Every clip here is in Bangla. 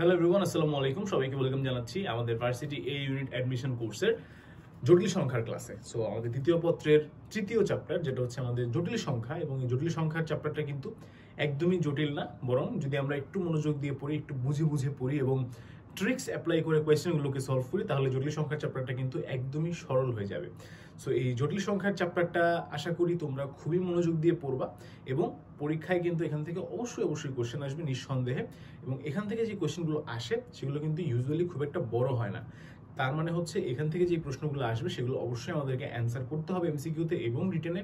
হ্যালো এভরিওয়ান, আসসালামু আলাইকুম। সবাইকে ওয়েলকাম জানাচ্ছি আমাদের ভার্সিটি এ ইউনিট অ্যাডমিশন কোর্সের জটিল সংখ্যার ক্লাসে। সো আমাদের দ্বিতীয় পত্রের তৃতীয় চ্যাপ্টার, যেটা হচ্ছে আমাদের জটিল সংখ্যা, এবং এই জটিল সংখ্যার চ্যাপ্টারটা কিন্তু একদমই জটিল না, বরং যদি আমরা একটু মনোযোগ দিয়ে পড়ি, একটু বুঝে বুঝে পড়ি এবং ট্রিক্স অ্যাপ্লাই করে কোয়েশ্চেনগুলোকে সলভ করি, তাহলে জটিল সংখ্যার চ্যাপ্টারটা কিন্তু একদমই সরল হয়ে যাবে। সো এই জটিল সংখ্যার চ্যাপ্টারটা আশা করি তোমরা খুবই মনোযোগ দিয়ে পড়বা, এবং পরীক্ষায় কিন্তু এখান থেকে অবশ্যই কোয়েশ্চেন আসবে নিঃসন্দেহে। এবং এখান থেকে যে কোয়েশ্চেনগুলো আসে সেগুলো কিন্তু ইউজুয়ালি খুব একটা বড় হয় না। তার মানে হচ্ছে এখান থেকে যে প্রশ্নগুলো আসবে সেগুলো অবশ্যই আমাদেরকে অ্যান্সার করতে হবে এমসিকিউতে এবং রিটেনে,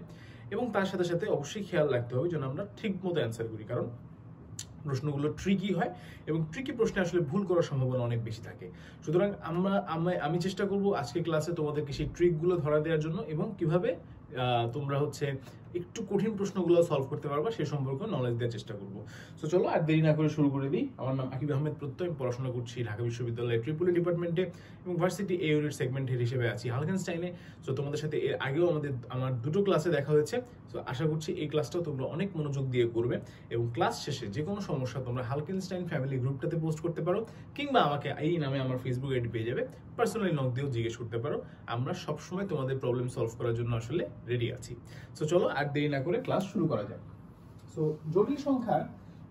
এবং তার সাথে সাথে অবশ্যই খেয়াল রাখতে হবে যেন আমরা ঠিক মতো অ্যান্সার করি, কারণ প্রশ্নগুলো ট্রিকি হয় এবং ট্রিকি প্রশ্নে আসলে ভুল করার সম্ভাবনা অনেক বেশি থাকে। সুতরাং আমি চেষ্টা করব আজকে ক্লাসে তোমাদেরকে সেই ট্রিকগুলো ধরা দেওয়ার জন্য, এবং কিভাবে তোমরা হচ্ছে একটু কঠিন প্রশ্নগুলো সলভ করতে পারবা সে সম্পর্কে নলেজ দেওয়ার চেষ্টা করবো। সো চলো আর দেরি না করে শুরু করে দিই। আমার নাম আকিব আহমেদ প্রত্যয়, আমি পড়াশোনা করছি ঢাকা বিশ্ববিদ্যালয়ের ট্রিপল ডিপার্টমেন্টে এবং ভার্সিটি এ ইউনিট সেগমেন্টের হিসেবে আছি হালকেনস্টাইনে। সো তোমাদের সাথে এর আগেও আমার দুটো ক্লাসে দেখা হয়েছে। সো আশা করছি এই ক্লাসটাও তোমরা অনেক মনোযোগ দিয়ে করবে, এবং ক্লাস শেষে যে কোনো সমস্যা তোমরা হালকেনস্টাইন ফ্যামিলি গ্রুপটাতে পোস্ট করতে পারো, কিংবা আমাকে এই নামে আমার ফেসবুক আইডি পেয়ে যাবে, পার্সোনালি নক দিয়েও জিজ্ঞেস করতে পারো। আমরা সবসময় তোমাদের প্রবলেম সলভ করার জন্য আসলে রেডি আছি। সো চলো আর দেরি না করে ক্লাস শুরু করা যাক। সো জটিল সংখ্যার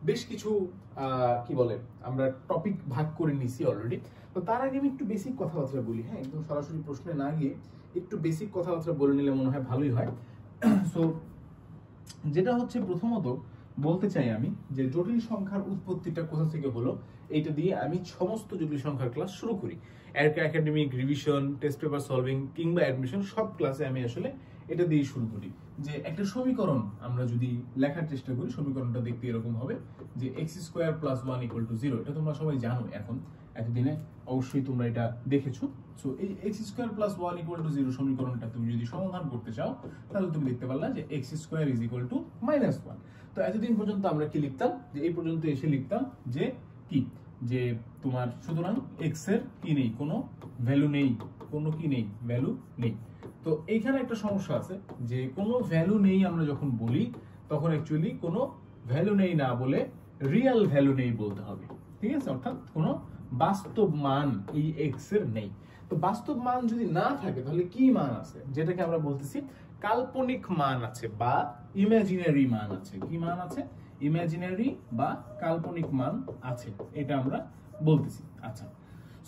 বেশ কিছু কি বলে আমরা টপিক ভাগ করে নিছি অলরেডি। তো তার আগে আমি একটু বেসিক কথাবার্তা বলি, হ্যাঁ, একদম সরাসরি প্রশ্নে না গিয়ে একটু বেসিক কথাবার্তা বলে নিলে মনে হয় ভালোই হয়। সো যেটা হচ্ছে প্রথমত বলতে চাই আমি যে জটিল সংখ্যার উৎপত্তিটা কোথা থেকে হলো, এইটা দিয়ে আমি সমস্ত জটিল সংখ্যার ক্লাস শুরু করি। Academic, revision, test paper solving কিংবা অ্যাডমিশন, সব ক্লাসে আমি আসলে এটা দিয়ে শুরু করি। যে একটা সমীকরণ আমরা যদি লেখার চেষ্টা করি, সমীকরণটা দেখতে এরকম হবে যে x² + 1 = 0। এটা তোমরা সবাই জানো, এখন এতদিনে অবশ্যই তোমরা এটা দেখেছো। সো এই x² + 1 = 0 সমীকরণটা তুমি যদি সমাধান করতে চাও, তাহলে তুমি দেখতে পারলা যে x² = -1। তো এতদিন পর্যন্ত আমরা কি লিখতাম, যে এই পর্যন্ত এসে লিখতাম যে কি, যে তোমার সুতরাং x এর কি নেই, কোনো ভ্যালু নেই, কোনো কি নেই, ভ্যালু নেই। তো এইখানে একটা সমস্যা আছে যে কোনো ভ্যালু নেই আমরা যখন বলি, তখন অ্যাকচুয়ালি কোনো ভ্যালু নেই না বলে রিয়েল ভ্যালু নেই বলতে হবে, ঠিক আছে? অর্থাৎ কোনো বাস্তব মান এই x এর নেই। তো বাস্তব মান যদি না থাকে তাহলে কি মান আছে, যেটাকে আমরা বলতেছি কাল্পনিক মান আছে বা ইমাজিনারি মান আছে। কি মান আছে? ইমাজিনারি বা কাল্পনিক মান আছে, এটা আমরা বলতেছি। আচ্ছা,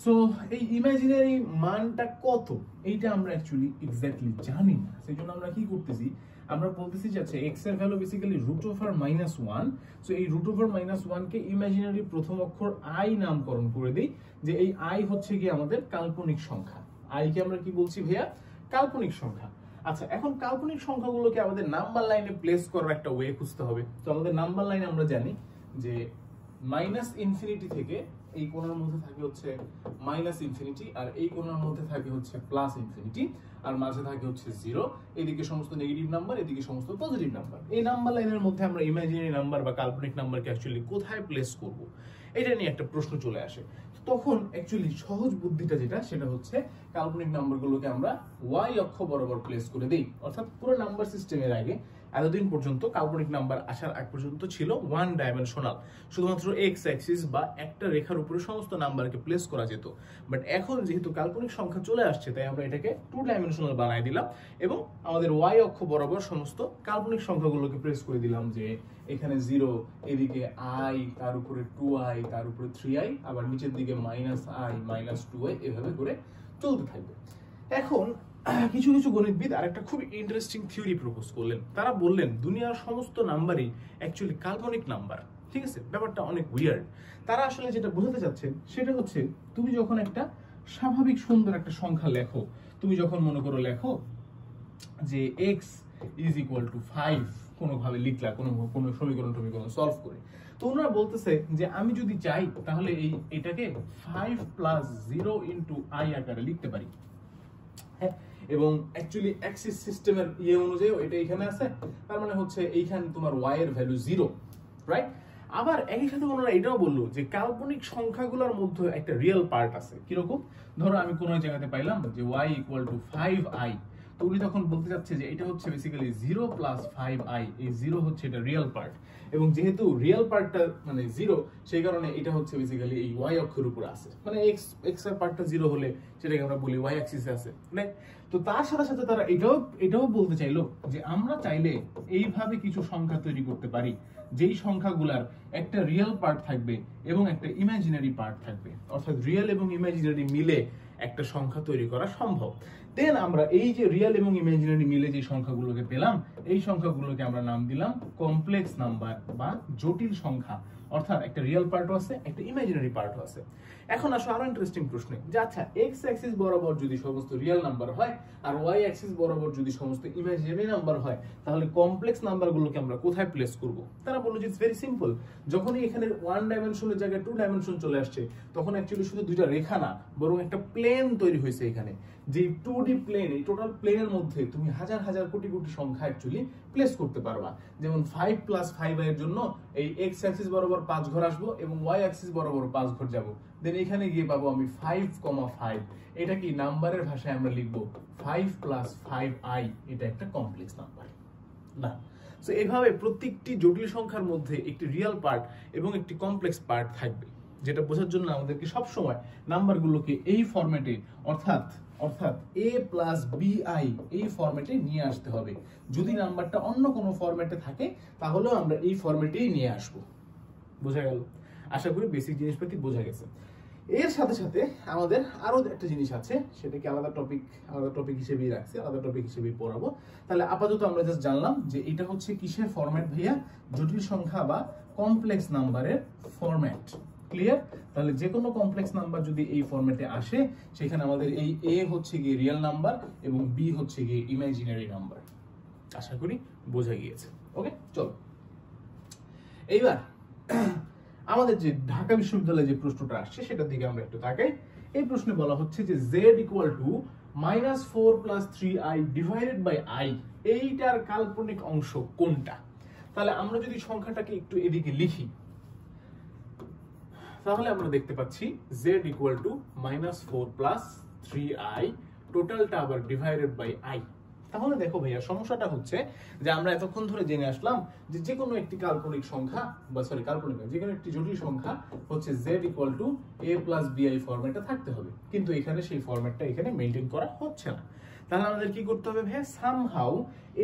সো এই ইমাজিনারি মানটা কত, এইটা আমরা অ্যাকচুয়ালি এক্স্যাক্টলি জানি না। সেই জন্য আমরা কি করতেছি, আমরা বলতেছি যে আচ্ছা x এর ভ্যালু বেসিক্যালি √(-1). সো এই √(-1) কে ইমাজিনারি প্রথম অক্ষর i নামকরণ করে দেই, যে এই i হচ্ছে কি আমাদের কাল্পনিক সংখ্যা। i কে আমরা কি বলছি ভাইয়া? কাল্পনিক সংখ্যা। আচ্ছা, এখন কাল্পনিক সংখ্যাগুলোকে আমাদের নাম্বার লাইনে প্লেস করার একটা ওয়ে খুঁজতে হবে। তো আমাদের নাম্বার লাইনে আমরা জানি যে -∞ থেকে এই কোণার মধ্যে থাকে হচ্ছে -∞, আর এই কোণার মধ্যে থাকে হচ্ছে +∞, আর মাঝে থাকে হচ্ছে 0। এদিকে সমস্ত নেগেটিভ নাম্বার, এদিকে সমস্ত পজিটিভ নাম্বার। এই নাম্বার লাইনের মধ্যে আমরা ইমাজিনারি নাম্বার বা কাল্পনিক নাম্বারকে অ্যাকচুয়ালি কোথায় প্লেস করব, এটা নিয়ে একটা প্রশ্ন চলে আসে। তখন অ্যাকচুয়ালি সহজ বুদ্ধিটা যেটা, সেটা হচ্ছে কাল্পনিক নাম্বারগুলোকে আমরা y অক্ষ বরাবর প্লেস করে দেই। অর্থাৎ পুরো নাম্বার সিস্টেমের আগে এতদিন পর্যন্ত কাল্পনিক নাম্বার আসার আগ পর্যন্ত ছিল ওয়ান ডাইমেনশনাল, শুধুমাত্র এক্স অ্যাক্সিস বা একটা রেখার উপরে সমস্ত নাম্বারকে প্লেস করা যেত। বাট এখন যেহেতু কাল্পনিক সংখ্যা চলে আসছে, তাই আমরা এটাকে 2 ডাইমেনশনাল বানাই দিলাম, এবং আমাদের ওয়াই অক্ষ বরাবর সমস্ত কাল্পনিক সংখ্যাগুলোকে প্লেস করে দিলাম। যে এখানে 0, এদিকে i, তার উপরে 2i, তার উপরে 3i, আবার নিচের দিকে -i, -2i, এভাবে করে চলতে থাকবে। এখন কিছু কিছু গণিতবিদ আরেকটা খুব ইন্টারেস্টিং থিওরি প্রপোজ করলেন। তারা বললেন দুনিয়ার সমস্ত নাম্বারই অ্যাকচুয়ালি কাল্পনিক নাম্বার, ঠিক আছে? ব্যাপারটা অনেক উইয়ার্ড। তারা আসলে যেটা বোঝাতে চাচ্ছেন সেটা হচ্ছে, তুমি যখন একটা স্বাভাবিক সুন্দর একটা সংখ্যা লেখো, তুমি যখন মনে করো লেখো যে x = 5, কোনোভাবে লিখলা, কোনো সমীকরণ সলভ করে, তো ওনারা বলতেছে যে আমি যদি চাই তাহলে এটাকে 5 + 0 * i আকারে লিখতে পারি, হ্যাঁ। এবং অ্যাকচুয়ালি অ্যাক্সিস সিস্টেমের অনুযায়ী এটা এখানে আছে, তার মানে হচ্ছে এইখানে তোমার y এর ভ্যালু 0, রাইট? আবার একই সাথে ওনারা এটাও বললো যে কাল্পনিক সংখ্যাগুলোর মধ্যে একটা রিয়েল পার্ট আছে। কিরকম? ধরো আমি কোনো জায়গাতে পাইলাম যে y = 5i, তো উনি তখন বলতে চাচ্ছে যে এটা হচ্ছে বেসিক্যালি 0 প্লাস 5i, এই 0 হচ্ছে এটা রিয়েল পার্ট, এবং যেহেতু রিয়েল পার্টটা মানে 0, সেই কারণে এটা হচ্ছে বেসিক্যালি এই y অক্ষের উপর আছে, মানে x এর পার্টটা 0 হলে সেটাকে আমরা বলি y অ্যাক্সিসে আছে, রাইট? তো তার সাথে সাথে তারা এটাও বলতে চাইলো যে আমরা চাইলে এইভাবে কিছু সংখ্যা তৈরি করতে পারি যেই সংখ্যাগুলার একটা রিয়েল পার্ট থাকবে এবং একটা ইমাজিনারি পার্ট থাকবে, অর্থাৎ রিয়েল এবং ইমাজিনারি মিলে একটা সংখ্যা তৈরি করা সম্ভব। দেন আমরা এই যে রিয়েল এবং ইমাজিনারি মিলে যে সংখ্যাগুলোকে পেলাম, এই সংখ্যাগুলোকে আমরা নাম দিলাম কমপ্লেক্স নাম্বার বা জটিল সংখ্যা, অর্থাৎ একটা রিয়েল পার্টও আছে, একটা ইমাজিনারি পার্টও আছে। এখন আসলে আরো ইন্টারেস্টিং প্রশ্ন যে আচ্ছা এক্স অ্যাক্সিস বরাবর যদি সমস্ত রিয়েল নাম্বার হয় আর ওয়াই অ্যাক্সিস বরাবর যদি সমস্ত ইমাজিনারি নাম্বার হয়, তাহলে কমপ্লেক্স নাম্বারগুলোকে আমরা কোথায় প্লেস করব? তারা বলল যে ইটস ভেরি সিম্পল, যখনই এখানে ওয়ান ডাইমেনশনের জায়গায় টু ডাইমেনশন চলে আসছে, তখন অ্যাকচুয়ালি শুধু দুইটা রেখা না, বরং একটা প্লেন তৈরি হয়েছে এখানে, যে 2D প্লেন, এই টোটাল প্লেনের মধ্যে তুমি হাজার হাজার কোটি কোটি সংখ্যা অ্যাকচুয়ালি প্লেস করতে পারবা। যেমন 5 প্লাস 5i এর জন্য এই এক্স অ্যাক্সিস বরাবর 5 ঘর আসবো এবং ওয়াই অ্যাক্সিস বরাবর 5 ঘর যাব, দেন এখানে গিয়ে পাবো আমি 5,5। এটা কি নাম্বারের ভাষায় আমরা লিখবো 5 প্লাস 5i, এটা একটা কমপ্লেক্স নাম্বার না। সো এইভাবে প্রত্যেকটি জটিল সংখ্যার মধ্যে একটি রিয়েল পার্ট এবং একটি কমপ্লেক্স পার্ট থাকবে, যেটা বোঝার জন্য আমাদেরকে সবসময় নাম্বারগুলোকে এই ফরম্যাটে অর্থাৎ a প্লাস bi এই ফরম্যাটে নিয়ে আসতে হবে। যদি নাম্বারটা অন্য কোনো ফরম্যাটে থাকে তাহলেও আমরা এই ফরম্যাটেই নিয়ে আসব। বোঝা গেল? আশা করি বেসিক জিনিসপাতি বোঝা গেছে। এর সাথে সাথে আমাদের আরো একটা জিনিস আছে, সেটাকে আলাদা টপিক হিসেবেই রাখছি, আলাদা টপিক হিসেবেই পড়াবো। তাহলে আপাতত আমরা জাস্ট জানলাম যে এটা হচ্ছে কিসের ফরম্যাট ভাইয়া? জটিল সংখ্যা বা কমপ্লেক্স নাম্বারের ফরম্যাট। ক্লিয়ার? তাহলে যে কোনো কমপ্লেক্স নাম্বার যদি এই ফরম্যাটে আসে, সেখানে আমাদের এই a হচ্ছে গিয়ে রিয়েল নাম্বার এবং b হচ্ছে গিয়ে ইমাজিনারি নাম্বার। আশা করি বোঝা গিয়েছে। ওকে, চলো এইবার আমাদের যে ঢাকা বিশ্ববিদ্যালয়ে যে প্রশ্নটা আসছে সেটার দিকে আমরা একটু তাকাই। এই প্রশ্নে বলা হচ্ছে যে z equal to -4 plus 3i divided by i, এইটার কাল্পনিক অংশ কোনটা? তাহলে আমরা যদি সংখ্যাটাকে একটু এদিকে লিখি, তাহলে আমরা দেখতে পাচ্ছি z equal to -4 plus 3i, টোটালটা আবার ডিভাইডেড বাই i। তাহলে দেখো ভাইয়া, সমস্যাটা হচ্ছে যে আমরা এতক্ষণ ধরে জেনে আসলাম যে যে কোনো একটি কাল্পনিক সংখ্যা বা কাল্পনিক যে কোনো একটি জটিল সংখ্যা হচ্ছে z equal two a plus bi ফরম্যাটে থাকতে হবে, কিন্তু এখানে সেই ফরম্যাটটা এখানে মেইনটেইন করা হচ্ছে না। তাহলে আমাদের কি করতে হবে ভাইয়া? সামহাউ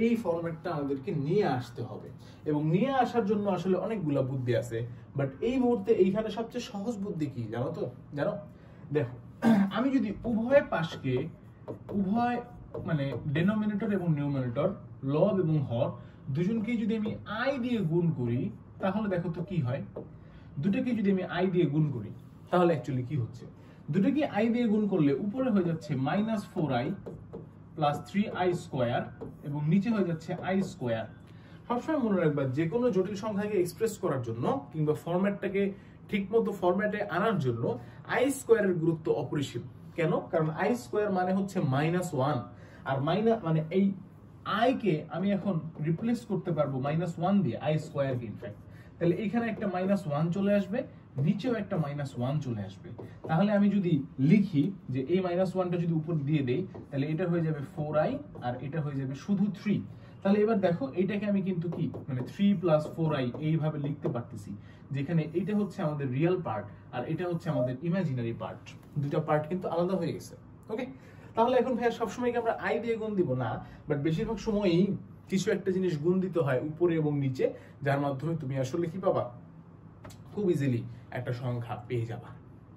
এই ফরম্যাটটা আমাদেরকে নিয়ে আসতে হবে, এবং নিয়ে আসার জন্য আসলে অনেকগুলা বুদ্ধি আছে, বাট এই মুহূর্তে এইখানে সবচেয়ে সহজ বুদ্ধি কি জানো তো? জানো? দেখো, আমি যদি উভয় পাশকে উভয় মানে ডেনোমিনেটর এবং নিউমারেটর, লব এবং হর দুজনকেই যদি আমি i দিয়ে গুণ করি, তাহলে দেখো তো কি হয়। দুটোকে যদি আমি i দিয়ে গুণ করি তাহলে অ্যাকচুয়ালি কি হচ্ছে? দুটোকে i দিয়ে গুণ করলে উপরে হয়ে যাচ্ছে -4i প্লাস 3i স্কোয়ার এবং নিচে হয়ে যাচ্ছে i স্কোয়ার। সবসময় মনে রাখবা, যে কোনো জটিল সংখ্যাকে এক্সপ্রেস করার জন্য কিংবা ফরম্যাটটাকে ঠিকমতো ফরম্যাটে আনার জন্য i স্কোয়ারের গুরুত্ব অপরিসীম। কেন? কারণ i স্কোয়ার মানে হচ্ছে -1, আর মানে এই i কে আমি এখন রিপ্লেস করতে পারবো -1 দিয়ে, i স্কোয়ার কে ইনফ্যাক্ট। তাহলে এখানে একটা -1 চলে আসবে, নিচেও একটা -1 চলে আসবে। তাহলে আমি যদি লিখি যে এই -1টা যদি উপর দিয়ে দেই, তাহলে এটা হয়ে যাবে 4i আর এটা হয়ে যাবে শুধু 3। তাহলে এবার দেখো, এটাকে আমি কিন্তু কি মানে 3 প্লাস 4i এইভাবে লিখতে পারতেছি, যেখানে এটা হচ্ছে আমাদের রিয়েল পার্ট আর এটা হচ্ছে আমাদের ইমাজিনারি পার্ট। দুটো পার্ট কিন্তু আলাদা হয়ে গেছে। ওকে, তাহলে এখন ভাইয়া সবসময় কি আমরা i দিয়ে গুণ দিব? না, বাট বেশিরভাগ সময়ই কিছু একটা জিনিস গুণ দিতে হয় উপরে এবং নিচে, যার মাধ্যমে তুমি আসলে কি পাবা? খুব ইজিলি একটা সংখ্যা পেয়ে যাবা।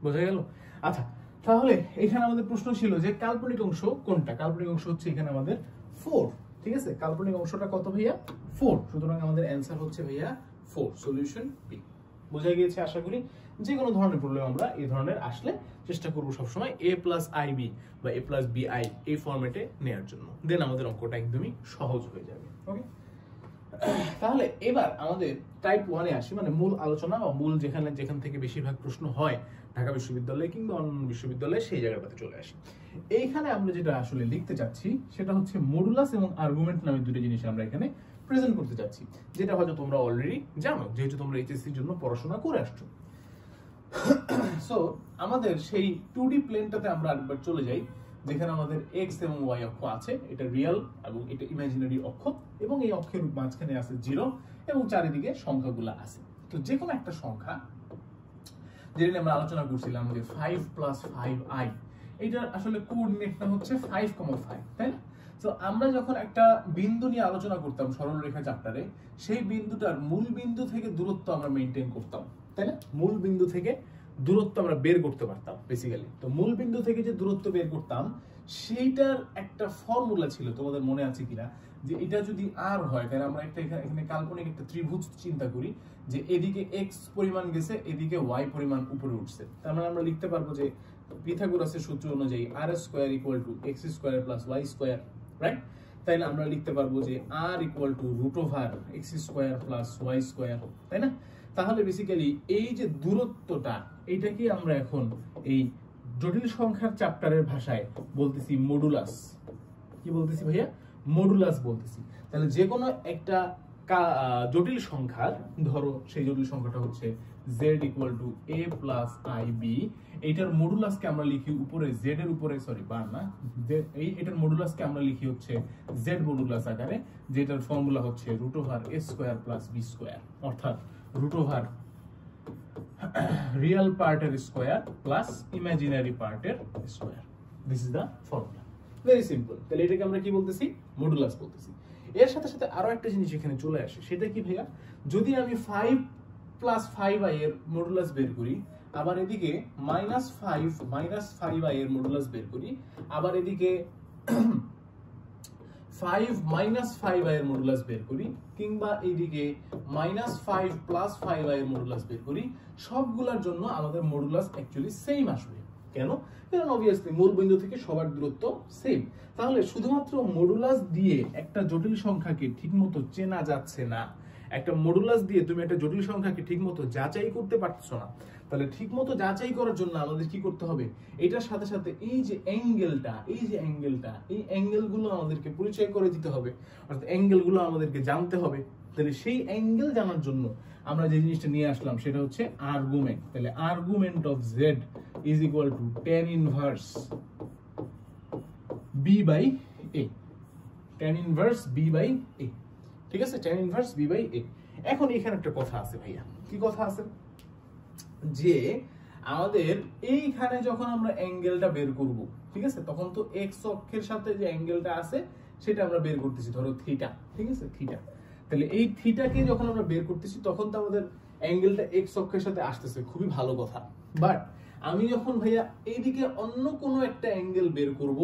বোঝা গেল? আচ্ছা, তাহলে এখানে আমাদের প্রশ্ন ছিল যে কাল্পনিক অংশ কোনটা? কাল্পনিক অংশ হচ্ছে এখানে আমাদের 4। ঠিক আছে, কাল্পনিক অংশটা কত ভাইয়া? 4। সুতরাং আমাদের অ্যান্সার হচ্ছে ভাইয়া 4, সলিউশন বি। বোঝা গিয়েছে আশা করি। যে কোনো ধরনের প্রবলেম আমরা এই ধরনের আসলে চেষ্টা করবো সবসময় a প্লাস ib বা a প্লাস bi এই ফরম্যাটে নেওয়ার জন্য, দেন আমাদের অঙ্কটা একদমই সহজ হয়ে যাবে। ওকে, তাহলে এবার আমাদের টাইপ 1-এ আসি, মানে মূল আলোচনা বা মূল যেখান থেকে বেশিরভাগ প্রশ্ন হয় ঢাকা বিশ্ববিদ্যালয়ে কিংবা অন্যান্য বিশ্ববিদ্যালয়ে, সেই জায়গাটাতে চলে আসি। এইখানে আমরা যেটা আসলে লিখতে চাচ্ছি সেটা হচ্ছে মডুলাস এবং আর্গুমেন্ট নামে দুটো জিনিস আমরা এখানে প্রেজেন্ট করতে চাচ্ছি, যেটা হয়তো তোমরা অলরেডি জানো, যেহেতু তোমরা এইচএসসির জন্য পড়াশোনা করে আসছো। সো আমাদের সেই 2D প্লেনটাতে আমরা আরেকবার চলে যাই, যেখানে আমাদের এক্স এবং ওয়াই অক্ষ আছে, এটা রিয়েল এবং এটা ইমাজিনারি অক্ষ, এবং এই অক্ষের মাঝখানে আছে 0 এবং চারিদিকে সংখ্যাগুলো আছে। তো যে কোনো একটা সংখ্যা যেটা নিয়ে আমরা আলোচনা করছিলাম যে 5 + 5i, এটার আসলে কোঅর্ডিনেটটা হচ্ছে 5,5, তাই না? তো আমরা যখন একটা বিন্দু নিয়ে আলোচনা করতাম সরলরেখা চ্যাপ্টারে, সেই বিন্দুটার মূল বিন্দু থেকে দূরত্ব আমরা মেইনটেইন করতাম, তাই না? মূল বিন্দু থেকে দূরত্ব আমরা বের করতে পারতাম বেসিক্যালি। তো মূল বিন্দু থেকে যে দূরত্ব বের করতাম সেইটার একটা ফর্মুলা ছিল, তোমাদের মনে আছে কিনা, যে এটা যদি আর হয়, তাহলে আমরা একটা এখানে কাল্পনিক একটা ত্রিভুজ চিন্তা করি, যে এদিকে x পরিমাণ গেছে, এদিকে y পরিমাণ উপরে উঠছে। তার মানে আমরা লিখতে পারবো যে পিথাগোরাসের সূত্র অনুযায়ী r² = x² + y², রাইট? তাইলে আমরা লিখতে পারবো যে r = x² + y², তাই না? তাহলে বেসিক্যালি এই যে দূরত্বটা, এইটাকে আমরা এখন এই জটিল সংখ্যার চ্যাপ্টারের ভাষায় বলতেছি মডুলাস। কি বলতেছি ভাইয়া? মডুলাস বলতেছি। তাহলে যে কোনো একটা জটিল সংখ্যার, ধরো সেই জটিল সংখ্যাটা হচ্ছে z = a + ib, এইটার মডুলাসকে আমরা লিখি উপরে z এর উপরে, সরি বার না, এটার মডুলাসকে আমরা লিখি হচ্ছে z মডুলাস আকারে, যেটার ফর্মুলা হচ্ছে √a² + b², অর্থাৎ রিয়েল পার্টের স্কয়ার প্লাস ইমাজিনারি পার্টের square. This is the formula, very simple. তাহলে এটাকে আমরা কি বলতেছি? মডুলাস বলতেছি। এর সাথে সাথে আরো একটা জিনিস এখানে চলে আসে, সেটা কি ভাইয়া? যদি আমি 5 + 5i এর মডুলাস বের করি, আবার এদিকে -5 - 5i এর মডুলাস বের করি, আবার এদিকে 5 - 5i এর মডুলাস বের করি, কিংবা এইদিকে -5 + 5i এর মডুলাস বের করি, সবগুলোর জন্য আমাদের মডুলাস অ্যাকচুয়ালি সেম আসবে। কেন? কারণ অবভিয়াসলি মূল বিন্দু থেকে সবার দূরত্ব সেম। তাহলে শুধুমাত্র মডুলাস দিয়ে একটা জটিল সংখ্যাকে ঠিকমতো চেনা যাচ্ছে না, একটা মডুলাস দিয়ে তুমি একটা জটিল সংখ্যাকে ঠিকমতো যাচাই করতে পারছো না। তাহলে ঠিকমতো যাচাই করার জন্য আমাদের কি করতে হবে? এটার সাথে সাথে এই যে অ্যাঙ্গেলটা, এই অ্যাঙ্গেলগুলো আমাদেরকে পরিচয় করে দিতে হবে, অর্থাৎ অ্যাঙ্গেলগুলো আমাদেরকে জানতে হবে। তাহলে সেই অ্যাঙ্গেল জানার জন্য আমরা যে জিনিসটা নিয়ে আসলাম সেটা হচ্ছে আর্গুমেন্ট। তাহলে argument of z = tan inverse b/a, tan inverse b/a, ঠিক আছে? tan inverse b/a। এখন এখানে একটা কথা আছে ভাইয়া। কি কথা আছে? যে আমাদের এইখানে যখন আমরা অ্যাঙ্গেলটা বের করব, ঠিক আছে, তখন তো x অক্ষের সাথে যে অ্যাঙ্গেলটা আছে সেটা আমরা বের করতেছি, ধরো থিটা, ঠিক আছে, থিটা। তাহলে এই থিটাকে যখন আমরা বের করতেছি তখন তো আমাদের অ্যাঙ্গেলটা x অক্ষের সাথে আসতেছে, খুবই ভালো কথা। বাট আমি যখন ভাইয়া এইদিকে অন্য কোনো একটা অ্যাঙ্গেল বের করব,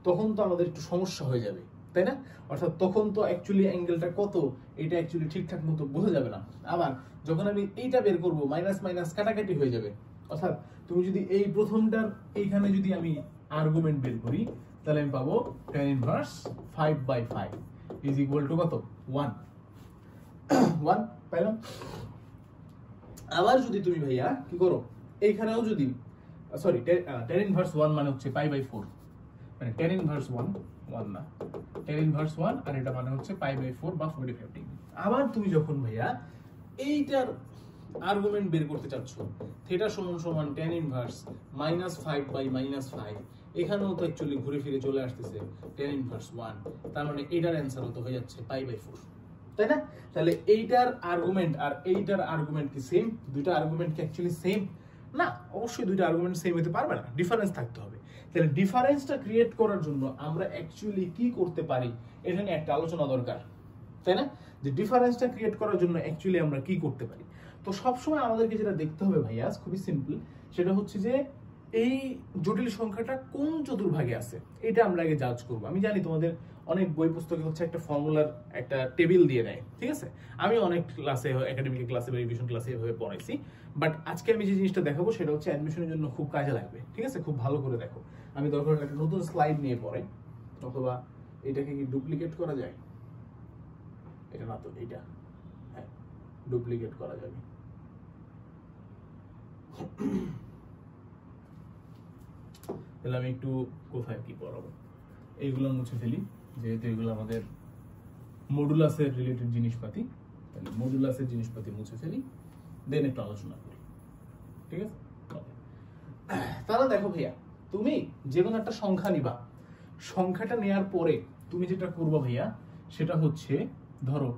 তখন তো আমাদের একটু সমস্যা হয়ে যাবে, তাই না? অর্থাৎ তখন তো অ্যাকচুয়ালি অ্যাঙ্গেলটা কত এটা অ্যাকচুয়ালি ঠিকঠাক মতো বোঝা যাবে না। আবার যখন আমি এইটা বের করব, মাইনাস মাইনাস কাটাকাটি হয়ে যাবে। অর্থাৎ তুমি যদি এই প্রথমটার এইখানে যদি আমি আর্গুমেন্ট বের করি, তাহলে আমি পাবো tan inverse 5/5 = কত? 1 পাইলাম। আবার যদি তুমি ভাইয়া কি করো, এইখানেও যদি সরি tan inverse 1 মানে হচ্ছে π/4, মানে tan inverse 1 না, tan inverse 1 আর এটা মানে হচ্ছে π/4 বা 45 ডিগ্রি। আবার তুমি যখন ভাইয়া এইটার আর্গুমেন্ট বের করতে চাচ্ছ, থিটা = tan inverse -5/-5, এখানেও তো অ্যাকচুয়ালি ঘুরে ফিরে চলে আসতেছে tan inverse 1, তার মানে এটার অ্যানসার তো হয়ে যাচ্ছে π/4, তাই না? তাহলে এইটার আর্গুমেন্ট আর এইটার আর্গুমেন্ট কি সেম? দুইটা আর্গুমেন্ট কি অ্যাকচুয়ালি সেম? না, অবশ্যই দুইটা আর্গুমেন্ট সেম হতে পারবে না, ডিফারেন্স থাকতে হবে। তাহলে ডিফারেন্সটা ক্রিয়েট করার জন্য আমরা অ্যাকচুয়ালি কি করতে পারি, এটা নিয়ে একটা আলোচনা দরকার, তাই না? যে ডিফারেন্সটা ক্রিয়েট করার জন্য অ্যাকচুয়ালি আমরা কি করতে পারি। তো সবসময় আমাদেরকে যেটা দেখতে হবে ভাইয়া, খুবই সিম্পল, সেটা হচ্ছে যে এই জটিল সংখ্যাটা কোন চতুর্ভাগে আছে এটা আমরা আগে জাজ করব। আমি জানি তোমাদের অনেক বই পুস্তকে হচ্ছে একটা ফর্মুলার একটা টেবিল দিয়ে দেয়, ঠিক আছে? আমি অনেক ক্লাসে, একাডেমিক ক্লাসে বা রিভিশন ক্লাসে এভাবে পড়াইছি। বাট আজকে আমি যে জিনিসটা দেখাবো সেটা হচ্ছে অ্যাডমিশনের জন্য খুব কাজে লাগবে, ঠিক আছে? খুব ভালো করে দেখো। আমি দরকার একটা নতুন স্লাইড নিয়ে পড়াই, অথবা এটাকে কি ডুপ্লিকেট করা যায়? এটা না তো, এটা হ্যাঁ ডুপ্লিকেট করা যাবে। তাহলে আমি একটু কোথায় কি পড়াবো, এইগুলো মুছে ফেলি, যেহেতু এগুলো আমাদের মডুলাসের রিলেটেড জিনিসপাতি। তাহলে মডুলাসের জিনিসপাতি মুছে ফেলি, দেন একটু আলোচনা করি, ঠিক আছে? তাহলে দেখো ভাইয়া, তুমি যে কোনো একটা সংখ্যা নিবা, সংখ্যাটা নেয়ার পরে তুমি যেটা করবে ভাইয়া সেটা হচ্ছে, ধরো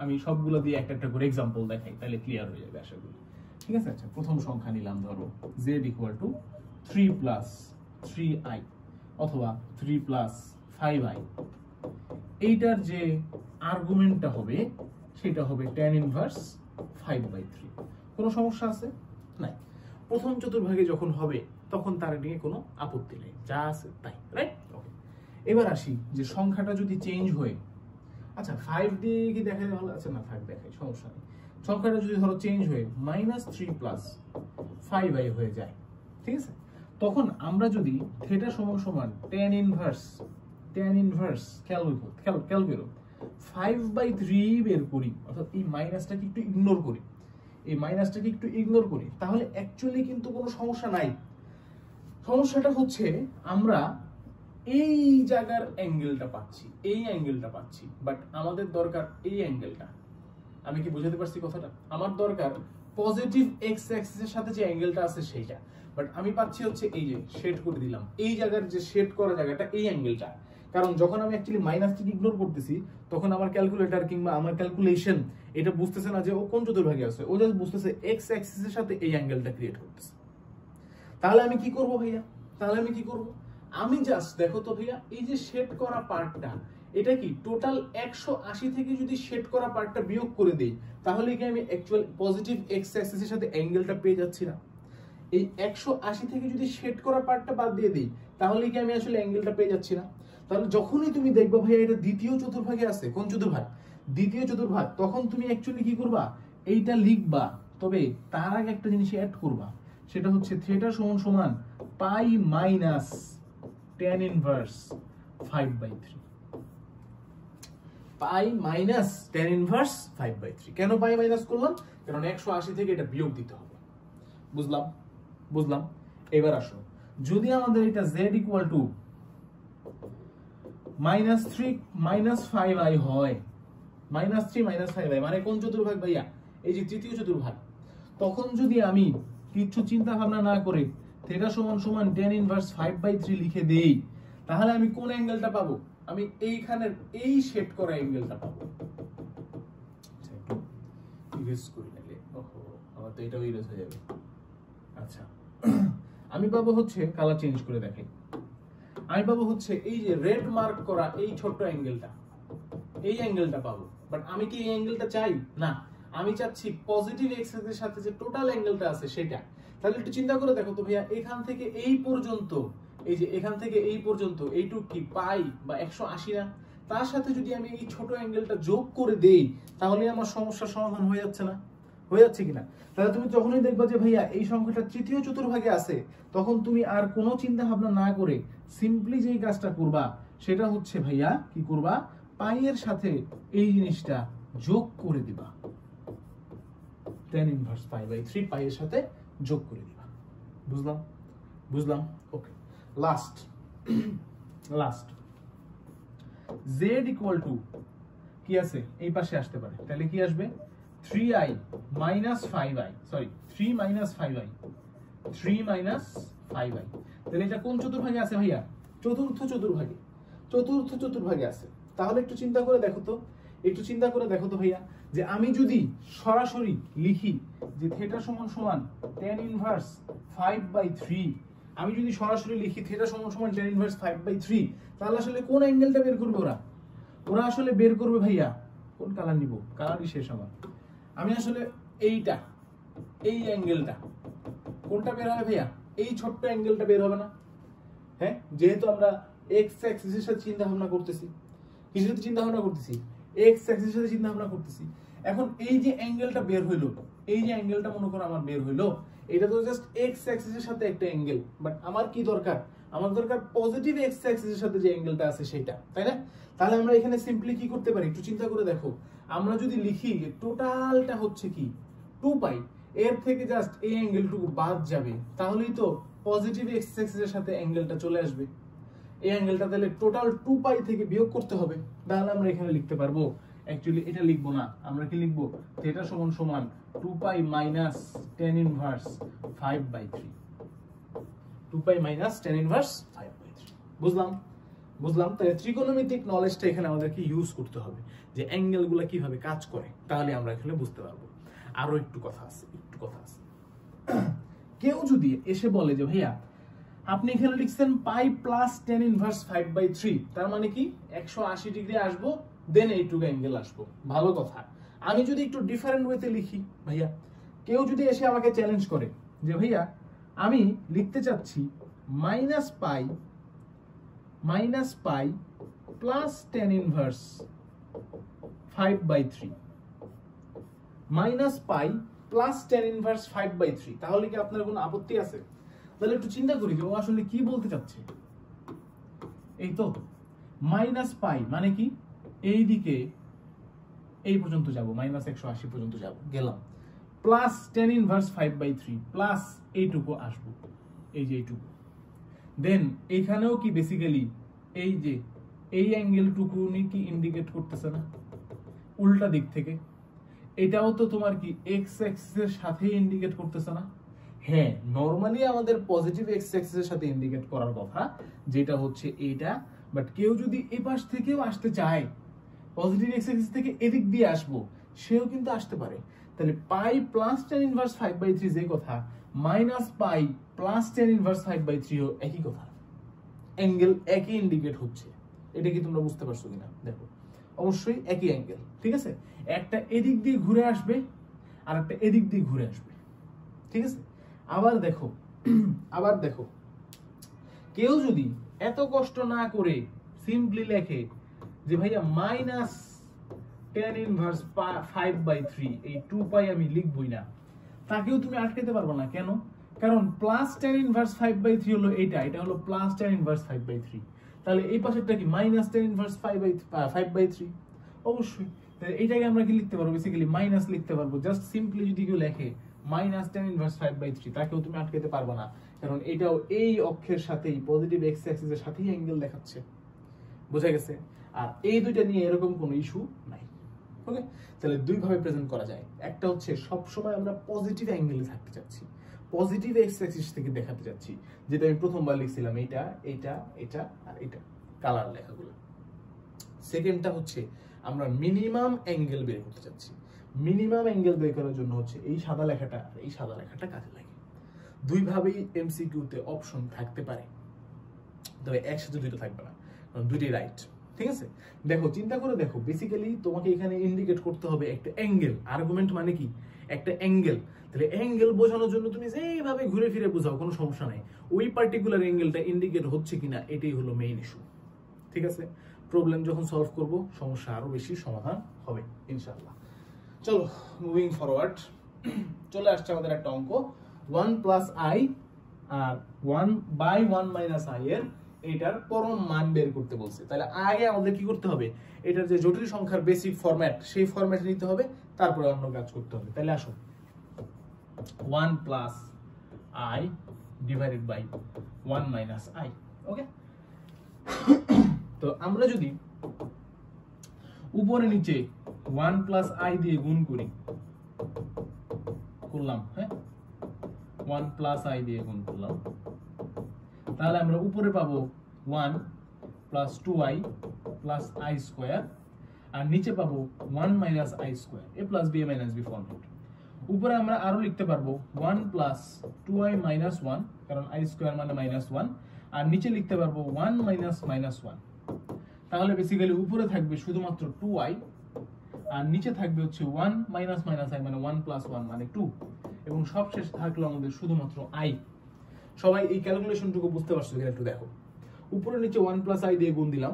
আমি সবগুলো দিয়ে একটা একটা করে এক্সাম্পল দেখাই, তাহলে ক্লিয়ার হয়ে যাবে আশা করি। ঠিক আছে, আচ্ছা প্রথম সংখ্যা নিলাম, ধরো z = 3 + 3i অথবা 3 + 5i। এইটার যে আর্গুমেন্টটা হবে সেটা হবে tan ইনভার্স 5/3। কোনো সমস্যা আছে? নাই। প্রথম চতুর্ভাগে যখন হবে তখন তার নিয়ে কোনো আপত্তি নেই, যা আছে তাই, রাইট? ওকে, এবার আসি যে সংখ্যাটা যদি চেঞ্জ হয়, আচ্ছা 5 দিয়ে কি দেখা যায়? আচ্ছা না থাক, দেখাই, সমস্যা নেই। সংখ্যাটা যদি ধরো চেঞ্জ হয়ে -3 + 5i হয়ে যায়, ঠিক আছে, তখন আমরা যদি থিটা সমান tan ইনভার্স ক্যালকুলেট 5/3 বের করি, অর্থাৎ এই মাইনাসটাকে একটু ইগনোর করি, তাহলে অ্যাকচুয়ালি কিন্তু কোনো সমস্যা নাই। সমস্যাটা হচ্ছে আমরা এই জায়গার অ্যাঙ্গেলটা পাচ্ছি, বাট আমাদের দরকার এই অ্যাঙ্গেলটা। আমি কি বুঝাতে পারছি কথাটা? আমার দরকার পজিটিভ এক্স অ্যাক্সিসের সাথে যে অ্যাঙ্গেলটা আছে সেইটা, বাট আমি পাচ্ছি হচ্ছে এই যে শেড করে দিলাম, এই জায়গার যে শেড করা জায়গাটা, এই অ্যাঙ্গেলটা। কারণ যখন আমি অ্যাকচুয়ালি মাইনাসটিকে ইগনোর করতেছি, তখন আমার ক্যালকুলেটর কিংবা আমার ক্যালকুলেশন এটা বুঝতেছে না যে ও কোন চতুর্ভাগে আছে, ও জাস্ট বুঝতেছে এক্স অ্যাক্সিসের সাথে এই অ্যাঙ্গেলটা ক্রিয়েট করতেছে। তাহলে আমি কি করব ভাইয়া? আমি জাস্ট দেখো তো ভাইয়া, এই যে শেড করা পার্টটা, এটা কি টোটাল 180 থেকে যদি শেড করা পার্টটা বিয়োগ করে দেই, তাহলে কি আমি অ্যাকচুয়াল পজিটিভ এক্স অ্যাক্সিসের সাথে অ্যাঙ্গেলটা পেয়ে যাচ্ছি না? এই 180 থেকে যদি শেড করা পার্টটা বাদ দিয়ে দিই, তাহলে কি আমি আসলে অ্যাঙ্গেলটা পেয়ে যাচ্ছি না? তাহলে যখনই তুমি দেখবা ভাইয়া এটা দ্বিতীয় চতুর্ভাগে আছে, কোন চতুর্ভাগ? দ্বিতীয় চতুর্ভাগ, তখন তুমি অ্যাকচুয়ালি কি করবা? এইটা লিখবা, তবে তার আগে একটা জিনিস অ্যাড করবা, সেটা হচ্ছে থিটা সমান পাই মাইনাস tan ইনভার্স 5/3। পাই মাইনাস tan ইনভার্স 5/3। কেন পাই মাইনাস করলাম? কারণ 180 থেকে এটা বিয়োগ দিতে হবে। বুঝলাম। এবার আসো, যদি আমাদের এটা z = -3 - 5i হয়, -3 - 5i মানে কোন চতুর্ভাগ ভাইয়া? এই যে তৃতীয় চতুর্ভাগ। তখন যদি আমি কিছু চিন্তা ভাবনা না করে থিটা সমান tan ইনভার্স 5/3 লিখে দেই, তাহলে আমি কোন অ্যাঙ্গেলটা পাবো? আমি এইখানের এই শেড করা অ্যাঙ্গেলটা পাবো। ইরেজ করি নালে, ওহো আমার তো এটাও ইরেজ হয়ে যাবে। আচ্ছা, আমি পাবো হচ্ছে, কালার চেঞ্জ করে দেখাই, আমি পাবো হচ্ছে এই যে রেড মার্ক করা এই ছোট্ট অ্যাঙ্গেলটা, এই অ্যাঙ্গেলটা পাবো। বাট আমি কি এই অ্যাঙ্গেলটা চাই? না, আমি চাচ্ছি পজিটিভ এক্স এর সাথে যে টোটাল অ্যাঙ্গেলটা আছে সেটা। তাহলে একটু চিন্তা করে দেখো তো ভাইয়া, এখান থেকে এই পর্যন্ত, এই যে এখান থেকে এই পর্যন্ত এইটুক কি পাই বা 180 না? তার সাথে যদি আমি এই ছোট অ্যাঙ্গেলটা যোগ করে দেই, তাহলে আমার সমস্যার সমাধান হয়ে যাচ্ছে না? হয়ে যাচ্ছে কিনা? তাহলে তুমি যখনই দেখবা যে ভাইয়া এই সংখ্যাটা তৃতীয় চতুর্ভাগে আছে, তখন তুমি আর কোনো চিন্তা ভাবনা না করে সিম্পলি যেই কাজটা করবা সেটা হচ্ছে ভাইয়া কি করবা? পাই এর সাথে এই জিনিসটা যোগ করে দিবা, tan ইনভার্স 5/3 পাই এর সাথে যোগ করে দিবা। বুঝলাম। ওকে, লাস্ট z = কি আছে? এই পাশে আসতে পারে, তাহলে কি আসবে? 3i - 5i, সরি 3 - 5i, তাহলে এটা কোন চতুর্ভাগে আছে ভাইয়া? চতুর্থ চতুর্ভাগে আছে। তাহলে একটু চিন্তা করে দেখো তো ভাইয়া, যে আমি যদি সরাসরি লিখি যে থিটা সমান tan ইনভার্স 5/3, আমি যদি সরাসরি লিখি থিটা সমান tan ইনভার্স 5/3, তাহলে আসলে কোন অ্যাঙ্গেলটা বের করবে ওরা আসলে বের করবে ভাইয়া, কোন কালার নিব? কালারই শেষ আমার। আমি আসলে এই অ্যাঙ্গেলটা কোনটা বের হবে ভাইয়া? এই ছোট্ট অ্যাঙ্গেলটা বের হবে না? হ্যাঁ, যেহেতু আমরা এক্স অ্যাক্সিসের সাথে চিন্তা ভাবনা করতেছি, এক্স অ্যাক্সিসের সাথে চিন্তা ভাবনা করতেছি। এখন এই যে অ্যাঙ্গেলটা বের হইলো, মনে করো আমার বের হইলো, এটা তো জাস্ট এক্স অ্যাক্সিসের সাথে একটা অ্যাঙ্গেল, বাট আমার কি দরকার? আমার দরকার পজিটিভ এক্স অ্যাক্সিসের সাথে যে অ্যাঙ্গেলটা আছে সেটা, তাই না? তাহলে আমরা এখানে সিম্পলি কি করতে পারি? একটু চিন্তা করে দেখো, আমরা যদি লিখি যে টোটালটা হচ্ছে কি 2π, এর থেকে জাস্ট এই অ্যাঙ্গেলটুকু বাদ যাবে, তাহলেই তো পজিটিভ এক্স অ্যাক্সিসের সাথে অ্যাঙ্গেলটা চলে আসবে। এই অ্যাঙ্গেলটা তাহলে টোটাল 2π থেকে বিয়োগ করতে হবে। তাহলে আমরা এখানে লিখতে পারবো, অ্যাকচুয়ালি এটা লিখবো না, আমরা কি লিখবো? থিটা সমান 2π - tan ইনভার্স 5/3, 2π - tan ইনভার্স 5/3। বুঝলাম। তাহলে ত্রিকোণমিতিক নলেজটা এখানে আমাদেরকে ইউজ করতে হবে, যে অ্যাঙ্গেলগুলো কিভাবে কাজ করে, তাহলে আমরা এখানে বুঝতে পারবো। আরো একটু কথা আছে। কেউ যদি এসে বলে যে ভাইয়া আপনি এখানে লিখছেন পাই প্লাস টেন ইনভার্স 5/3, তার মানে কি 180 ডিগ্রি আসবো, দেন এইটুকু অ্যাঙ্গেল আসবো। ভালো কথা। আমি যদি একটু ডিফারেন্ট ওয়েতে লিখি ভাইয়া, কেউ যদি এসে আমাকে চ্যালেঞ্জ করে যে ভাইয়া আমি লিখতে চাচ্ছি মাইনাস পাই প্লাস টেন ইনভার্স 5/3, মাইনাস পাই প্লাস টেন ইনভার্স 5/3, তাহলে কি আপনার কোনো আপত্তি আছে? তাহলে একটু চিন্তা করি যে ও আসলে কি বলতে চাচ্ছে। এই তো মাইনাস পাই মানে কি, এই দিকে এই পর্যন্ত যাব, মাইনাস 180 পর্যন্ত যাব, গেলাম, প্লাস টেন ইনভার্স 5/3 প্লাস এইটুকু আসবো, এই যে এইটুকু, দেন এখানেও কি বেসিক্যালি এই যে এই অ্যাঙ্গেলটুকু কি ইন্ডিকেট করতেছে না উল্টা দিক থেকে? এটাও তো তোমার কি এক্স অ্যাক্সিসের সাথে ইন্ডিকেট করতেছে না? হ্যাঁ, নরমালি আমাদের পজিটিভ এক্স অ্যাক্সিসের সাথে ইন্ডিকেট করার কথা, যেটা হচ্ছে এইটা, বাট কেউ যদি এই পাশ থেকেও আসতে চায়, পজিটিভ এক্স অ্যাক্সিস থেকে এদিক দিয়ে আসবো, সেও কিন্তু আসতে পারে। তাহলে পাই প্লাস টেন ইনভার্স 5/3 যে কথা, মাইনাস পাই প্লাস টেন ইনভার্স 5/3 একই কথা, অ্যাঙ্গেল একই ইন্ডিকেট হচ্ছে। এটা কি তোমরা বুঝতে পারছো কিনা দেখো, অবশ্যই একই অ্যাঙ্গেল, ঠিক আছে? একটা এদিক দিয়ে ঘুরে আসবে আর একটা এদিক দিয়ে ঘুরে আসবে, ঠিক আছে? আবার দেখো কেউ যদি এত কষ্ট না করে সিম্পলি লেখে যে ভাইয়া মাইনাস টেন ইনভার্স 5/3, এই 2 পাই আমি লিখবই না, তাকেও তুমি আটকাতে পারবে না। কেন? কারণ প্লাস টেন ইনভার্স 5/3 হলো এটা হলো প্লাস টেন ইনভার্স 5/3, তাহলে এই পাশেরটা কি মাইনাস টেন ইনভার্স 5/3? অবশ্যই। তাহলে এইটাকে আমরা কি লিখতে পারবো, বেসিক্যালি মাইনাস লিখতে পারবো। জাস্ট সিম্পলি যদি কেউ লেখে মাইনাস টেন ইনভার্স 5/3, তাকেও তুমি আটকাতে পারবে না, কারণ এটাও এই অক্ষের সাথেই, পজিটিভ এক্স অ্যাক্সিসের সাথেই অ্যাঙ্গেল দেখাচ্ছে। বোঝা গেছে? আর এই দুইটা নিয়ে এরকম কোনো ইস্যু নাই। ওকে, তাহলে দুই ভাবে প্রেজেন্ট করা যায়। একটা হচ্ছে সব সময় আমরা পজিটিভ অ্যাঙ্গেলে থাকতে চাচ্ছি, পজিটিভ এক্স অ্যাক্সিস থেকে দেখাতে যাচ্ছি, যেটা আমি প্রথমবার লিখছিলাম, এটা আর এটা কালার লেখাগুলো। সেকেন্ডটা হচ্ছে আমরা মিনিমাম অ্যাঙ্গেল বের করতে চাচ্ছি। মিনিমাম অ্যাঙ্গেল বের করার জন্য হচ্ছে এই সাদা লেখাটা আর এই সাদা লেখাটা কাজে লাগে। দুইভাবেই এমসিকিউতে অপশন থাকতে পারে, তবে একসাথে দুইটা থাকবে না, কারণ দুইটাই রাইট। ঠিক আছে? দেখো, চিন্তা করে দেখো, বেসিক্যালি তোমাকে এখানে ইন্ডিকেট করতে হবে একটা অ্যাঙ্গেল। আর্গুমেন্ট মানে কি? একটা অ্যাঙ্গেল। তাহলে অ্যাঙ্গেল বোঝানোর জন্য তুমি যেভাবে ঘুরে ফিরে বোঝাও, কোনো সমস্যা নাই, ওই পার্টিকুলার অ্যাঙ্গেলটা ইন্ডিকেট হচ্ছে কিনা এটাই হলো মেইন ইস্যু। ঠিক আছে? প্রবলেম যখন সলভ করব, সমস্যা আরো বেশি সমাধান হবে ইনশাআল্লাহ। চলো মুভিং ফরওয়ার্ড। চলে আসছে আমাদের একটা অঙ্ক, 1 প্লাস আই আর 1/1 - এর এটার পরম মান বের করতে বলছে। তাহলে আগে আমাদের কি করতে হবে? এটার যে জটিল সংখ্যার বেসিক ফরম্যাট, সেই ফরম্যাটে নিতে হবে, তারপরে অন্য কাজ করতে হবে। তাহলে আসো, 1 plus I divided by 1 minus I. Okay, তো আমরা যদি উপরে নিচে 1 প্লাস আই দিয়ে গুণ করলাম, হ্যাঁ, 1 প্লাস আই দিয়ে গুণ করলাম, তাহলে আমরা উপরে পাবো 1 plus 2i plus I square, আর নিচে পাবো 1 minus I square, A plus B minus B format. উপরে আমরা আরো লিখতে পারবো 1 প্লাস 2i মাইনাস 1, কারণ আই স্কোয়ার মানে মাইনাস 1, আর নিচে লিখতে পারবো 1 মাইনাস মাইনাস 1। তাহলে বেসিক্যালি উপরে থাকবে শুধুমাত্র 2i, আর নিচে থাকবে হচ্ছে 1 মাইনাস মাইনাস আই মানে 1 প্লাস 1 মানে 2, এবং সবশেষ থাকলো আমাদের শুধুমাত্র আই। সবাই এই ক্যালকুলেশনটুকু বুঝতে পারছো কিনা একটু দেখো। উপরে নিচে 1 প্লাস আই দিয়ে গুণ দিলাম,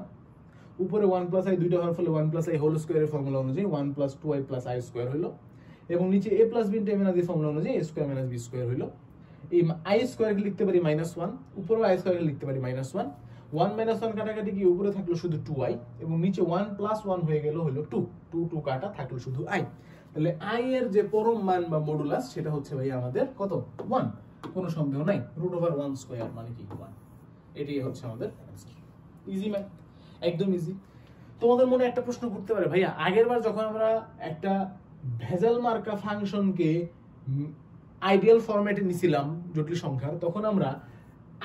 উপরে 1 প্লাস আই দুইটা হওয়ার ফলে 1 প্লাস আই হোল স্কোয়ারের ফর্মুলা অনুযায়ী 1 plus 2i plus I square হলো, এবং নিচে a plus b time energy formula অনুযায়ী a square minus b square হলো। এই আই স্কোয়ারকে লিখতে পারি -1, উপরে আই স্কোয়ারকে লিখতে পারি -1। 1 মাইনাস 1 কাটাকাটি কি, উপরে থাকলো শুধু 2i, এবং নিচে 1 প্লাস 1 হয়ে গেল হলো 2, 2 কাটা থাকলো শুধু i। তাহলে i এর যে পরম মান বা মডুলাস, সেটা হচ্ছে ভাই আমাদের কত? 1, কোনো সন্দেহ নাই, √1 স্কয়ার মানে কি 1। এটাই হচ্ছে আমাদের অ্যানসার। ইজি ম্যাথ, একদম ইজি। তোমাদের মনে একটা প্রশ্ন করতে পারে, ভাইয়া আগেরবার যখন আমরা একটা ভেজাল মার্কা ফাংশনকে আইডিয়াল ফরম্যাটে নিছিলাম জটিল সংখ্যার, তখন আমরা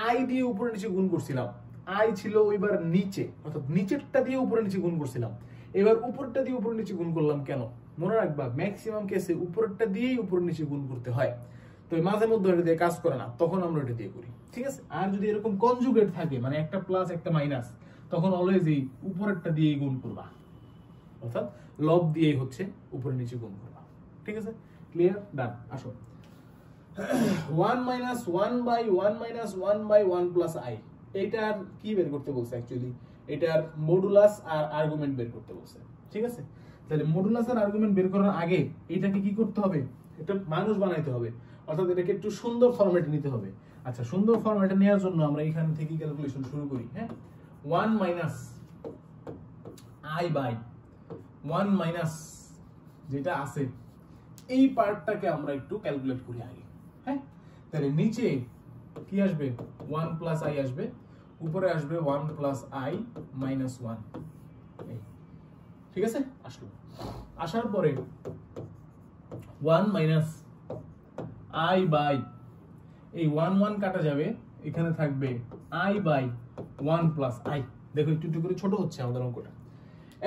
আই দিয়ে উপরে নিচে গুণ করছিলাম, আই ছিল ওইবার নিচে, অর্থাৎ নিচেরটা দিয়ে উপরে নিচে গুণ করছিলাম, এবার উপরটা দিয়ে উপরে নিচে গুণ করলাম। কেন? মনে রাখবা ম্যাক্সিমাম কেসে উপরেরটা দিয়েই উপরে নিচে গুণ করতে হয়, তো মাঝে মধ্যে এটা দিয়ে কাজ করে না, তখন আমরা এটা দিয়ে করি, ঠিক আছে? আর যদি এরকম কনজুগেট থাকে, মানে একটা প্লাস একটা মাইনাস, তখন অলওয়েজ এই উপরেরটা দিয়েই গুণ করবা, অর্থাৎ লব দিয়েই হচ্ছে উপরে নিচে গুণ করবা, ঠিক আছে? ক্লিয়ার? ডান। আসো 1 minus 1 by 1 minus 1 by 1 plus I, এটার কি বের করতে বলছে? অ্যাকচুয়ালি এটার মডুলাস আর আর্গুমেন্ট বের করতে বলছে, ঠিক আছে? তাহলে মডুলাস আর আর্গুমেন্ট বের করার আগে এটাকে কি করতে হবে? এটা মানুষ বানাইতে হবে, অর্থাৎ এটাকে একটু সুন্দর ফরম্যাটে নিতে হবে। আচ্ছা, সুন্দর ফরম্যাটে নেওয়ার জন্য আমরা এখান থেকে ক্যালকুলেশন শুরু করি। হ্যাঁ, 1 minus I by 1 minus যেটা আছে এই পার্টটাকে আমরা একটু ক্যালকুলেট করি আগে। হ্যাঁ, তাহলে নিচে কি আসবে? 1 প্লাস আই আসবে, উপরে আসবে 1 প্লাস আই মাইনাস 1, ঠিক আছে? আসলো, আসার পরে 1 মাইনাস আই বাই, এই 1 1 কাটা যাবে, এখানে থাকবে আই বাই 1 প্লাস আই। দেখো একটু একটু করে ছোট হচ্ছে আমাদের অঙ্কটা।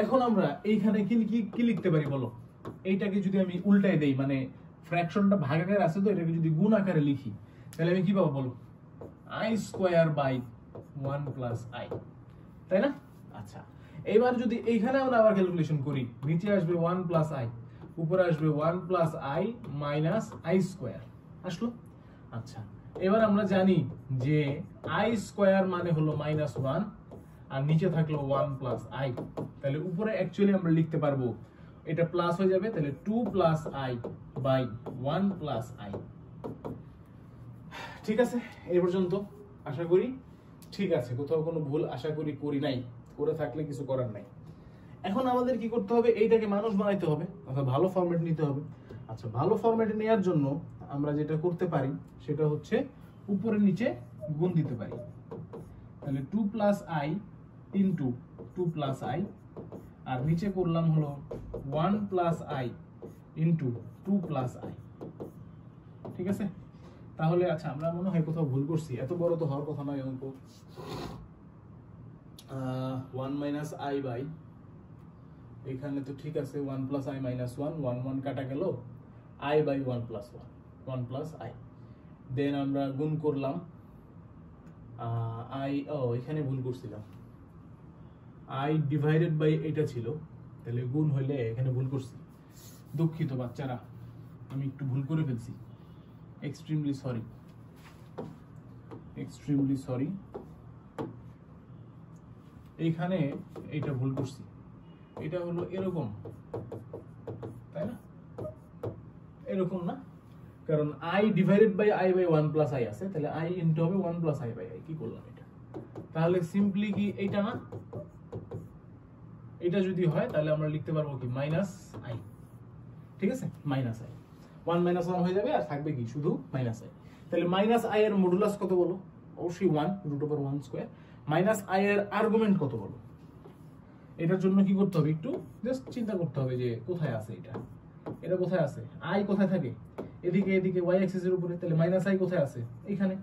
এখন আমরা এইখানে কি লিখতে পারি বলো? এইটাকে যদি আমি উল্টাই দেই, মানে ফ্র্যাকশনটা ভাগাকারে আছে, তো এটাকে যদি গুণ আকারে লিখি, তাহলে আমি কি পাবো বলো? I square by 1 plus i, তাই না? আচ্ছা, এবার যদি এইখানে আমরা আবার ক্যালকুলেশন করি, নিচে আসবে 1 প্লাস আই, উপরে আসবে 1 plus I minus I square, আসলো। আচ্ছা, এবার আমরা জানি যে আই স্কোয়ার মানে হলো -1 আর নিচে থাকলো 1 প্লাস আই, তাহলে উপরে অ্যাকচুয়ালি আমরা লিখতে পারবো, এটা প্লাস হয়ে যাবে, তাহলে 2 plus I by 1 plus I. ঠিক আছে, এই পর্যন্ত আশা করি ঠিক আছে, কোথাও কোনো ভুল আশা করি করি নাই, করে থাকলে কিছু করার নাই। এখন আমাদের কি করতে হবে? এইটাকে মানুষ বানাইতে হবে, অর্থাৎ ভালো ফরম্যাট নিতে হবে। আচ্ছা, ভালো ফরম্যাটে নেওয়ার জন্য আমরা যেটা করতে পারি সেটা হচ্ছে উপরে নিচে গুণ দিতে পারি। তাহলে 2 plus I into 2 plus I, আর নিচে করলাম হলো 1 plus I into 2 plus I, ঠিক আছে? তাহলে আচ্ছা, আমরা মনে হয় কোথাও ভুল করছি, এত বড় তো হওয়ার কথা নয় অঙ্ক। 1 মাইনাস আই বাই, এখানে তো ঠিক আছে 1 প্লাস আই মাইনাস 1, 1 1 কাটা গেল, I by 1 plus 1, 1 plus I, then আমরা গুণ করলাম আই, এখানে ভুল করছিলাম, আই ডিভাইডেড বাই এটা ছিল, তাহলে গুণ হইলে এখানে ভুল করছি, দুঃখিত বাচ্চারা, আমি একটু ভুল করে ফেলছি, এক্সট্রিমলি সরি, এক্সট্রিমলি সরি, এইখানে এটা ভুল করছি, এটা হলো এরকম, তাই না? এরকম না, কারণ i divided by i by 1 plus i আছে, তাহলে আই ইনটু হবে 1 প্লাস আই বাই আই। কি করলাম এটা? তাহলে সিম্পলি কি এইটা না, এটা যদি হয় তাহলে আমরা লিখতে পারবো কি মাইনাস আই, ঠিক আছে? মাইনাস আই, 1 মাইনাস 1 হয়ে যাবে, আর থাকবে কি শুধু মাইনাস আই। তাহলে মাইনাস আই এর মডুলাস কত বলো? অবশ্যই 1 √1 স্কয়ার। মাইনাস আই এর আর্গুমেন্ট কত বলো? এটার জন্য কি করতে হবে? একটু জাস্ট চিন্তা করতে হবে যে কোথায় আছে এটা, এটা কোথায় আছে, আই কোথায় থাকে? এদিকে, এদিকে ওয়াই অ্যাক্সিস এর উপরে, তাহলে মাইনাস আই কোথায় আছে? এখানে,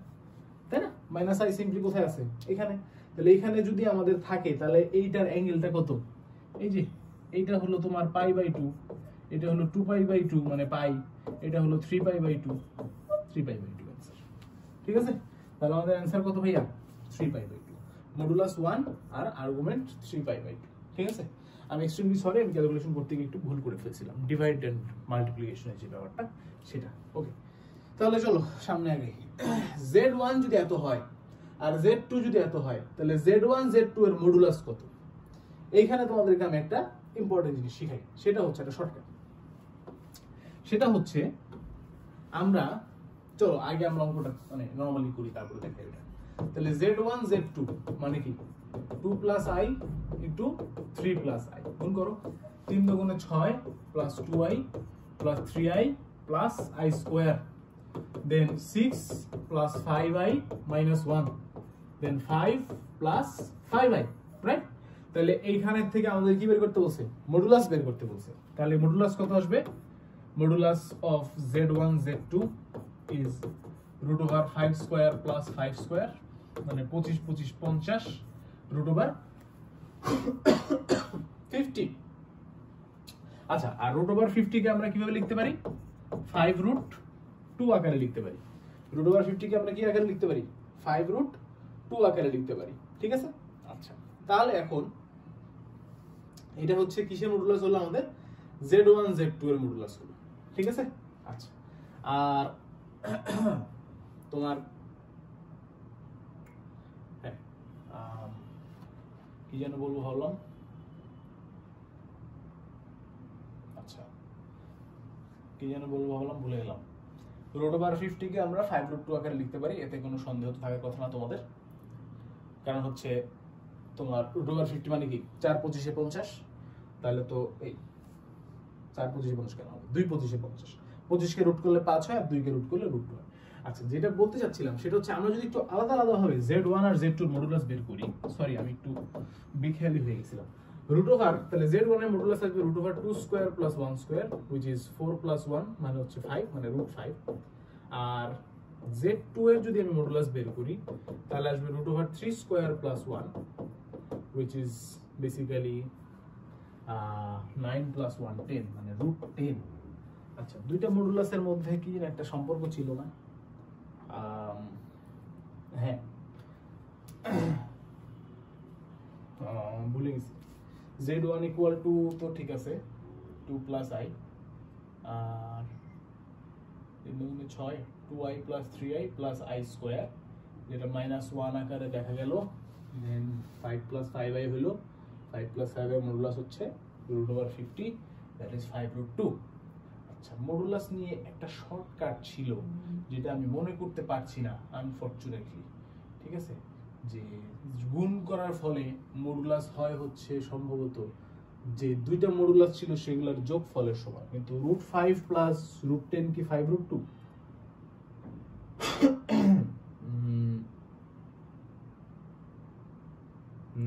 তাই না? মাইনাস আই সিম্পলি কোথায় আছে? এখানে। তাহলে এখানে যদি আমাদের থাকে, তাহলে এইটার অ্যাঙ্গেলটা কত? এই যে এইটা হলো তোমার π/2, এটা হলো 2π/2 মানে পাই, এটা হলো 3π/2, 3π/2 आंसर, ঠিক আছে? তাহলে আমাদের आंसर কত ভাইয়া? 3π/2, মডুলাস 1 আর আর্গুমেন্ট 3π/2, ঠিক আছে? আমি এক্সট্রিমলি সরি, আমি ক্যালকুলেশন করতে গিয়ে একটু ভুল করে ফেলছিলাম, ডিভাইড এন্ড মাল্টিপ্লিকেশনের যে ব্যাপারটা সেটা। ওকে, তাহলে চলো সামনে আগে। z1 যদি এত হয় আর z2 যদি এত হয়, তাহলে z1 z2 এর মডুলাস কত? এইখানে তোমাদেরকে আমি একটা ইম্পর্টেন্ট জিনিস শিখাই, সেটা হচ্ছে একটা শর্টকাট। সেটা হচ্ছে আমরা, চলো আগে আমরা অঙ্কটা মানে নরমালি করি, তারপরে দেখাই এটা। তাহলে z1 z2 মানে কি? 2 plus I into 3 plus i, গুণ করো, 3 দুগুণে 6 plus 2i plus 3i plus I square, then 6 plus 5i minus 1, then 5 plus 5i, right? তাহলে এইখানের থেকে আমাদের কি বের করতে বলছে? মডুলাস বের করতে বলছে। তাহলে মডুলাস কত আসবে? Modulus of z1 z2 is √5 square plus 5 square মানে 25 25 50 রুট ওভার 50। আচ্ছা, আর রুট ওভার 50 কে আমরা কিভাবে লিখতে পারি? 5 রুট 2 আকারে লিখতে পারি। রুট ওভার 50 কে আমরা কি আকারে লিখতে পারি? 5 রুট 2 আকারে লিখতে পারি, ঠিক আছে? আচ্ছা, তাহলে এখন এটা হচ্ছে কিসের মডুলাস হলো? আমাদের z1 z2 এর মডুলাস হলো, ঠিক আছে? আচ্ছা, আর তোমার হ্যাঁ কি যেন বলবো ভাবলাম, আচ্ছা কি যেন বলবো ভাবলাম ভুলে গেলাম। রুট ওভার 50 কে আমরা 5 রুট 2 আকারে লিখতে পারি, এতে কোনো সন্দেহ তো থাকার কথা না তোমাদের, কারণ হচ্ছে তোমার রুট ওভার 50 মানে কি 4 25 50, তাহলে তো এই 4 25 50 কেন হবে 2 25 50, 25 কে রুট করলে 5 হয় আর 2 কে রুট করলে রুট 2 হয়। আচ্ছা, যেটা বলতে চাচ্ছিলাম সেটা হচ্ছে আমরা যদি একটু আলাদা আলাদা ভাবে z1 আর z2 এর মডুলাস বের করি, সরি আমি একটু বিখেয়ালি হয়ে গেছিলাম। রুট ওভার, তাহলে z1 এর মডুলাস আসবে root over 2 square plus 1 square which is 4 plus 1 মানে হচ্ছে 5, মানে রুট 5। আর z2 এর যদি আমি মডুলাস বের করি তাহলে আসবে root over 3 square plus 1 which is basically 9 plus 1 10, মানে রুট 10। আচ্ছা, দুইটা মডুলাসের মধ্যে কি একটা সম্পর্ক ছিল না? হ্যাঁ, ভুলে গেছি। z1 ইকুয়াল টু তো ঠিক আছে 2 প্লাস i, আর 3 গুণে 6 2i plus 3i plus i square, যেটা মাইনাস 1 আকারে দেখা গেল। দেন 5 প্লাস 5i হলো, 5 প্লাস 5i মডুলাস হচ্ছে root over 50, that is 5 root 2। আচ্ছা, মডুলাস নিয়ে একটা শর্টকাট ছিল যেটা আমি মনে করতে পারছি না আনফরচুনেটলি, ঠিক আছে? যে গুণ করার ফলে মডুলাস হয় হচ্ছে সম্ভবত যে দুইটা মডুলাস ছিল সেগুলোর যোগফলের সমান, কিন্তু রুট 5 প্লাস রুট 10 কি 5 রুট 2?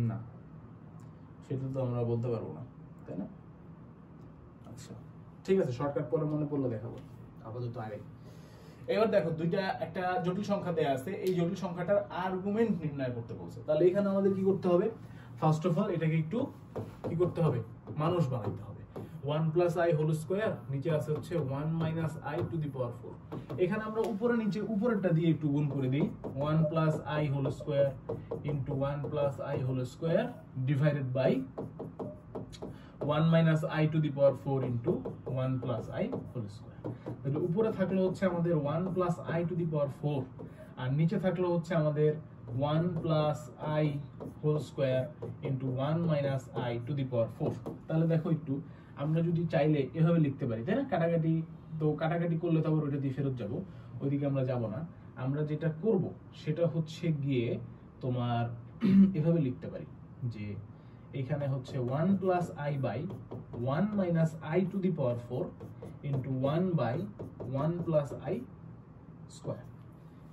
না, সেটা তো আমরা বলতে পারবো না, তাই না? আচ্ছা ঠিক আছে, শর্টকাট পরে মনে পড়লে দেখাবো, আপাতত আগে। এবার দেখো, দুইটা একটা জটিল সংখ্যা দেয়া আছে, এই জটিল সংখ্যাটার আর্গুমেন্ট নির্ণয় করতে বলছে। তাহলে এখানে আমাদের কি করতে হবে? ফার্স্ট অফ অল এটাকে একটু কি করতে হবে? মানুষ বানাইতে হবে। 1 প্লাস আই হোল স্কয়ার, নিচে আছে হচ্ছে 1 minus I to the power 4। এখানে আমরা উপরে নিচে উপরেরটা দিয়ে একটু গুণ করে দিই, 1 plus I whole square into 1 plus I whole square divided by 1 minus I to the power 4 into 1 plus I whole square. তাহলে উপরে থাকলো হচ্ছে আমাদের 1 plus I to the power 4, আর নিচে থাকলো হচ্ছে আমাদের 1 plus I whole square into 1 minus I to the power 4। তাহলে দেখো একটু, আমরা যদি চাইলে এভাবে লিখতে পারি, তাই না? কাটাকাটি তো কাটাকাটি করলে তো আবার ওইটা দিয়ে ফেরত যাবো, ওইদিকে আমরা যাব না। আমরা যেটা করব সেটা হচ্ছে গিয়ে তোমার এভাবে লিখতে পারি যে এখানে হচ্ছে 1 plus I by 1 minus I to the power 4 into 1 by 1 plus i square,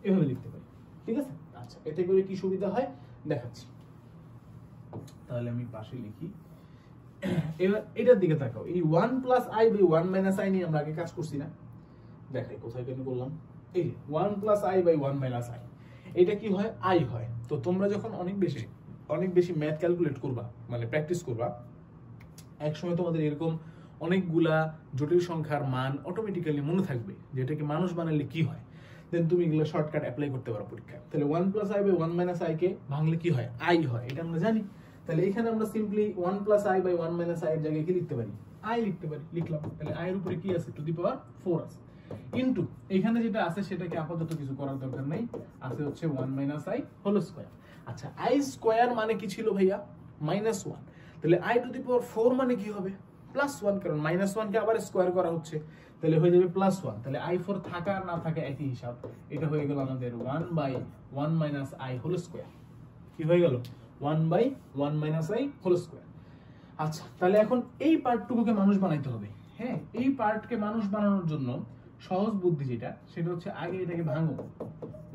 এভাবে লিখতে পারি, ঠিক আছে? আচ্ছা, এতে করে কি সুবিধা হয় দেখাচ্ছি। তাহলে আমি পাশে লিখি। এবার এটার দিকে তাকাও, এই 1 plus I by 1 minus i নিয়ে আমরা আগে কাজ করছি না? দেখাই কোথায় কেন করলাম। এই 1 plus I by 1 minus i, এটা কি হয়? আই হয়। তো তোমরা যখন অনেক বেশি ম্যাথ ক্যালকুলেট করবা, মানে প্র্যাকটিস করবা, একসময় তোমাদের এরকম অনেকগুলা জটিল সংখ্যার মান অটোমেটিক্যালি মনে থাকবে, যেটাকে মানুষ বানালে কি হয়, দেন তুমি এগুলো শর্টকাট অ্যাপ্লাই করতে পারো পরীক্ষায়। তাহলে 1 plus I by 1 minus I কে ভাঙলে কি হয়? আই হয়, এটা আমরা জানি। তাহলে এখানে আমরা simply 1 plus I by 1 minus i এর জায়গায় কি লিখতে পারি? আই লিখতে পারি, লিখলাম। তাহলে আই এর উপরে কি আছে? টু দি পাওয়ার 4 আছে। ইনটু এখানে যেটা আছে সেটাকে আপাতত কিছু করার দরকার নেই, আছে হচ্ছে 1 মাইনাস আই হোল স্কয়ার। আচ্ছা, আই স্কয়ার মানে কি ছিল ভাইয়া? -1। তাহলে আই টু দি পাওয়ার 4 মানে কি হবে? +1, কারণ -1 কে আবার স্কয়ার করা হচ্ছে, তাহলে হয়ে যাবে +1। তাহলে i4 থাকা আর না থাকা একই হিসাব। এটা হয়ে গেল আমাদের 1 by 1 minus i whole square. কি হয়ে গেল? 1 by 1 minus i whole square. আচ্ছা, তাহলে এখন এই পার্টটুকুকে মানুষ বানাইতে হবে। হ্যাঁ, এই পার্টকে মানুষ বানানোর জন্য সহজ বুদ্ধি যেটা, সেটা হচ্ছে আগে এটাকে ভাঙো,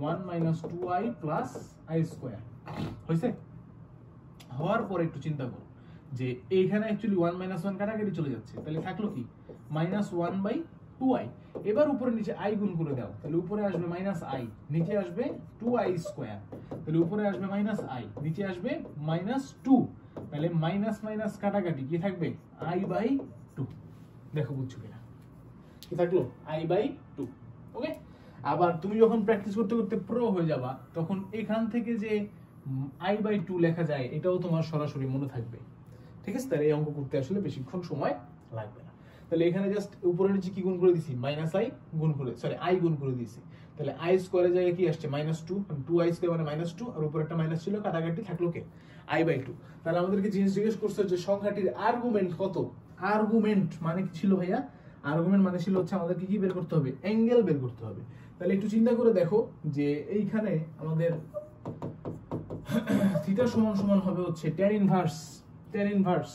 1 minus 2i plus i square হয়েছে। হওয়ার পরে একটু চিন্তা করো যে এইখানে অ্যাকচুয়ালি 1 মাইনাস 1 কাটাকাটি চলে যাচ্ছে, তাহলে থাকলো কি? -1 বাই 2i। এবার উপরে নিচে i গুণ করে দাও, তাহলে উপরে আসবে -i, নিচে আসবে 2i স্কয়ার, তাহলে উপরে আসবে -i, নিচে আসবে -2, তাহলে মাইনাস মাইনাস কাটাকাটি কি থাকবে i/2। দেখো বুঝছো কিনা, কি থাকলো i/2। ওকে, আবার তুমি যখন প্র্যাকটিস করতে করতে প্রো হয়ে যাবা তখন এখান থেকে যে i/2 লেখা যায় এটাও তোমার সরাসরি মনে থাকবে। ঠিক আছে, তাহলে এই অঙ্ক করতে আসলে বেশিক্ষণ সময় লাগবে না। তাহলে এখানে জাস্ট উপরে নিচে কি গুণ করে দিছি, -i গুণ করে, সরি i গুণ করে দিয়েছি, তাহলে i স্কয়ারের জায়গায় কি আসছে -2, 2i স্কয়ার মানে -2, আর উপরে একটা মাইনাস ছিল, কাটাকাটি থাকলো কে i/2। তাহলে আমাদেরকে জিনিস জিজ্ঞেস করছে যে সংখ্যাটির আর্গুমেন্ট কত। আর্গুমেন্ট মানে কি ছিল ভাইয়া, আর্গুমেন্ট মানে ছিল হচ্ছে আমাদেরকে কি বের করতে হবে, অ্যাঙ্গেল বের করতে হবে। তাহলে একটু চিন্তা করে দেখো যে এইখানে আমাদের থিটা সমান সমান হবে হচ্ছে tan ইনভার্স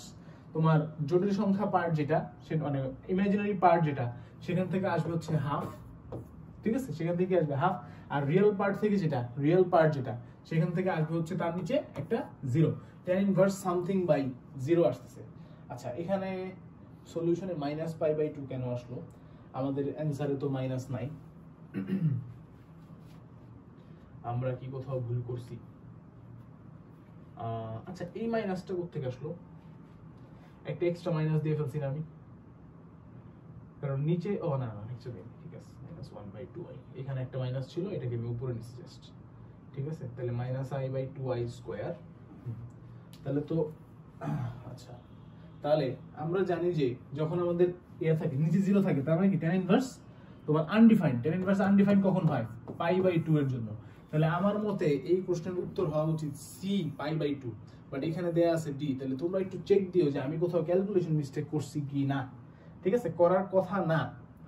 তোমার জটিল সংখ্যা পার্ট যেটা, সেটা মানে ইমাজিনারি পার্ট যেটা, সেখান থেকে আসবে হচ্ছে হাফ। ঠিক আছে, সেখান থেকে আসবে হাফ, আর রিয়েল পার্ট থেকে যেটা, রিয়েল পার্ট যেটা, সেখান থেকে আসবে হচ্ছে তার নিচে একটা 0। tan ইনভার্স সামথিং বাই 0 আসতেছে। আচ্ছা, এখানে সলিউশনে -π/2 কেন আসলো, আমাদের অ্যানসারে তো মাইনাস নাই, আমরা কি কোথাও ভুল করছি? আচ্ছা, এই মাইনাসটা কোথা থেকে আসলো, একটা এক্সট্রা মাইনাস দিয়ে ফেলছি না আমি, কারণ নিচে না অ্যাকচুয়ালি ঠিক আছে, -1/2i, এখানে একটা মাইনাস ছিল, এটাকে আমি উপরে নিছি জাস্ট। ঠিক আছে, তাহলে -i/2i স্কয়ার। তাহলে তো আচ্ছা, তাহলে আমরা জানি যে যখন আমাদের থাকে নিচে 0 থাকে, তার মানে কি tan ইনভার্স তোমার আনডিফাইন্ড। tan ইনভার্স আনডিফাইন্ড কখন হয়, π/2 এর জন্য। তাহলে আমার মতে এই প্রশ্নের উত্তর হওয়া উচিত c π/2, বাট এখানে দেয়া আছে d। তাহলে তোমরা একটু চেক দিও যে আমি কোথাও ক্যালকুলেশন মিস্টেক করছি কি না। ঠিক আছে, করার কথা না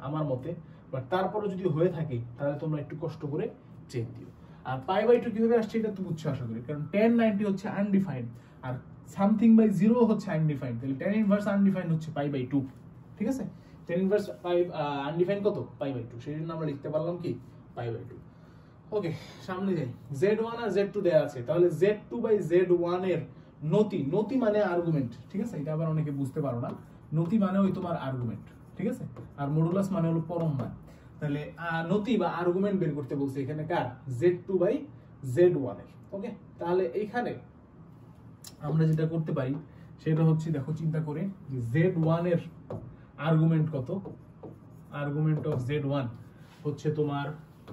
আমার মতে, বাট তারপরে যদি হয়ে থাকে তাহলে তোমরা একটু কষ্ট করে চেক দিও। আর π/2 কিভাবে আসছে এটা তো বুঝছো আশা করি, কারণ tan 90 হচ্ছে আনডিফাইন্ড, আর সামথিং বাই 0 হচ্ছে আনডিফাইন্ড, তাহলে tan ইনভার্স আনডিফাইন্ড হচ্ছে π/2। ঠিক আছে, tan ইনভার্স আনডিফাইন্ড কত, π/2, সেই জন্য আমরা লিখতে পারলাম কি π/2। ওকে, সামনে যাই। z1 আর z2 দেয়া আছে, তাহলে z2/z1 এর নতি মানে আর্গুমেন্ট। ঠিক আছে, এটা আবার অনেকে বুঝতে পারো না, নতি মানে ওই তোমার আর্গুমেন্ট। ঠিক আছে, আর মডুলাস মানে হলো পরম মান। তাহলে নতি বা আর্গুমেন্ট বের করতে বলছে এখানে কার, z2/z1 এর। ওকে, তাহলে এইখানে আমরা যেটা করতে পারি সেটা হচ্ছে, দেখো চিন্তা করে যে z1 এর আর্গুমেন্ট কত, আর্গুমেন্ট অফ z1 হচ্ছে তোমার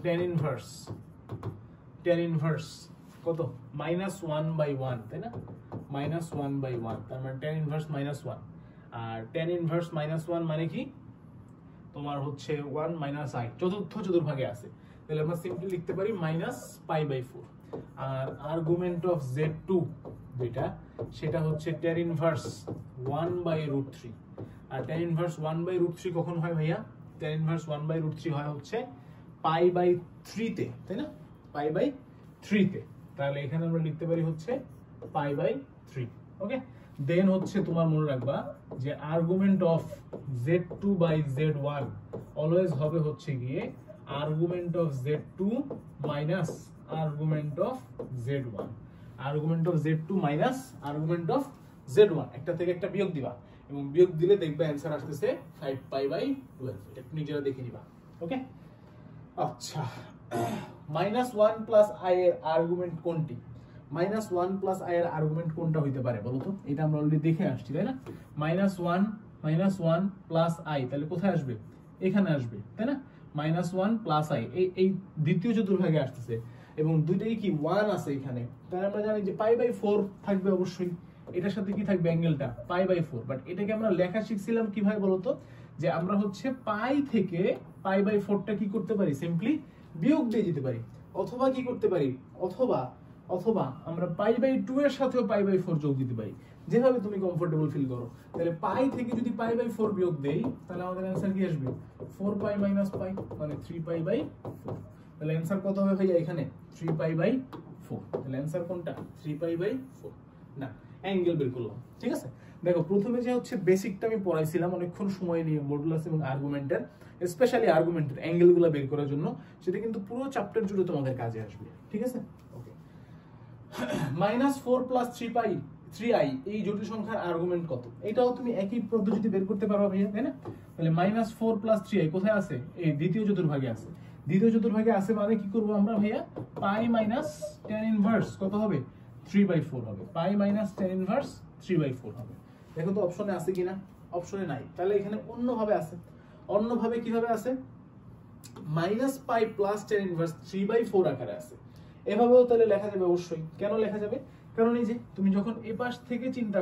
tan ইনভার্স কত, -1/1, তাই না, -1/1, তার মানে tan ইনভার্স -1, আর tan ইনভার্স -1 মানে কি তোমার হচ্ছে 1 - i, চতুর্থ চতুর্ভাগে আছে। তাহলে আমরা সিম্পলি লিখতে পারি -π/4। আর আর্গুমেন্ট অফ z2 যেটা, সেটা হচ্ছে tan ইনভার্স 1/√3। আর tan ইনভার্স 1/√3 কখন হয় ভাইয়া, tan ইনভার্স 1/√3 হয় হচ্ছে π/3 তে, তাই না, π/3 তে। তাহলে এখানে আমরা লিখতে পারি হচ্ছে π/3। ওকে, দেন হচ্ছে তোমার মনে রাখবা যে আর্গুমেন্ট অফ z2/z1 অলওয়েজ হবে হচ্ছে গিয়ে argument of z2 minus argument of z1, argument of z2 minus argument of z1, একটা থেকে একটা বিয়োগ দিবা, এবং বিয়োগ দিলে দেখবে অ্যানসার আসতেছে 5π/12। এটা একটু নিজেরা দেখে নিবা। ওকে, আচ্ছা, -1 + i এর আর্গুমেন্ট কোনটি, -1 + i এর আর্গুমেন্ট কোনটা হইতে পারে বলো তো, এটা আমরা অলরেডি দেখে আসছি, তাই না। -1 + i, তাহলে কোথায় আসবে, এখানে আসবে, তাই না, -1 + i এই দ্বিতীয় চতুর্ভাগে আসতেছে, এবং দুইটাই কি 1 আছে এখানে, তাই আমরা জানি যে π/4 থাকবে অবশ্যই, এটার সাথে কি থাকবে অ্যাঙ্গেলটা π/4। বাট এটাকে আমরা লেখা শিখছিলাম কিভাবে বলতো, যে আমরা হচ্ছে পাই থেকে π/4টা কি করতে পারি, সিম্পলি বিয়োগ দিয়ে দিতে পারি, অথবা কি করতে পারি, অথবা আমরা π/2 এর সাথেও π/4 যোগ দিতে পারি, যেভাবে তুমি কমফোর্টেবল ফিল করো। তাহলে পাই থেকে যদি π/4 বিয়োগ দেই তাহলে আমাদের অ্যানসার কি আসবে, 4π - π, মানে 3π/4। তাহলে অ্যানসার কত হবে ভাইয়া এখানে, 3π/4। তাহলে অ্যানসার কোনটা, 3π/4 না, অ্যাঙ্গেল বের করলাম। ঠিক আছে, দেখো প্রথমে যে হচ্ছে বেসিকটা আমি পড়াইছিলাম অনেকক্ষণ সময় নিয়ে, মডুলাস এবং আর্গুমেন্টের, স্পেশালি আর্গুমেন্টের অ্যাঙ্গেলগুলো বের করার জন্য, সেটা কিন্তু পুরো চ্যাপ্টার জুড়ে তোমাদের কাজে আসবে। ঠিক আছে, ওকে। -4 + 3π, 3i এই জটিল সংখ্যার আর্গুমেন্ট কত, এটাও তুমি একই পদ্ধতিতে বের করতে পারবা ভাইয়া, তাই না? তাহলে -4 + 3i কোথায় আছে? এই দ্বিতীয় চতুর্ভাগে আছে। দ্বিতীয় চতুর্ভাগে আছে মানে কি করব আমরা ভাইয়া, পাই মাইনাস tan ইনভার্স কত হবে? 3/4 হবে। পাই মাইনাস tan ইনভার্স 3/4 হবে। দেখো তো অপশনে আছে কিনা? অপশনে নাই। তাহলে এখানে অন্যভাবে আছে। অন্যভাবে কিভাবে আছে? -পাই প্লাস tan ইনভার্স 3/4 আকারে আছে। এভাবেও তাহলে লেখা যাবে অবশ্যই। কেন লেখা যাবে? কারণ এই যে তুমি যখন এই পাশ থেকে চিন্তা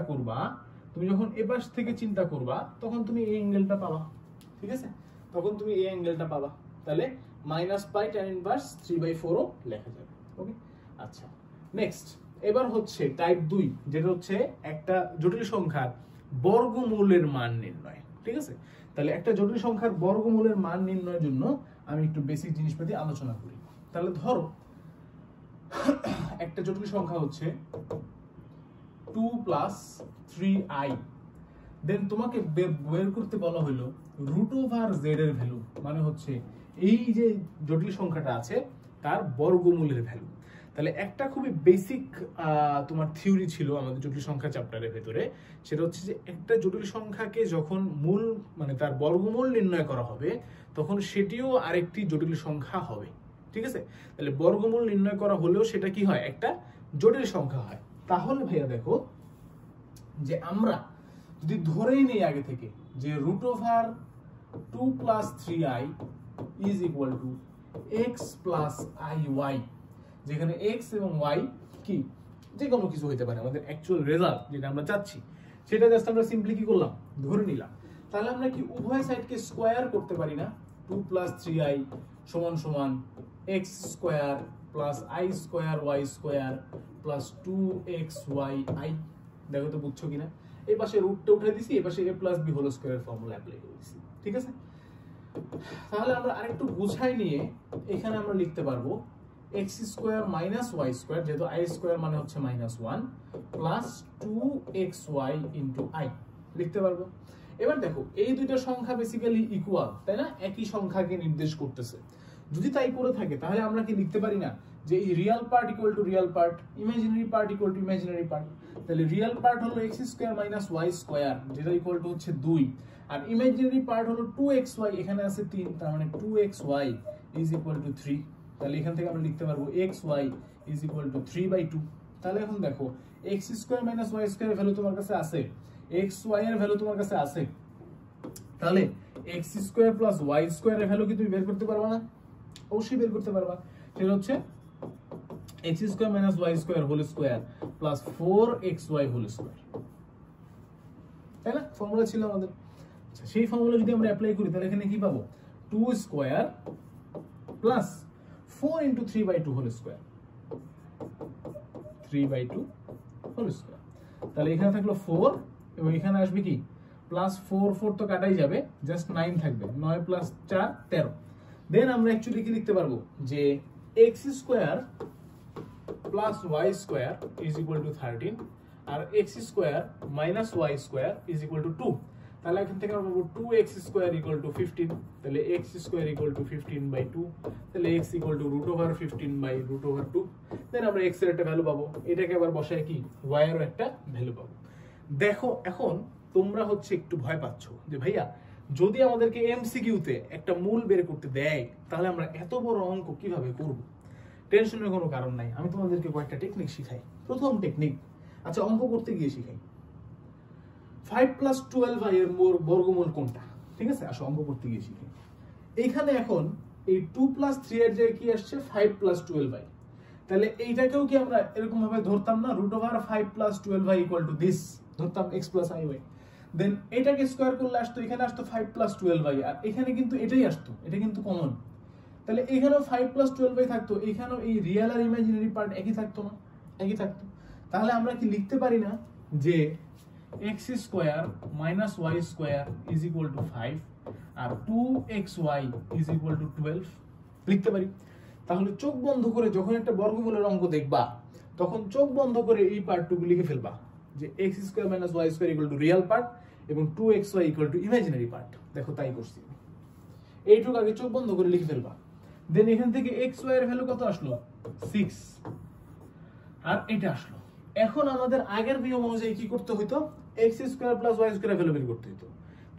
করবা, তখন তুমি এই অ্যাঙ্গেলটা পাবা। ঠিক আছে? তখন তুমি এই অ্যাঙ্গেলটা পাবা। তাহলে -পাই tan ইনভার্স 3/4 ও লেখা যাবে। ওকে? আচ্ছা, নেক্সট এবার হচ্ছে টাইপ 2, যেটা হচ্ছে একটা জটিল সংখ্যার বর্গমূলের মান নির্ণয়। ঠিক আছে? তাহলে একটা জটিল সংখ্যার বর্গমূলের মান নির্ণয়ের জন্য আমি একটু বেসিক জিনিসপাতি আলোচনা করি। তাহলে ধরো একটা জটিল সংখ্যা হচ্ছে 2 + 3i, দেন তোমাকে বের করতে বলা হলো √z এর ভ্যালু, মানে হচ্ছে এই যে জটিল সংখ্যাটা আছে তার বর্গমূলের ভ্যালু। তাহলে একটা খুবই বেসিক তোমার থিওরি ছিল আমাদের জটিল সংখ্যা চ্যাপ্টারের ভেতরে, সেটা হচ্ছে যে একটা জটিল সংখ্যাকে যখন মূল মানে তার বর্গমূল নির্ণয় করা হবে তখন সেটিও আরেকটি জটিল সংখ্যা হবে। ঠিক আছে? তাহলে বর্গমূল নির্ণয় করা হলেও সেটা কি হয়, একটা জটিল সংখ্যা হয়। তাহলে ভাইয়া দেখো যে আমরা যদি ধরেই নেই আগে থেকে যে √2 + 3i = x + iy, যেখানে x এবং y কি যে কোনো কিছু হতে পারে, আমাদের অ্যাকচুয়াল রেজাল্ট যেটা আমরা চাচ্ছি সেটা জাস্ট আমরা সিম্পলি কি করলাম, ধরে নিলাম। তাহলে আমরা কি উভয় সাইডকে স্কয়ার করতে পারি না? 2 + 3i = x² + i² y² + 2xyi। দেখো তো বুঝছো কিনা? এই পাশে রুটটা উঠে দিছি, এই পাশে a + b হোল স্কয়ারের ফর্মুলা অ্যাপ্লাই করে দিছি। ঠিক আছে? তাহলে আমরা আরেকটু বুঝাই নিয়ে এখানে আমরা লিখতে পারবো x² - y², যেহেতু i² মানে হচ্ছে -1 + 2xy * i লিখতে পারবো। এবার দেখো এই দুইটা সংখ্যা বেসিক্যালি ইকুয়াল, তাই না? একই সংখ্যাকে নির্দেশ করতেছে। যদি তাই করে থাকে তাহলে আমরা কি লিখতে পারি না যে এই real part = real part, imaginary part = imaginary part. তাহলে রিয়েল পার্ট হলো x² - y², যেটা ইকুয়াল টু হচ্ছে 2, আর ইমাজিনারি পার্ট হলো 2xy, এখানে আছে 3, তার মানে 2xy = 3। তাহলে এখান থেকে আমরা লিখতে পারবো xy = 3/2। তাহলে এখন দেখো x² - y² এর ভ্যালু তোমার কাছে আছে, xy এর ভ্যালু তোমার কাছে আছে, তাহলে x² + y² এর ভ্যালু কি তুমি বের করতে পারবা না? অবশ্যই বের করতে পারবা। সেটা হচ্ছে x² - y² whole square plus 4xy whole square, তাই না? ফর্মুলা ছিল আমাদের। আচ্ছা, সেই ফর্মুলা যদি আমরা অ্যাপ্লাই করি তাহলে এখানে কি পাবো? 2² plus 4 × 3/2 whole square, 3/2 whole square. তাহলে এখানে থাকলো 4 এবং এখানে আসবে কি প্লাস 4 তো কাটাই যাবে, জাস্ট 9 থাকবে, 9 + 4 13। দেন আমরা অ্যাকচুয়ালি কি লিখতে পারবো যে x² + y² = 13 আর x² - y² = 2। তাহলে এখান থেকে আমরা পাবো 2x² = 15। তাহলে x² = 15/2, তাহলে x = √15/√2। দেন আমরা x এর একটা ভ্যালু পাবো, এটাকে আবার বসায় কি y এরও একটা ভ্যালু পাবো। দেখো এখন তোমরা হচ্ছে একটু ভয় পাচ্ছ যে ভাইয়া যদি আমাদেরকে এমসিকিউতে একটা মূল বের করতে দেয় তাহলে আমরা এত বড় অঙ্ক কিভাবে করব? টেনশনের কোনো কারণ নাই, আমি তোমাদেরকে কয়েকটা টেকনিক শিখাই। প্রথম টেকনিক, আচ্ছা অঙ্ক করতে গিয়ে শিখাই 5 + 12i এর বর্গমূল কোনটা? ঠিক আছে, আসো অঙ্ক করতে গিয়ে শিখাই। এইখানে এখন এই 2 + 3 এর জায়গায় কি আসছে 5 + 12i, তাহলে এইটাকেও কি আমরা এরকম ভাবে ধরতাম না √5 + 12i = this, ধরতাম x + iy। দেন এটাকে স্কয়ার করলে আসতো, এখানে আসতো 5 + 12i, আর এখানে কিন্তু এটাই আসতো, এটা কিন্তু কমন। তাহলে এখানেও 5 + 12i থাকতো, এখানেও এই রিয়েল আর ইমাজিনারি পার্ট একই থাকতো না? একই থাকতো। তাহলে আমরা কি লিখতে পারি না যে x² - y² = 5 আর 2xy = 12? লিখতে পারি। তাহলে চোখ বন্ধ করে যখন একটা বর্গমূলের অঙ্ক দেখবা তখন চোখ বন্ধ করে এই পার্টটুকু লিখে ফেলবা যে x² - y² = রিয়েল পার্ট এবং 2xy = ইমাজিনারি পার্ট। দেখো তাই করছি, এইটুকু আগে চোখ বন্ধ করে লিখে ফেলবা। দেন এখান থেকে xy এর ভ্যালু কত আসলো 6, আর এটা আসলো, এখন আমাদের আগের নিয়ম অনুযায়ী কি করতে হইতো, x square plus y square value বের করতে হইতো,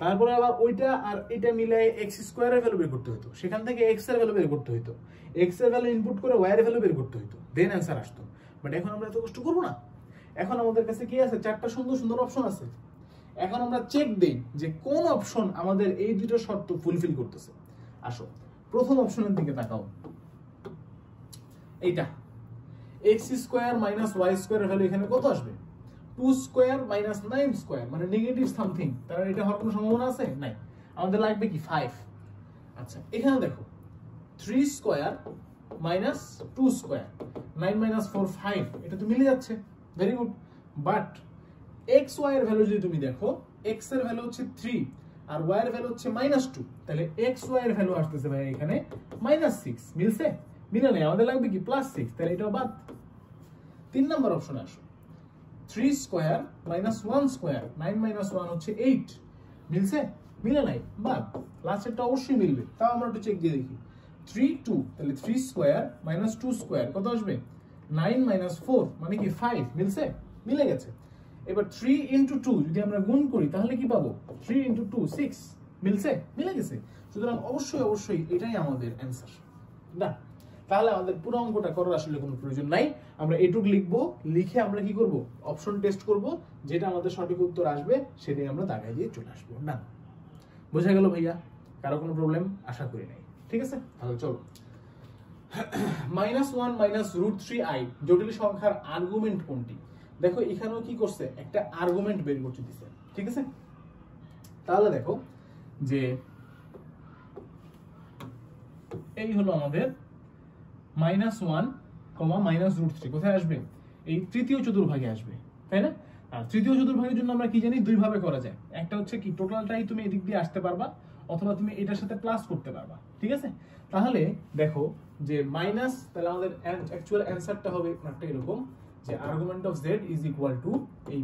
তারপরে আবার ওইটা আর এটা মিলাই x স্কয়ারের ভ্যালু বের করতে হইতো, সেখান থেকে x এর ভ্যালু বের করতে হইতো, x এর ভ্যালু ইনপুট করে y এর ভ্যালু বের করতে হইতো, দেন অ্যানসার আসতো। বাট এখন আমরা এত কষ্ট করব না, এখন আমাদের কাছে কি আছে, চারটা সুন্দর সুন্দর অপশন আছে। এখন আমরা চেক দেই যে কোন অপশন আমাদের এই দুটো শর্ত ফুলফিল করতেছে। আসো প্রথম অপশনের দিকে তাকাও, এইটা x square minus y square value এখানে কত আসবে, 2 স্কয়ার মাইনাস 9 স্কয়ার, মানে নেগেটিভ সামথিং, তার এটা হওয়ার কোনো সম্ভাবনা আছে নাই, আমাদের লাগবে কি 5। আচ্ছা এখানে দেখো 3 স্কয়ার মাইনাস 2 স্কয়ার, 9 মাইনাস 4 5, এটা তো মিলে যাচ্ছে, very good. But x y এর ভ্যালু যদি তুমি দেখো, x এর ভ্যালু হচ্ছে 3 আর y এর ভ্যালু হচ্ছে -2, তাহলে x y এর ভ্যালু আসতেছে ভাই এখানে -6, মিলছে? মিলে নেই, আমাদের লাগবে কি +6, তাহলে এটা বাদ। 3 নাম্বার অপশনে আসো, 3 স্কয়ার মাইনাস 1 স্কয়ার, 9 মাইনাস 1 হচ্ছে 8, মিলছে? মিলে নাই, বাদ। লাস্টেরটা অবশ্যই মিলবে, তাও আমরা একটু চেক দিয়ে দেখি। 3 2, তাহলে 3 স্কয়ার মাইনাস 2 স্কয়ার কত আসবে, 9 মাইনাস 4 মানে কি 5, মিলছে? মিলে গেছে। এবার 3 ইনটু 2 যদি আমরা গুণ করি তাহলে কি পাবো, 3 ইনটু 2 6, মিলছে? মিলে গেছে। সুতরাং অবশ্যই অবশ্যই এটাই আমাদের অ্যানসার। না তাহলে আমাদের পুরো অঙ্কটা করার আসলে কোনো প্রয়োজন নাই, আমরা এটুক লিখবো, লিখে আমরা কি করব, অপশন টেস্ট করব, যেটা আমাদের সঠিক উত্তর আসবে সেটাই আমরা দাগায় দিয়ে চলে আসবো। না বোঝা গেল ভাইয়া? কারো কোনো প্রবলেম আশা করি নাই, ঠিক আছে? তাহলে চলো, -1 মাইনাস √3i জটিল সংখ্যার আর্গুমেন্ট কোনটি? দেখো এখানেও কি করছে, একটা আর্গুমেন্ট বের করতে দিছে, ঠিক আছে? তাহলে দেখো যে এই হলো আমাদের -1, -√3 কোথায় আসবে, এই তৃতীয় চতুর্ভাগে আসবে, তাই না? আর তৃতীয় চতুর্ভাগের জন্য আমরা কি জানি, দুই ভাবে করা যায়। একটা হচ্ছে কি, টোটালটাই তুমি এদিক দিয়ে আসতে পারবা, অথবা তুমি এটার সাথে প্লাস করতে পারবা, ঠিক আছে? তাহলে দেখো যে মাইনাস, তাহলে আমাদের অ্যাকচুয়াল অ্যানসারটা হবে একটা এরকম যে argument of z is equal two এই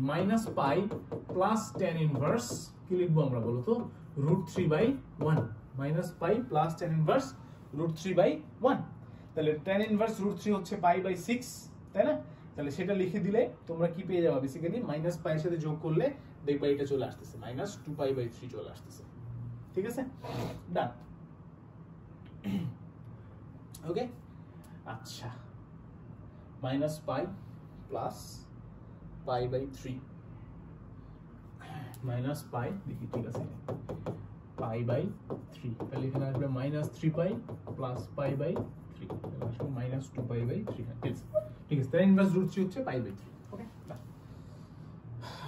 -পাই প্লাস tan ইনভার্স, কি লিখবো আমরা বলো তো, √3/1, -পাই প্লাস tan ইনভার্স √3/1, তাহলে tan ইনভার্স √3 হচ্ছে π/6, তাই না? তাহলে সেটা লিখে দিলে তোমরা কি পেয়ে যাবে, বেসিক্যালি -পাই এর সাথে যোগ করলে দেখবা এটা চলে আসতেছে -2π/3 চলে আসতেছে, ঠিক আছে? ডান, ওকে। আচ্ছা -পাই প্লাস π/3 -পাই, দেখি ঠিক আছে, π/3, তাহলে এখানে আসবে -3π প্লাস π/3, তাহলে আসবে -2π/3, ঠিক আছে? tan ইনভার্স √3 হচ্ছে π/3, okay.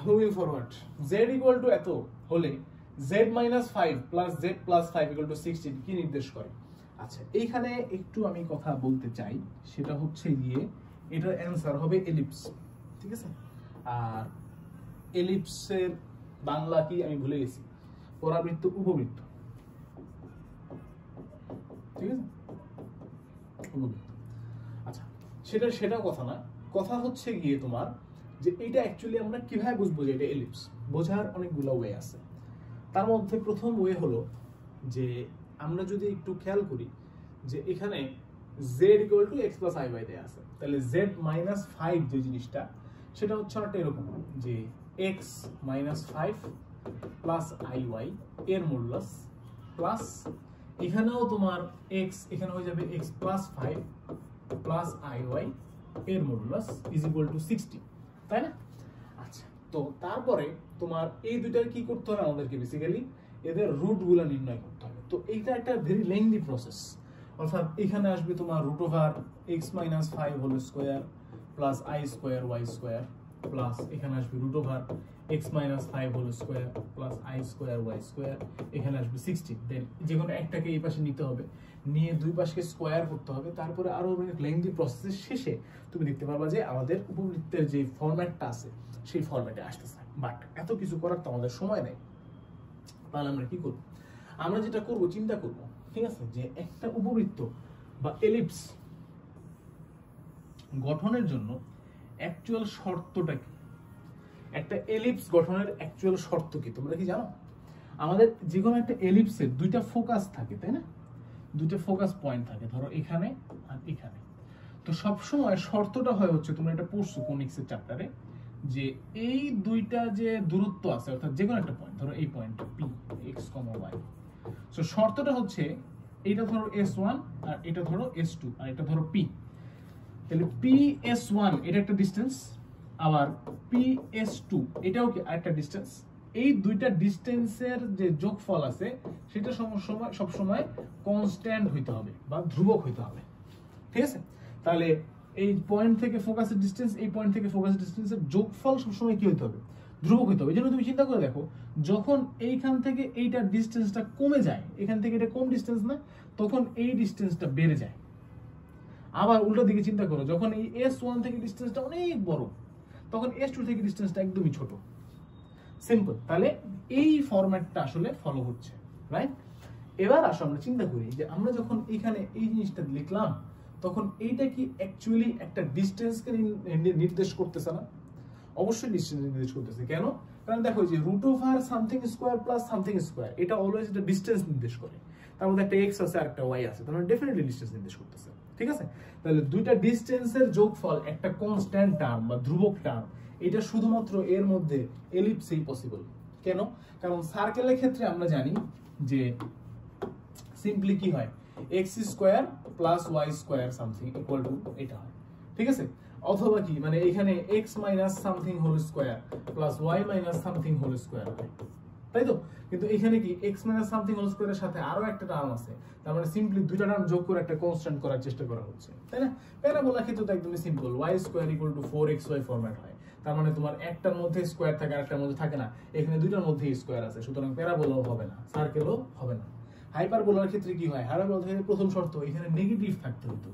Moving forward, z equal to এত হলে z - 5 plus z plus 5 equal to 16 কি নির্দেশ করে? আচ্ছা এইখানে একটু আমি কথা বলতে চাই, সেটা হচ্ছে গিয়ে এটার অ্যানসার হবে এলিপস, ঠিক আছে? আর এলিপসের বাংলা কি আমি ভুলে গেছি, পরাবৃত্ত উপবৃত্ত, ঠিক আছে? উপবৃত্ত। আচ্ছা সেটা কথা না, কথা হচ্ছে গিয়ে তোমার যে এটা অ্যাকচুয়ালি আমরা কিভাবে বুঝবো যে এটা এলিপস, বোঝার অনেকগুলো ওয়ে আছে। তার মধ্যে প্রথম ওয়ে হলো যে আমরা যদি একটু খেয়াল করি যে এখানে z equal two x plus i দেয়া আছে, তাহলে z মাইনাস 5 যে জিনিসটা, সেটা হচ্ছে একটা এরকম যে x মাইনাস 5 প্লাস iy এর মডুলাস প্লাস এখানেও তোমার x, এখানে হয়ে যাবে x প্লাস 5 প্লাস iy এর মডুলাস ইজ ইকুয়াল টু 60, তাই না? আচ্ছা তো তারপরে তোমার এই দুইটার কি করতে হবে, আমাদেরকে বেসিক্যালি এদের রুটগুলো নির্ণয় করতে হবে। তো এইটা একটা ভেরি লেন্থি প্রসেস, অর্থাৎ এখানে আসবে তোমার √x - 5 whole square plus i square y square plus এখানে আসবে √x - 5 whole square plus i square y square, এখানে আসবে 60। দেন যে কোনো একটাকে এই পাশে নিতে হবে, নিয়ে দুই পাশকে স্কয়ার করতে হবে, তারপরে আরো অনেক লেন্থি প্রসেসের শেষে তুমি দেখতে পারবা যে আমাদের উপবৃত্তের যে ফরম্যাটটা আছে সেই ফরম্যাটে আসতেছে। বাট এত কিছু করার তো আমাদের সময় নেই, তাহলে আমরা কি করব? আমরা যেটা করব, চিন্তা করব, ঠিক আছে, যে একটা উপবৃত্ত বা এলিপস গঠনের জন্য অ্যাকচুয়াল শর্তটা কি, একটা এলিপস গঠনের অ্যাকচুয়াল শর্ত কি তোমরা কি জানো? আমাদের যে কোনো একটা এলিপসের দুইটা ফোকাস থাকে, তাই না? দুইটা ফোকাস পয়েন্ট থাকে, ধরো এখানে আর এখানে। তো সবসময় শর্তটা হয় হচ্ছে, তোমরা এটা পড়ছো কোনিক্সের চ্যাপ্টারে, যে এই দুইটা যে দূরত্ব আছে, অর্থাৎ যে কোনো একটা পয়েন্ট, ধরো এই পয়েন্ট পি এক্স কমা ওয়াই, সো শর্তটা হচ্ছে এটা ধরো S1 আর এটা ধরো S2 আর এটা ধরো P, তাহলে PS1 এটা একটা ডিসটেন্স, আবার PS2 এটাও কি আরেকটা ডিসটেন্স। এই দুইটা ডিসটেন্সের যে যোগফল আছে সেটা সবসময় কনস্ট্যান্ট হইতে হবে বা ধ্রুবক হইতে হবে, ঠিক আছে? তাহলে এই পয়েন্ট থেকে ফোকাসের ডিসটেন্স, এই পয়েন্ট থেকে ফোকাসের ডিসটেন্সের যোগফল সবসময় কি হইতে হবে? ধ্রুবক হইতে হবে। এই জন্য তুমি চিন্তা করে দেখো, যখন এইখান থেকে এইটার ডিসটেন্সটা কমে যায়, এখান থেকে এটা কম ডিসটেন্স না, তখন এই ডিসটেন্সটা বেড়ে যায়। আবার উল্টো দিকে চিন্তা করো, যখন এই S1 থেকে ডিসটেন্সটা অনেক বড়, তখন S2 থেকে ডিসটেন্সটা একদমই ছোট। সিম্পল। তাহলে এই ফরম্যাটটা আসলে ফলো হচ্ছে, রাইট? এবার আসো আমরা চিন্তা করি যে আমরা যখন এখানে এই জিনিসটা লিখলাম, তখন এইটা কি অ্যাকচুয়ালি একটা ডিসটেন্সকে নির্দেশ করতেছে না? অবশ্যই ডিসটেন্স নির্দেশ করতেছে। কেন? কারণ দেখো যে root over something square plus something square, এটা অলওয়েজ একটা ডিসটেন্স নির্দেশ করে। তার মধ্যে একটা এক্স আছে আর একটা ওয়াই আছে, তার মানে ডেফিনেটলি ডিসটেন্স নির্দেশ করতেছে, ঠিক আছে? তাহলে দুইটা ডিসটেন্সের যোগফল একটা কনস্ট্যান্ট টার্ম বা ধ্রুবক টার্ম, এটা শুধুমাত্র এর মধ্যে এলিপসেই পসিবল। কেন? কারণ সার্কেলের ক্ষেত্রে আমরা জানি যে সিম্পলি কি হয়, x square plus y square something equal to এটা হয়, ঠিক আছে? অথবা কি, মানে এখানে x minus something whole square plus y minus something whole square হয়, তাই তো? কিন্তু এখানে কি এক্স মাইনাস সামথিং হোল স্কোয়ারের সাথে আরো একটা টার্ম আছে, তার মানে সিম্পলি দুইটা টার্ম যোগ করে একটা কনস্ট্যান্ট করার চেষ্টা করা হচ্ছে, তাই না? প্যারাবোলার ক্ষেত্রে তো একদমই simple, y square equal to 4xy format হয়। তার মানে তোমার একটার মধ্যে স্কোয়ার থাকে আর একটার মধ্যে থাকে না, এখানে দুইটার মধ্যেই স্কোয়ার আছে, সুতরাং প্যারাবোলাও হবে না, সার্কেলও হবে না। হাইপারবোলার ক্ষেত্রে কি হয়, হাইপারবোলার ক্ষেত্রে প্রথম শর্ত এখানে নেগেটিভ থাকতে হতো,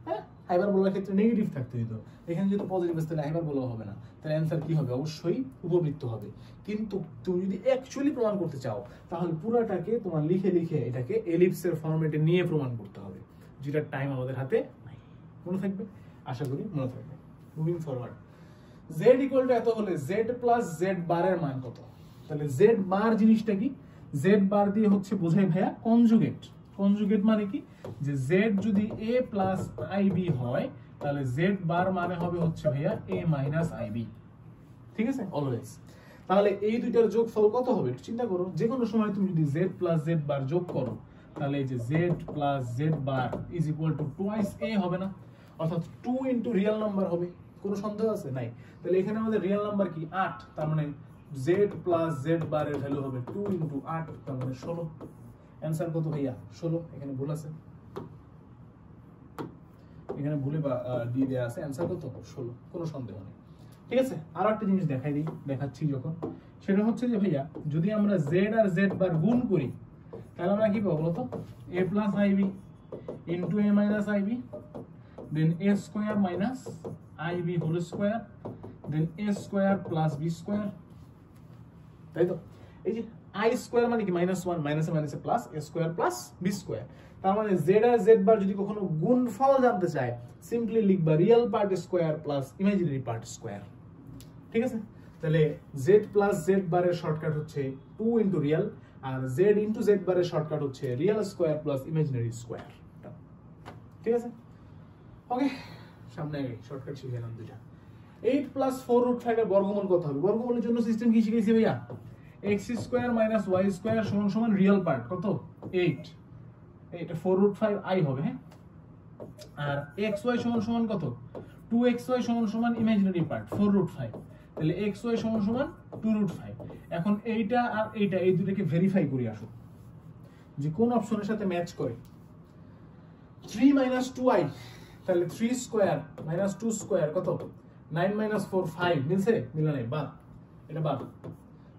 হ্যাঁ? হাইপারবোলার ক্ষেত্রে নেগেটিভ থাকতে হতো, এখানে যেহেতু পজিটিভ আছে তাহলে হাইপারবোলা হবে না, তাহলে অ্যান্সার কি হবে? অবশ্যই উপবৃত্ত হবে। কিন্তু তুমি যদি অ্যাকচুয়ালি প্রমাণ করতে চাও, তাহলে পুরোটাকে তোমার লিখে লিখে এটাকে এলিপসের ফরম্যাটে নিয়ে প্রমাণ করতে হবে, যেটার টাইম আমাদের হাতে নাই। মনে থাকবে? আশা করি মনে থাকবে। Moving forward, z equal to এত হলে z প্লাস z বারের মান কত? তাহলে z বার জিনিসটা কি? z বার দিয়ে হচ্ছে বোঝাই ভাইয়া কনজুগেট। কনজুগেট মানে কি? যে z যদি a প্লাস ib হয়, তাহলে z বার মানে হবে হচ্ছে ভাইয়া a মাইনাস ib, ঠিক আছে? অলওয়েজ। তাহলে এই দুইটার যোগফল কত হবে চিন্তা করো। যে কোনো সময় তুমি যদি z প্লাস z বার যোগ করো, তাহলে এই যে z plus z bar is equal two twice a হবে না? অর্থাৎ 2 ইনটু রিয়েল নাম্বার হবে। কোনো সন্দেহ আছে? নাই। তাহলে এখানে আমাদের রিয়েল নাম্বার কি 8, তার মানে z প্লাস z বারের ভ্যালু হবে 2 ইনটু 8, তার মানে 16। অ্যানসার কত ভাইয়া? 16। এখানে ভুল আছে, এখানে ভুলে দিয়ে দেয়া আছে, অ্যানসার কত? 16, কোনো সন্দেহ নেই, ঠিক আছে? আর একটা জিনিস দেখাচ্ছি যখন, সেটা হচ্ছে যে ভাইয়া যদি আমরা z আর z বার গুণ করি, তাহলে আমরা কি পাবো বলতো? a plus ib into a minus ib, then a square minus ib whole square, then a square plus b square, তাই তো? এই যে i স্কয়ার মানে কি -1, মাইনাসে মাইনাসে plus a square plus b square. তার মানে z আর z বার যদি কখনো গুণফল জানতে চায়, সিম্পলি লিখবা real part square plus imaginary part square, ঠিক আছে? তাহলে z প্লাস z বারের শর্টকাট হচ্ছে 2 ইনটু রিয়েল, আর z ইনটু z বারের শর্টকাট হচ্ছে real square plus imaginary square, ঠিক আছে? ওকে, সামনে আগে শর্টকাট শিখে গেলাম দুইটা। 8 প্লাস 4 রুট 5 এর বর্গমূল কত হবে? বর্গমূলের জন্য সিস্টেম কি শিখেছি ভাইয়া? x square minus y square সমান সমান রিয়েল পার্ট কত? 8, এটা 4 রুট 5 i হবে, হ্যাঁ? আর xy সমান সমান কত? 2xy সমান সমান ইমাজিনারি পার্ট 4 রুট 5, তাহলে xy সমান সমান 2 রুট 5। এখন এইটা আর এইটা, এই দুটোকে ভেরিফাই করি আসো যে কোন অপশনের সাথে ম্যাচ করে। 3 মাইনাস 2i, তাহলে 3 স্কয়ার মাইনাস 2 স্কয়ার কত? 9 মাইনাস 4 5, মিলছে? মিলে নাই, বাদ, এটা বাদ।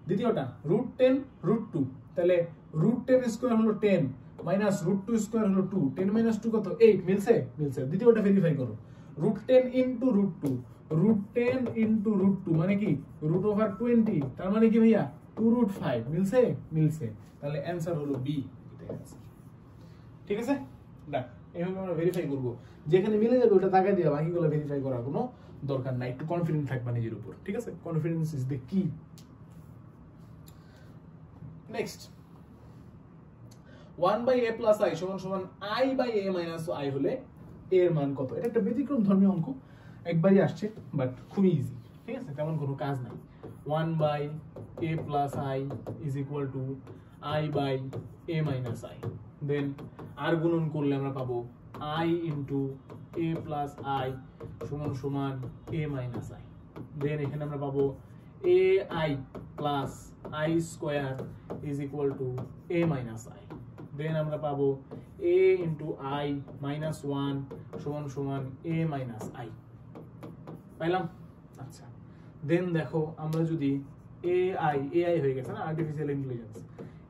দ্বিতীয়টা রুট 10 রুট 2, তাহলে রুট 10 স্কয়ার হলো 10 মাইনাস রুট 2 স্কয়ার হলো 2, 10 মাইনাস 2 কত? 8, মিলছে? মিলছে। দ্বিতীয়টা ভেরিফাই করো, root 10 into root 2, root 10 into root 2 মানে কি? রুট ওভার 20, তার মানে কি ভাইয়া? 2 রুট 5, মিলছে? মিলছে। তাহলে অ্যানসার হলো বি, এটাই অ্যানসার, ঠিক আছে? না, এইভাবে আমরা ভেরিফাই করব, যেখানে মিলে যাবে ওটা তাকাই দিয়ে, বাকিগুলো ভেরিফাই করার কোনো দরকার নাই। একটু কনফিডেন্ট থাকবা নিজের উপর, ঠিক আছে? Confidence is the key. Next, 1 by a plus i সমান সমান i by a minus i হলে এর মান কত। এটা একটা ব্যতিক্রম ধর্মীয় অঙ্ক, একবারই আসছে বাট খুবই ইজি, ঠিক আছে, তেমন কোনো কাজ নাই। 1/a plus i is equal to i/a minus i, দেন আর গুণন করলে আমরা পাবো i into a plus i সমান সমান a minus i, দেন এখানে আমরা পাবো ai plus i square is equal to a minus i, দেন আমরা পাবো a into i minus 1 সমান সমান a minus i, পাইলাম। আচ্ছা, দেন দেখো আমরা যদি ai হয়ে গেছে না, আর্টিফিশিয়াল ইন্টেলিজেন্স,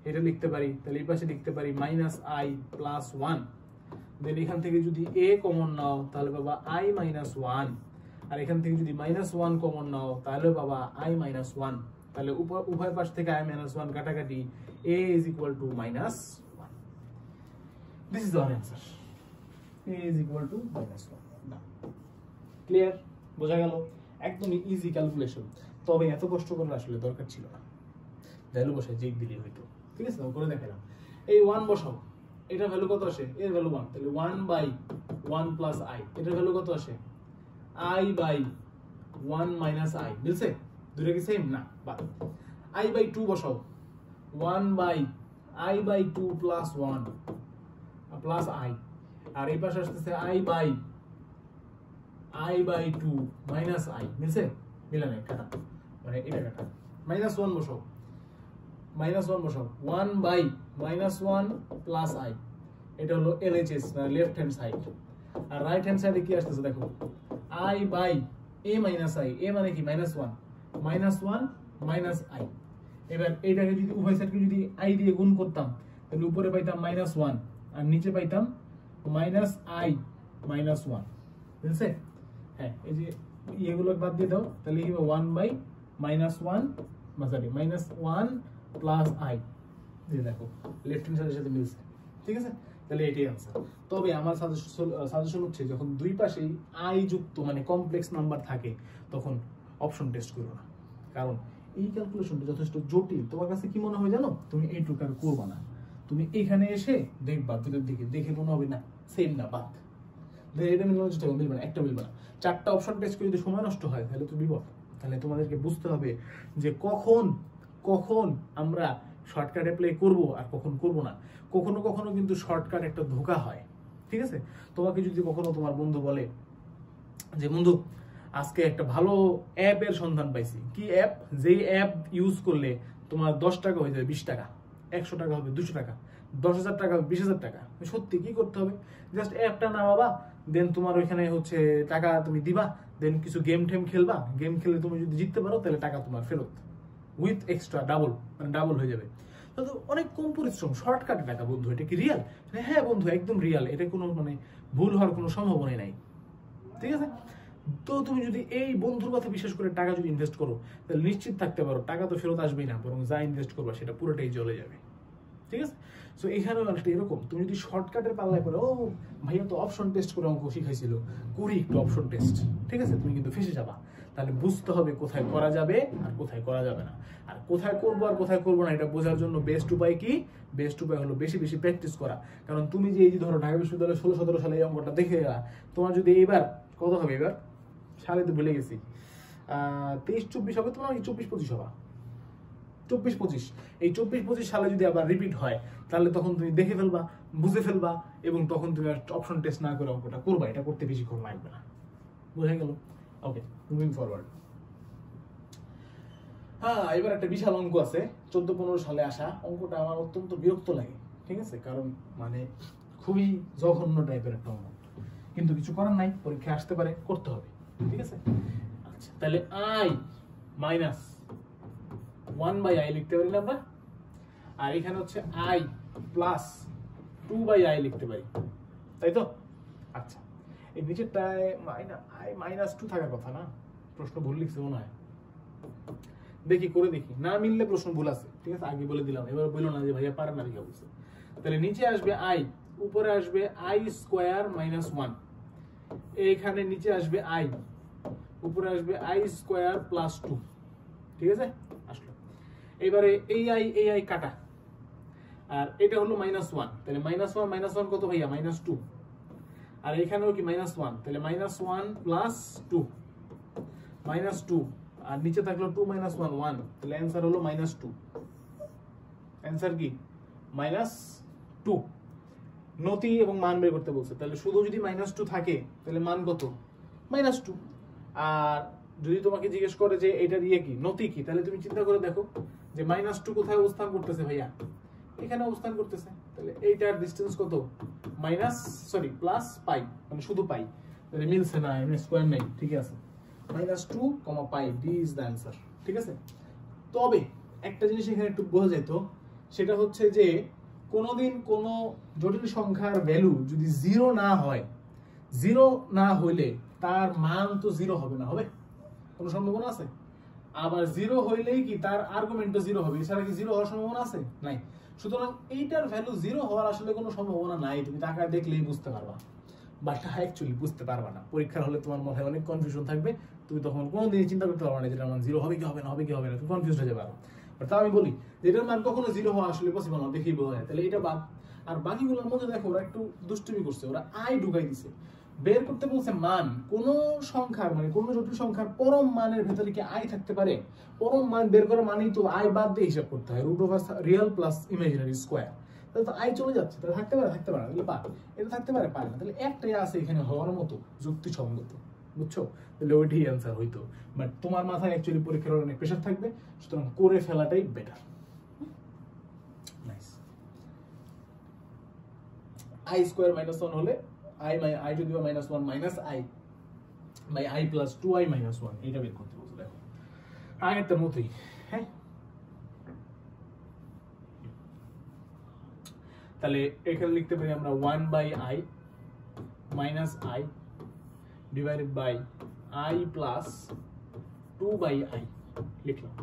এটা লিখতে পারি, তাহলে এই পাশে লিখতে পারি -i plus 1, দেন এখান থেকে যদি a কমন নাও তাহলে পাবা i minus 1, আর এখান থেকে যদি -1 কমন নাও তাহলে পাবা i minus 1, তাহলে উভয় পাশ থেকে i minus 1 কাটাকাটি a is equal to -1, this is our answer, a is equal to -1 না। ক্লিয়ার, বোঝা গেল, একদমই ইজি ক্যালকুলেশন, তবে এত কষ্ট করার আসলে দরকার ছিল না, ভ্যালু বসাই যে দিলে হইতো, ঠিক আছে, করে দেখালাম। এই 1 বসাও, এটা ভ্যালু কত আসে, এর ভ্যালু 1, তাহলে 1/1 plus i, এটার ভ্যালু কত আসে i/1 minus i, বুঝছে, দুটো কি সেম না, বাদ। i/2 বসাও, 1/i/2 plus 1 plus i, আর এই পাশে আসতেছে i/2 minus i, মিলছে, মিলে নাই, কাটা, মানে এটা কাটা, -1 বসাও, -1 বসাও, 1/-1 plus i, এটা হলো LHS লেফট হ্যান্ড সাইড, আর রাইট হ্যান্ড সাইডে কি আসতেছে দেখো i/a minus i, a মানে কি -1 minus i, এবার এইটাকে যদি উভয় সাইডকে যদি i দিয়ে গুণ করতাম তাহলে উপরে পাইতাম -1 আর নিচে পাইতাম -i minus 1, বুঝছে, হ্যাঁ, এই যে এগুলো বাদ দিয়ে দাও, তাহলে কি হবে 1/-1 -1 plus i, এই দেখো লেফট হ্যান্ড সাইডের সাথে মিলছে, ঠিক আছে, তাহলে এটাই आंसर। তবে আমার সাজেশন হচ্ছে যখন দুই পাশেই i যুক্ত মানে কমপ্লেক্স নাম্বার থাকে তখন অপশন টেস্ট করো না, কারণ এই ক্যালকুলেশনটা যথেষ্ট জটিল, তোমার কাছে কি মনে হয় জানো, তুমি এইটুকু আর করবা না, তুমি এখানে এসে দেখবা ভিতর দিকে, দেখে মনে হবে না সেম না, বাদ, এটা মিলবে না, মিলবে না, একটা মিলবে না, চারটা অপশন টেস্ট করে যদি সময় নষ্ট হয় তাহলে তো বিপদ। তাহলে তোমাদেরকে বুঝতে হবে যে কখন আমরা শর্টকাট অ্যাপ্লাই করব আর কখন করব না। কখনো কিন্তু শর্টকাট একটা ধোঁকা হয়, ঠিক আছে। তোমাকে যদি কখনো তোমার বন্ধু বলে যে বন্ধু আজকে একটা ভালো অ্যাপের সন্ধান পাইছি, কি অ্যাপ, যেই অ্যাপ ইউজ করলে তোমার 10 টাকা হয়ে যাবে 20 টাকা, 100 টাকা হবে 200 টাকা, 10,000 টাকা হবে 20,000 টাকা, সত্যি কি করতে হবে, জাস্ট অ্যাপটা নামাবা, দেন তোমার ওইখানে হচ্ছে টাকা তুমি দিবা, দেন কিছু গেম টেম খেলবা, গেম খেলে তুমি যদি জিততে পারো তাহলে টাকা তোমার ফেরত, উইথ এক্সট্রা ডাবল হয়ে যাবে। তো অনেক কম পরিশ্রম, শর্টকাট টাকা বন্ধু, এটা কি রিয়াল? হ্যাঁ বন্ধু, একদম রিয়াল, এটা কোনো মানে ভুল হওয়ার কোনো সম্ভাবনাই নাই, ঠিক আছে। তো তুমি যদি এই বন্ধুর কথা বিশ্বাস করে টাকা যদি ইনভেস্ট করো তাহলে নিশ্চিত থাকতে পারো টাকা তো ফেরত আসবেই না, বরং যা ইনভেস্ট করবা সেটা পুরোটাই চলে যাবে, ঠিক আছে। সো এখানেও একটা এরকম, তুমি যদি শর্টকাটের পাল্লায় পড়ো, ও ভাইয়া তো অপশন টেস্ট করে অঙ্ক শিখাইছিল, করি একটু অপশন টেস্ট, ঠিক আছে, তুমি কিন্তু ফেসে যাবা। তাহলে বুঝতে হবে কোথায় করা যাবে আর কোথায় করা যাবে না, আর কোথায় করবো আর কোথায় করবো না এটা বোঝার জন্য বেস্ট উপায় কি, বেস্ট উপায় হলো বেশি বেশি প্র্যাকটিস করা। কারণ তুমি যে এই যে ধরো ঢাকা বিশ্ববিদ্যালয়ে 16-17 সালে এই অঙ্কটা দেখে গেলা, তোমার যদি এইবার কত হবে, এবার সালে তো ভুলে গেছি, 23-24 হবে, তোমার 24-25 হবা, 24-25, এই 24-25 সালে যদি আবার রিপিট হয় তাহলে তখন তুমি দেখে ফেলবা, বুঝে ফেলবা, এবং তখন তুমি অপশন টেস্ট না করে অঙ্কটা করবা, এটা করতে বেশিক্ষণ লাগবে না, বোঝা গেল। ওকে, মুভিং ফরওয়ার্ড। হ্যাঁ, এবার একটা বিশাল অঙ্ক আছে, 14-15 সালে আসা অঙ্কটা, আমার অত্যন্ত বিরক্ত লাগে, ঠিক আছে, কারণ মানে খুবই জঘন্য টাইপের একটা অঙ্ক, কিন্তু কিছু করার নাই, পরীক্ষা আসতে পারে, করতে হবে, ঠিক আছে। আচ্ছা, তাহলে i মাইনাস 1/i লিখতে পারি না আমরা, আর এখানে হচ্ছে i প্লাস 2/i লিখতে পারি, তাই তো। আচ্ছা, এই নিচেরটায় -2 থাকার কথা না, প্রশ্ন ভুল লিখছে মনে হয়, দেখি করে দেখি, না মিললে প্রশ্ন ভুল আছে, ঠিক আছে, আগে বলে দিলাম, এবার বললো না যে ভাইয়া পারে না লিখা বলছে। তাহলে নিচে আসবে i, উপরে আসবে i স্কোয়ার মাইনাস 1, এইখানে নিচে আসবে i, উপরে আসবে i স্কোয়ার প্লাস 2, ঠিক আছে, আসলো। এবারে এই i কাটা, আর এটা হলো -1, তাহলে -1 কত ভাইয়া, -2, আর এখানেও কি -1, তাহলে -1 প্লাস 2, -2, আর নিচে থাকলো 2 - 1 1, তাহলে অ্যান্সার হলো -2। অ্যান্সার কি -2। নতি এবং মান বের করতে বলছে, তাহলে শুধু যদি -2 থাকে তাহলে মান কত? -2। আর যদি তোমাকে জিজ্ঞেস করে যে এটার ইয়ে কি, নতি কি, তাহলে তুমি চিন্তা করে দেখো যে -2 কোথায় অবস্থান করতেছে ভাইয়া? এখানে অবস্থান করতেছে, তাহলে এইটার ডিসটেন্স কত? প্লাস পাই, মানে শুধু পাই, তাহলে মিলছে না, এমনি স্কয়ার নাই, ঠিক আছে। -2, পাই, ডি ইজ দ্য অ্যান্সার, ঠিক আছে। তবে একটা জিনিস এখানে একটু বোঝা যেত, সেটা হচ্ছে যে কোনোদিন কোনো জটিল সংখ্যার ভ্যালু যদি 0 না হয়, 0 না হইলে তার মান তো 0 হবে না, হবে? কোনো সম্ভাবনা আছে? আবার 0 হইলেই কি তার আর্গুমেন্টও 0 হবে, এছাড়া কি 0 হওয়ার সম্ভাবনা আছে? নাই। সুতরাং এইটার ভ্যালু 0 হওয়ার আসলে কোনো সম্ভাবনা নাই, তুমি তাকে দেখলেই বুঝতে পারবা, বাট অ্যাকচুয়ালি বুঝতে পারবা না। পরীক্ষার হলে তোমার মাথায় অনেক কনফিউশন থাকবে, তুমি তখন কোনোদিনই চিন্তা করতে পারবা না যেটা মান 0 হবে কি হবে না, হবে কি হবে না, তুমি কনফিউজ হয়ে যাবে। বাট তাও আমি বলি যে এটার মান কখনো 0 হওয়া আসলে পসিবল না, দেখেই বোঝা যায়। তাহলে এটা বাদ। আর বাকিগুলোর মধ্যে দেখো ওরা একটু দুষ্টুমি করছে, ওরা আই ঢুকাই দিছে, বের করতে বলছে মান। কোন সংখ্যার মানে কোন জটিল সংখ্যার পরম মানের ভেতরে কি আই থাকতে পারে? পরম মান বের করা মানেই তো আই বাদ দিয়ে হিসাব করতে হয়, root over real plus imaginary square. তাহলে তো আই চলে যাচ্ছে, তাহলে থাকতে পারে? থাকতে পারে না, তাহলে বাদ। এটা থাকতে পারে? পারে না। তাহলে একটাই আছে এখানে হওয়ার মতো, যুক্তিসঙ্গত, বুঝছো? তাহলে ওইটাই অ্যান্সার হইতো। বাট তোমার মাথায় অ্যাকচুয়ালি পরীক্ষার অনেক প্রেশার থাকবে, সুতরাং করে ফেলাটাই বেটার। নাইস। আই স্কয়ার -1 হলে I to the power -1 minus I by I plus 2I minus 1, এটা বের করতে বলছো। দেখো আগেরটার মতোই, হ্যাঁ। তাহলে এখানে লিখতে পারি আমরা 1 by I minus I divided by I plus 2 by I লিখলাম।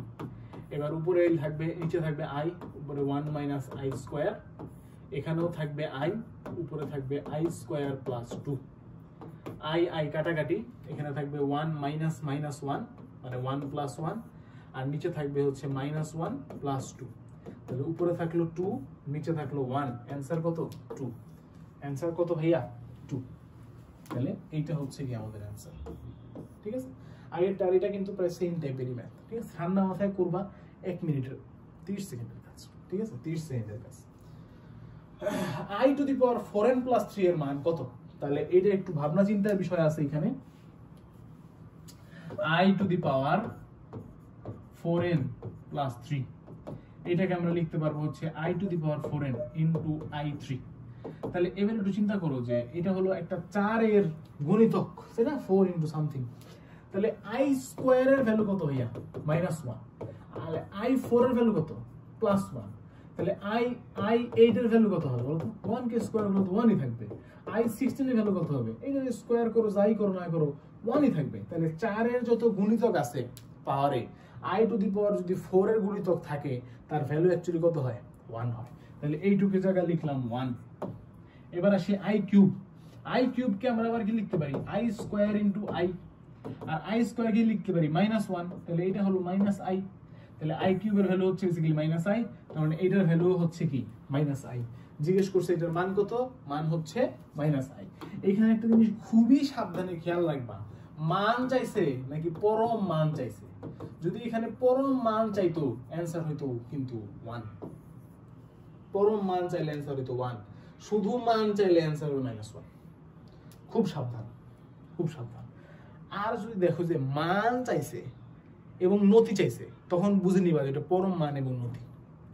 এবার উপরে থাকবে, নিচে থাকবে I, উপরে 1 minus I স্কয়ার, এখানেও থাকবে I, উপরে থাকবে I স্কয়ার প্লাস 2। I কাটাকাটি, এখানে থাকবে 1 মাইনাস মাইনাস 1, মানে 1 প্লাস 1, আর নিচে থাকবে হচ্ছে -1 প্লাস 2। তাহলে উপরে থাকলো 2, নিচে থাকলো 1, অ্যান্সার কত? 2। অ্যান্সার কত ভাইয়া? 2। তাহলে এইটা হচ্ছে কি আমাদের অ্যান্সার, ঠিক আছে। আগেরটা আর এটা কিন্তু প্রায় সেম টাইপেরই ম্যাথ, ঠিক আছে। ঠান্ডা মাথায় করবা, 1 মিনিটের 30 সেকেন্ডের কাজ, ঠিক আছে, 30 সেকেন্ডের কাজ। I to the power 4n plus 3 এর মান কত? তাহলে এটা একটু ভাবনা চিন্তার বিষয় আছে এখানে। I to the power 4n plus 3, এটাকে আমরা লিখতে পারবো হচ্ছে I to the power 4n into I3। তাহলে এবার একটু চিন্তা করো যে এটা হলো একটা 4 এর গুণিতক, তাই না? 4 into something। তাহলে I স্কয়ার এর ভ্যালু কত ভাইয়া? -1। আর I4 এর ভ্যালু কত? +1। তাহলে I8 এর ভ্যালু কত হবে বলতো? 1 কে স্কয়ার করলে তো 1ই থাকবে। I16 এর ভ্যালু কত হবে? এটা যদি স্কয়ার করো, যাই করো না করো, 1ই থাকবে। তাহলে 4 এর যত গুণিতক আছে পাওয়ারে, I to the power যদি 4 এর গুণিতক থাকে, তার ভ্যালু অ্যাকচুয়ালি কত হয়? 1 হয়। তাহলে এইটুকু জায়গা লিখলাম 1। এবার আসি I কিউব। I কিউব কে আমরা আবার কি লিখতে পারি? I স্কয়ার ইনটু I, আর I স্কয়ার কে লিখতে পারি -1, তাহলে এটা হলো -I। তাহলে I কিউবের ভ্যালু হচ্ছে বেসিক্যালি -I, তার মানে এটার ভ্যালু হচ্ছে কি? -I। জিজ্ঞেস করছে এটার মান কত? মান হচ্ছে -I। এখানে একটা জিনিস খুবই সাবধানে খেয়াল রাখবা, মান চাইছে নাকি পরম মান চাইছে। যদি এখানে পরম মান চাইতো, অ্যান্সার হইতো কিন্তু 1। পরম মান চাইলে অ্যান্সার হইতো 1, শুধু মান চাইলে অ্যান্সার হবে -1। খুব সাবধান, খুব সাবধান। আর যদি দেখো যে মান চাইছে এবং নতি চাইছে, তখন বুঝে নিবা এটা পরম মান এবং নতি,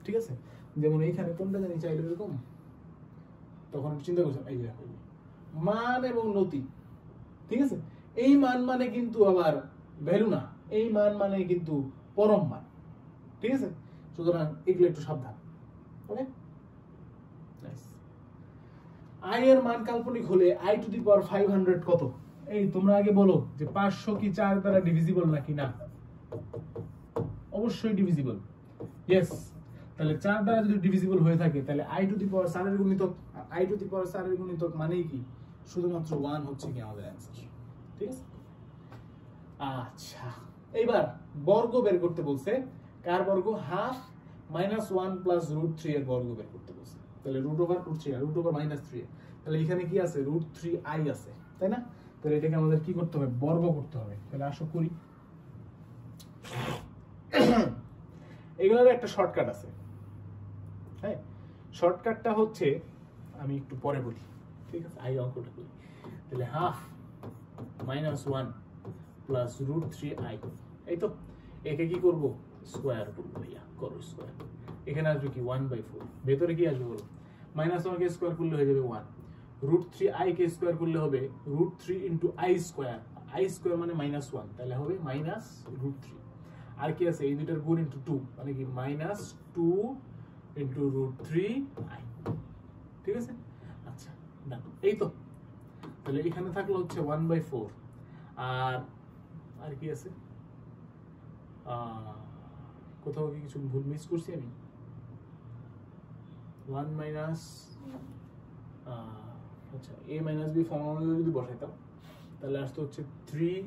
ঠিক আছে। যেমন এইখানে কোনটা জানি চাইলে এরকম, তখন চিন্তা করছো এই যে মান এবং নতি, ঠিক আছে। এই মান মানে কিন্তু আবার ভ্যালু না, এই মান মানে কিন্তু পরম মান, ঠিক আছে। সুতরাং এগুলো একটু সাবধান, ওকে। নাইস। I এর মান কাল্পনিক হলে I to the power 500 কত? এই তোমরা আগে বলো যে 500 কি 4 দ্বারা ডিভিজিবল নাকি না? অবশ্যই ডিভিজিবল, ইয়েস। তাহলে 4 দ্বারা যদি ডিভিজিবল হয়ে থাকে, তাহলে I to the power 4 এর গুণিতক, I to the power 4 এর গুণিতক মানেই কি? শুধুমাত্র 1 হচ্ছে কি আমাদের অ্যানসার, ঠিক আছে। আচ্ছা, এইবার বর্গ বের করতে বলছে। কার বর্গ? হাফ -1 + √3 এর বর্গ বের করতে বলছে। তাহলে √3 আর √3, তাহলে এখানে কি আছে √3i আছে, তাই না? তাহলে এটাকে আমাদের কি করতে হবে, বর্গ করতে হবে। তাহলে আসো করি। এগুলোর একটা শর্টকাট আছে, হ্যাঁ, শর্টকাটটা হচ্ছে আমি একটু পরে বলি, ঠিক আছে? আই অঙ্কটা করি। তাহলে হাফ -1 প্লাস √3i, এই তো। একে কি করব, স্কোয়ার করবো। ভাইয়া করো স্কোয়ার। এখানে আসবে কি 1/4, ভেতরে কি আসবে বলো, -1 কে স্কোয়ার করলে হয়ে যাবে 1, √3i কে স্কোয়ার করলে হবে √3 × i স্কোয়ার, i স্কোয়ার মানে -1, তাহলে হবে -√3। আর কি আছে, এই দুইটার গুণ × 2 মানে কি -2 × √3i, ঠিক আছে? আচ্ছা ডান, এই তো। তাহলে এখানে থাকলো হচ্ছে 1/4, আর কি আছে, কোথাও কি কিছু ভুল মিস করছি আমি? 1 মাইনাস, আচ্ছা a - b ফর্মুলা যদি বসাইতাম তাহলে আসতো হচ্ছে 3,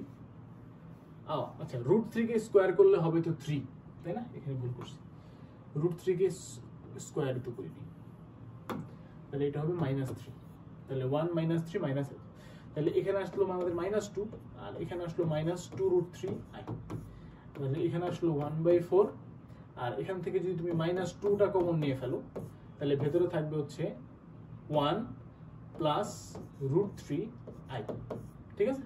আচ্ছা √3 কে স্কোয়ার করলে হবে তো 3, তাই না? এখানে ভুল করছি, √3 কে স্কোয়ার তো করিনি, তাহলে এটা হবে -3। তাহলে 1 - 3 - তাহলে এখানে আসলো আমাদের -2, আর এখানে আসলো -2√3i, তাহলে এখানে আসলো 1/4, আর এখান থেকে যদি তুমি -2টা কমন নিয়ে ফেলো তাহলে ভেতরে থাকবে হচ্ছে 1 প্লাস √3i, ঠিক আছে?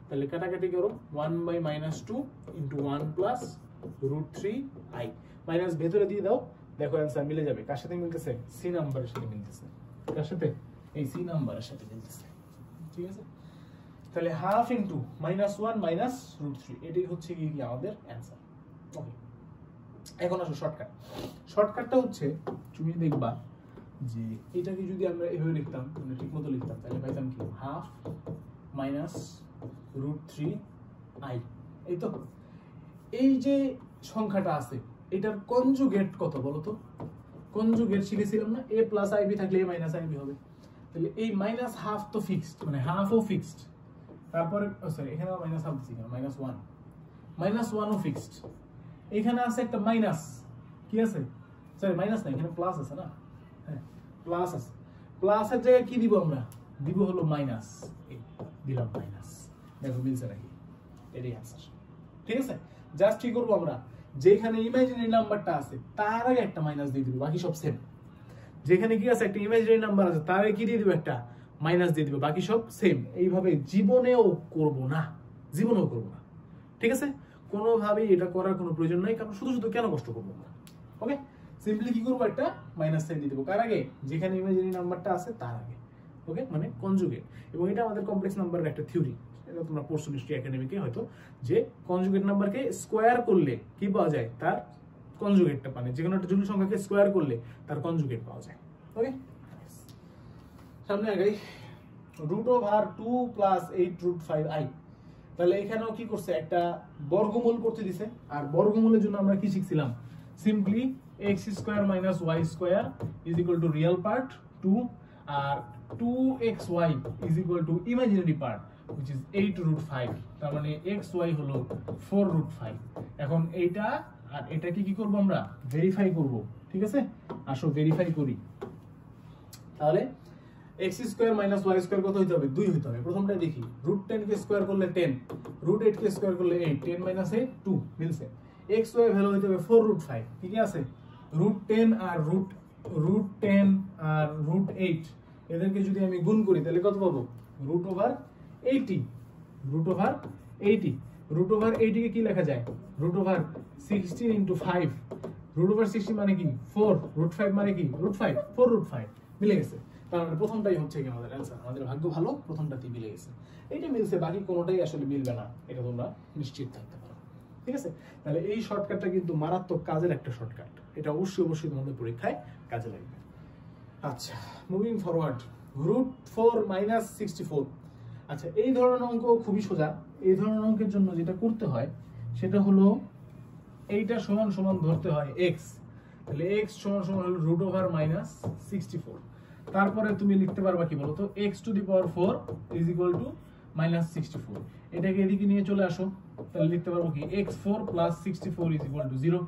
তাহলে কাটাকাটি করো, 1/-2 × 1 প্লাস √3i, মাইনাস ভেতরে দিয়ে দাও, দেখো অ্যান্সার মিলে যাবে। কার সাথে মিলতেছে, সি নাম্বারের সাথে মিলতেছে। কার সাথে, এই সি নাম্বারের সাথে মিলতেছে, ঠিক আছে? তাহলে হাফ × -1 -√3, এটাই হচ্ছে কি আমাদের অ্যান্সার। ওকে, এখন আসো শর্টকাট। শর্টকাটটা হচ্ছে তুমি দেখবা যে এটাকে যদি আমরা এভাবে লিখতাম, মানে ঠিক মতো লিখতাম, তাহলে পাইতাম কি হাফ -√3i, এই তো। এই যে সংখ্যাটা আছে এটার কনজুগেট কত বলো তো? কনজুগেট শিখেছিলাম না, a + ib থাকলে a - ib হবে। তাহলে এই -1/2 তো ফিক্সড, মানে হাফও ফিক্সড, তারপরে সরি এখানে -1/2 দিছি না, -1 ও ফিক্সড। এখানে আছে একটা মাইনাস, কি আছে, সরি মাইনাস না, এখানে প্লাস আছে না, হ্যাঁ প্লাস আছে। প্লাসের জায়গায় কি দিব আমরা, দিব হলো মাইনাস, এই দিলাম মাইনাস। দেখো মিলছে নাকি, এটাই অ্যান্সার, ঠিক আছে? জাস্ট কি করব আমরা, যেখানে ইমাজিনারি নাম্বারটা আছে তার আগে একটা মাইনাস দিয়ে দিব, বাকি সব সেম। যেখানে কি আছে একটা ইমাজিনারি নাম্বার আছে তার আগে কি দিয়ে দিব, একটা মাইনাস দিয়ে দিব, বাকি সব সেম। এইভাবে জীবনেও করব না, জীবনেও করব না, ঠিক আছে? কোনোভাবেই এটা করার কোনো প্রয়োজন নাই, কারণ শুধু শুধু কেন কষ্ট করবো আমরা। ওকে, সিম্পলি কি করবো, একটা মাইনাস সাইন দিয়ে দেবো, কার আগে, যেখানে ইমাজিনারি নাম্বারটা আছে তার আগে। ওকে, মানে কনজুগেট। এবং এটা আমাদের কমপ্লেক্স নাম্বারের একটা থিওরি, এটা তোমরা পড়ছো নিশ্চয়ই একাডেমিকে হয়তো, যে কনজুগেট নাম্বারকে স্কোয়ার করলে কি পাওয়া যায়, তার কনজুগেটটা, মানে যে কোনো একটা জটিল সংখ্যাকে স্কোয়ার করলে তার কনজুগেট পাওয়া যায়। ওকে, সামনে আগাই। √2 + 8√5i, তাহলে এখানেও কি করছে, একটা বর্গমূল করতে দিছে। আর বর্গমূলের জন্য আমরা কি শিখছিলাম, simply x² - y² real part 2, আর 2xy imaginary part which is 8√5, তার মানে xy হলো 4√5। এখন এইটা আর এটাকে কি করব আমরা, ভেরিফাই করব, ঠিক আছে? আসো ভেরিফাই করি। তাহলে x² - y² কত হইতে হবে, 2 হইতে হবে। প্রথমটা দেখি, √10 কে স্কয়ার করলে 10, √8 কে স্কয়ার করলে 8, 10 - 8 2 মিলছে। xy ভ্যালু হইতে হবে 4√5, ঠিক আছে? √10 আর √10 আর √8 এদেরকে যদি আমি গুণ করি তাহলে কত পাবো, √80, √80 কে কি লেখা যায়, √16 × 5, √16 মানে কি 4, √5 মানে কি √5, 4√5 মিলে গেছে। তার মানে প্রথমটাই হচ্ছে কি আমাদের অ্যান্সার, আমাদের ভাগ্য ভালো, প্রথমটাতেই মিলে গেছে। এইটা মিলছে, বাকি কোনোটাই আসলে মিলবে না, এটা তোমরা নিশ্চিত থাকতে পারো, ঠিক আছে? তাহলে এই শর্টকাটটা কিন্তু মারাত্মক কাজের একটা শর্টকাট, এটা অবশ্যই তোমাদের পরীক্ষায় কাজে লাগবে। আচ্ছা, মুভিং ফরওয়ার্ড, √4 - 64। আচ্ছা, এই ধরনের অঙ্ক খুবই সোজা। এই ধরনের অঙ্কের জন্য যেটা করতে হয় সেটা হলো এইটা সমান সমান ধরতে হয় x, তাহলে x সমান সমান হলো √4 - 64। তারপরে তুমি লিখতে পারবা কি বলতো, x⁴ = -64। এটাকে এদিকে নিয়ে চলে আসো, তাহলে লিখতে পারবো কি x4 plus 64 is equal to 0।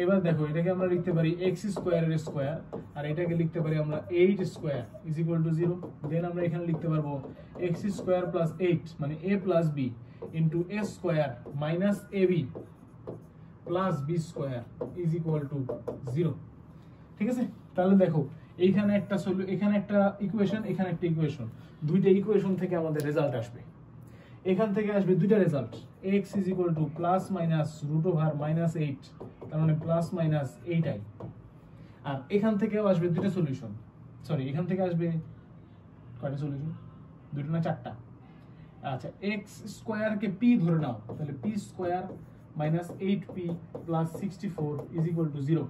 এবার দেখো এটাকে আমরা লিখতে পারি x স্কোয়ারের স্কোয়ার, আর এটাকে লিখতে পারি আমরা 8 স্কোয়ার ইজ ইকুয়াল টু 0। দেন আমরা এখানে লিখতে পারবো x স্কোয়ার প্লাস 8 মানে a plus b into a square minus ab plus b square is equal to 0। ঠিক আছে, তাহলে দেখো এইখানে একটা এখানে একটা ইকুয়েশন, এখানে একটা ইকুয়েশন, দুইটা ইকুয়েশন থেকে আমাদের রেজাল্ট আসবে। এখান থেকে আসবে দুইটা result, x is equal to plus minus root over minus 8, তার মানে প্লাস মাইনাস 8i। আর এখান থেকেও আসবে দুইটা সলিউশন, সরি এখান থেকে আসবে কয়টা সলিউশন, দুটো না চারটা। আচ্ছা, x স্কয়ার কে p ধরে নাও, তাহলে p square minus 8p plus 64 is equal to 0।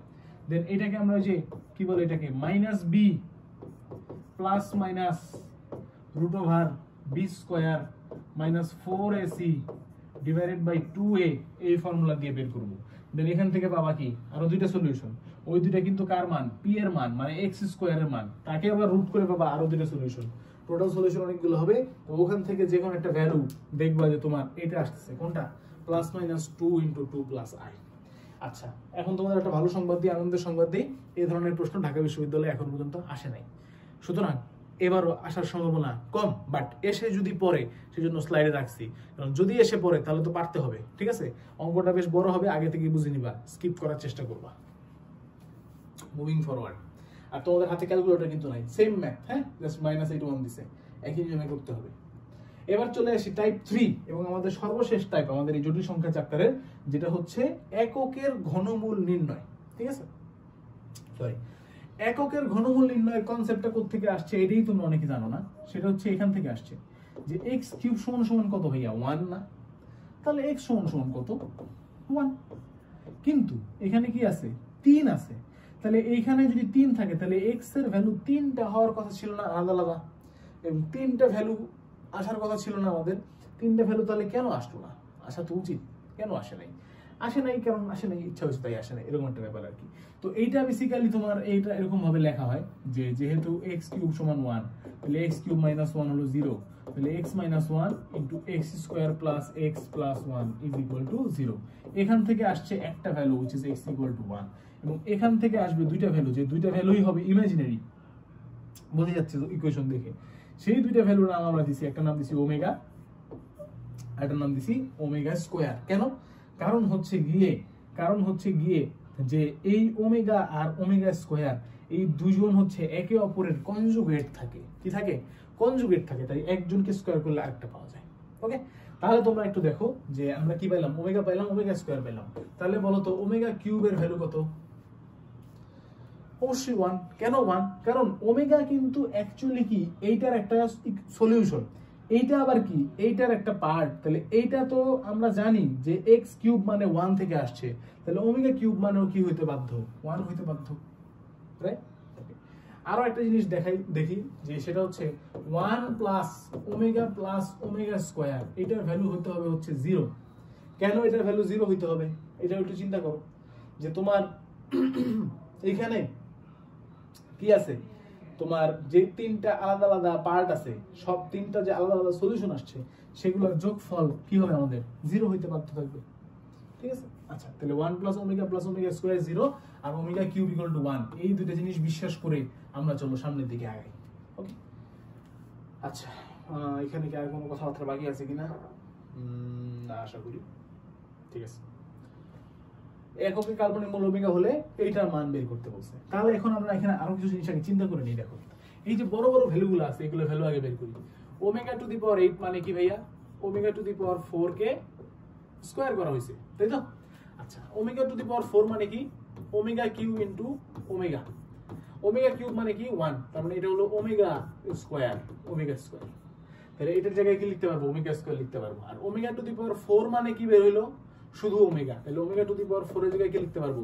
Then এটাকে আমরা যে কি বলে এটাকে minus b plus minus root over b square minus 4ac divided by 2a এই ফর্মুলা দিয়ে বের করব। দেন এখান থেকে পাবা কি আরো দুইটা সলিউশন, ওই দুইটা কিন্তু কার মান, p এর মান মানে x স্কয়ারের মান, তাকে আবার রুট করে পাবা আরো দুইটা সলিউশন। টোটাল সলিউশন অনেকগুলো হবে, তো ওখান থেকে যে কোনো একটা ভ্যালু দেখবা যে তোমার এটা আসছে কোনটা, plus minus 2 into 2 plus i। আচ্ছা, এখন তোমাদের একটা ভালো সংবাদ দিই, আনন্দের সংবাদ দিই, এই ধরনের প্রশ্ন ঢাকা বিশ্ববিদ্যালয়ে এখন পর্যন্ত আসে নাই। সুতরাং এবারও আসার সম্ভাবনা কম, বাট এসে যদি পড়ে সেজন্য স্লাইডে রাখছি, কারণ যদি এসে পড়ে তাহলে তো পারতে হবে। ঠিক আছে, অঙ্কটা বেশ বড় হবে, আগে থেকে বুঝে নিবা, স্কিপ করার চেষ্টা করবা। মুভিং ফরওয়ার্ড, আর তোমাদের হাতে ক্যালকুলেটর কিন্তু নাই, সেম ম্যাথ, হ্যাঁ জাস্ট -81 দিছে, একই নিয়মে করতে হবে। এবার চলে আসি টাইপ 3 এবং আমাদের সর্বশেষ টাইপ আমাদের এই জটিল সংখ্যা চ্যাপ্টারের, যেটা হচ্ছে এককের ঘনমূল নির্ণয়। ঠিক আছে, সরি, এককের ঘনমূল নির্ণয়ের কনসেপ্টটা কোথা থেকে আসছে এটাই তোমরা অনেকে জানো না, সেটা হচ্ছে এখান থেকে আসছে যে x কিউব সমান সমান কত ভাইয়া 1 না, তাহলে x সমান সমান কত 1, কিন্তু এখানে কি আছে 3 আছে, তাহলে এইখানে যদি 3 থাকে তাহলে x এর ভ্যালু 3টা হওয়ার কথা ছিল না আলাদা আলাদা, এবং 3টা ভ্যালু আসার কথা ছিল না আমাদের, 3টা ভ্যালু তাহলে কেন আসলো না, আসা তো উচিত, কেন আসে নাই, আসে নাই কারণ আসে নাই, ইচ্ছা হয়েছে তাই আসে নাই, এরকম একটা ব্যাপার আর কি। তো এইটা বেসিক্যালি তোমার এইটা এরকম ভাবে লেখা হয় যে যেহেতু x কিউব সমান 1, তাহলে x কিউব মাইনাস 1 হলো 0, তাহলে x minus 1 into x square plus x plus 1 is equal to 0। এখান থেকে আসছে একটা value which is x equal to 1, এবং এখান থেকে আসবে দুইটা ভ্যালু, যে দুইটা ভ্যালুই হবে ইমাজিনারি, বোঝা যাচ্ছে ইকুয়েশন দেখে। সেই দুইটা ভ্যালুর নাম আমরা দিছি, একটা নাম দিছি ওমেগা, একটার নাম দিছি ওমেগা স্কোয়ার। কেন? কারণ হচ্ছে গিয়ে যে এই ওমেগা আর ওমেগা স্কোয়ার এই দুজন হচ্ছে একে অপরের কনজুগেট থাকে, কি থাকে, কনজুগেট থাকে, তাই একজনকে স্কোয়ার করলে আরেকটা পাওয়া যায়। ওকে, তাহলে তোমরা একটু দেখো যে আমরা কি পাইলাম, ওমেগা পাইলাম, ওমেগা স্কোয়ার পাইলাম, তাহলে বলো তো ওমেগা কিউবের ভ্যালু কত? অবশ্যই 1। কেন 1? কারণ ওমেগা কিন্তু অ্যাকচুয়ালি কি এইটার একটা সলিউশন, এইটা আবার কি এইটার একটা পার্ট, তাহলে এইটা তো আমরা জানি যে x কিউব মানে 1 থেকে আসছে, তাহলে ওমেগা কিউব মানেও কি হইতে বাধ্য, 1 হইতে বাধ্য, রাইট? আরো একটা জিনিস দেখি যে সেটা হচ্ছে 1 প্লাস ওমেগা স্কোয়ার, এটার ভ্যালু হতে হবে হচ্ছে 0। কেন এটার ভ্যালু 0 হইতে হবে, এটা একটু চিন্তা করো যে তোমার এইখানে কি আছে, তোমার যে 3টা আলাদা আলাদা পার্ট আছে, সব 3টা যে আলাদা আলাদা সলিউশন আসছে সেগুলোর যোগফল কি হবে আমাদের 0 হইতে বাধ্য থাকবে। ঠিক আছে, আচ্ছা, তাহলে 1 প্লাস ওমেগা স্কয়ার 0 আর ওমেগা কিউব ইকুয়াল টু 1, এই দুইটা জিনিস বিশ্বাস করে আমরা চলো সামনের দিকে আগাই। ওকে, আচ্ছা, এখানে কি আর কোনো কথাবার্তা বাকি আছে কিনা, না আশা করি ঠিক আছে। এককে কাল্পনিক মূল ওমেগা হলে এইটার মান বের করতে বলছে, তাহলে এখন আমরা এখানে আরো কিছু জিনিস আগে চিন্তা করে নিই। দেখো এই যে বড় বড় ভ্যালুগুলো আছে, এগুলো ভ্যালু আগে বের করি। ওমেগা টু দি পাওয়ার 8 মানে কি ভাইয়া, omega to the power 4 K square করা হয়েছে, তাই তো? আচ্ছা, ওমেগা টু দি পাওয়ার 4 মানে কি, omega cube into omega, omega cube মানে কি 1, তার মানে এটা হলো ওমেগা স্কয়ার, তাহলে এটার জায়গায় কি লিখতে পারবো, ওমেগা স্কয়ার লিখতে পারবো। আর ওমেগা টু দি পাওয়ার 4 মানে কি বের হইলো, শুধু ওমেগা, তাহলে ওমেগা টু দি পাওয়ার 4 এর জায়গায় কি লিখতে পারবো,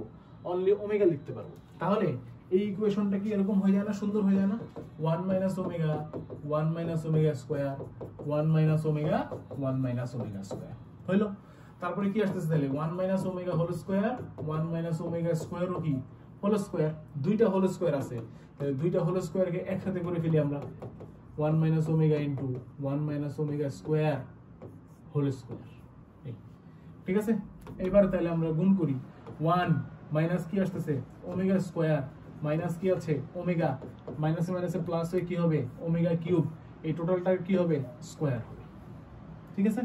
অনলি ওমেগা লিখতে পারবো। তাহলে এই ইকুয়েশনটা কি এরকম হয়ে যায় না, সুন্দর হয়ে যায় না, 1 minus omega square, 1 minus omega square হইলো। তারপরে কি আসতেছে, তাহলে 1 minus omega whole square, 1 minus omega square ও কি হোল স্কয়ার, দুইটা হোল স্কয়ার আছে, তাহলে দুইটা হোল স্কয়ারকে একসাথে করে ফেলি আমরা, 1 minus omega into 1 minus omega square whole square. ঠিক আছে, এবার তাহলে আমরা গুণ করি। 1 মাইনাস কি আসতেছে ওমেগা স্কোয়ার, মাইনাস কি আছে ওমেগা, মাইনাসে মাইনাসে প্লাস হয়ে কি হবে ওমেগা কিউব, এই টোটালটা কি হবে স্কোয়ার হবে। ঠিক আছে,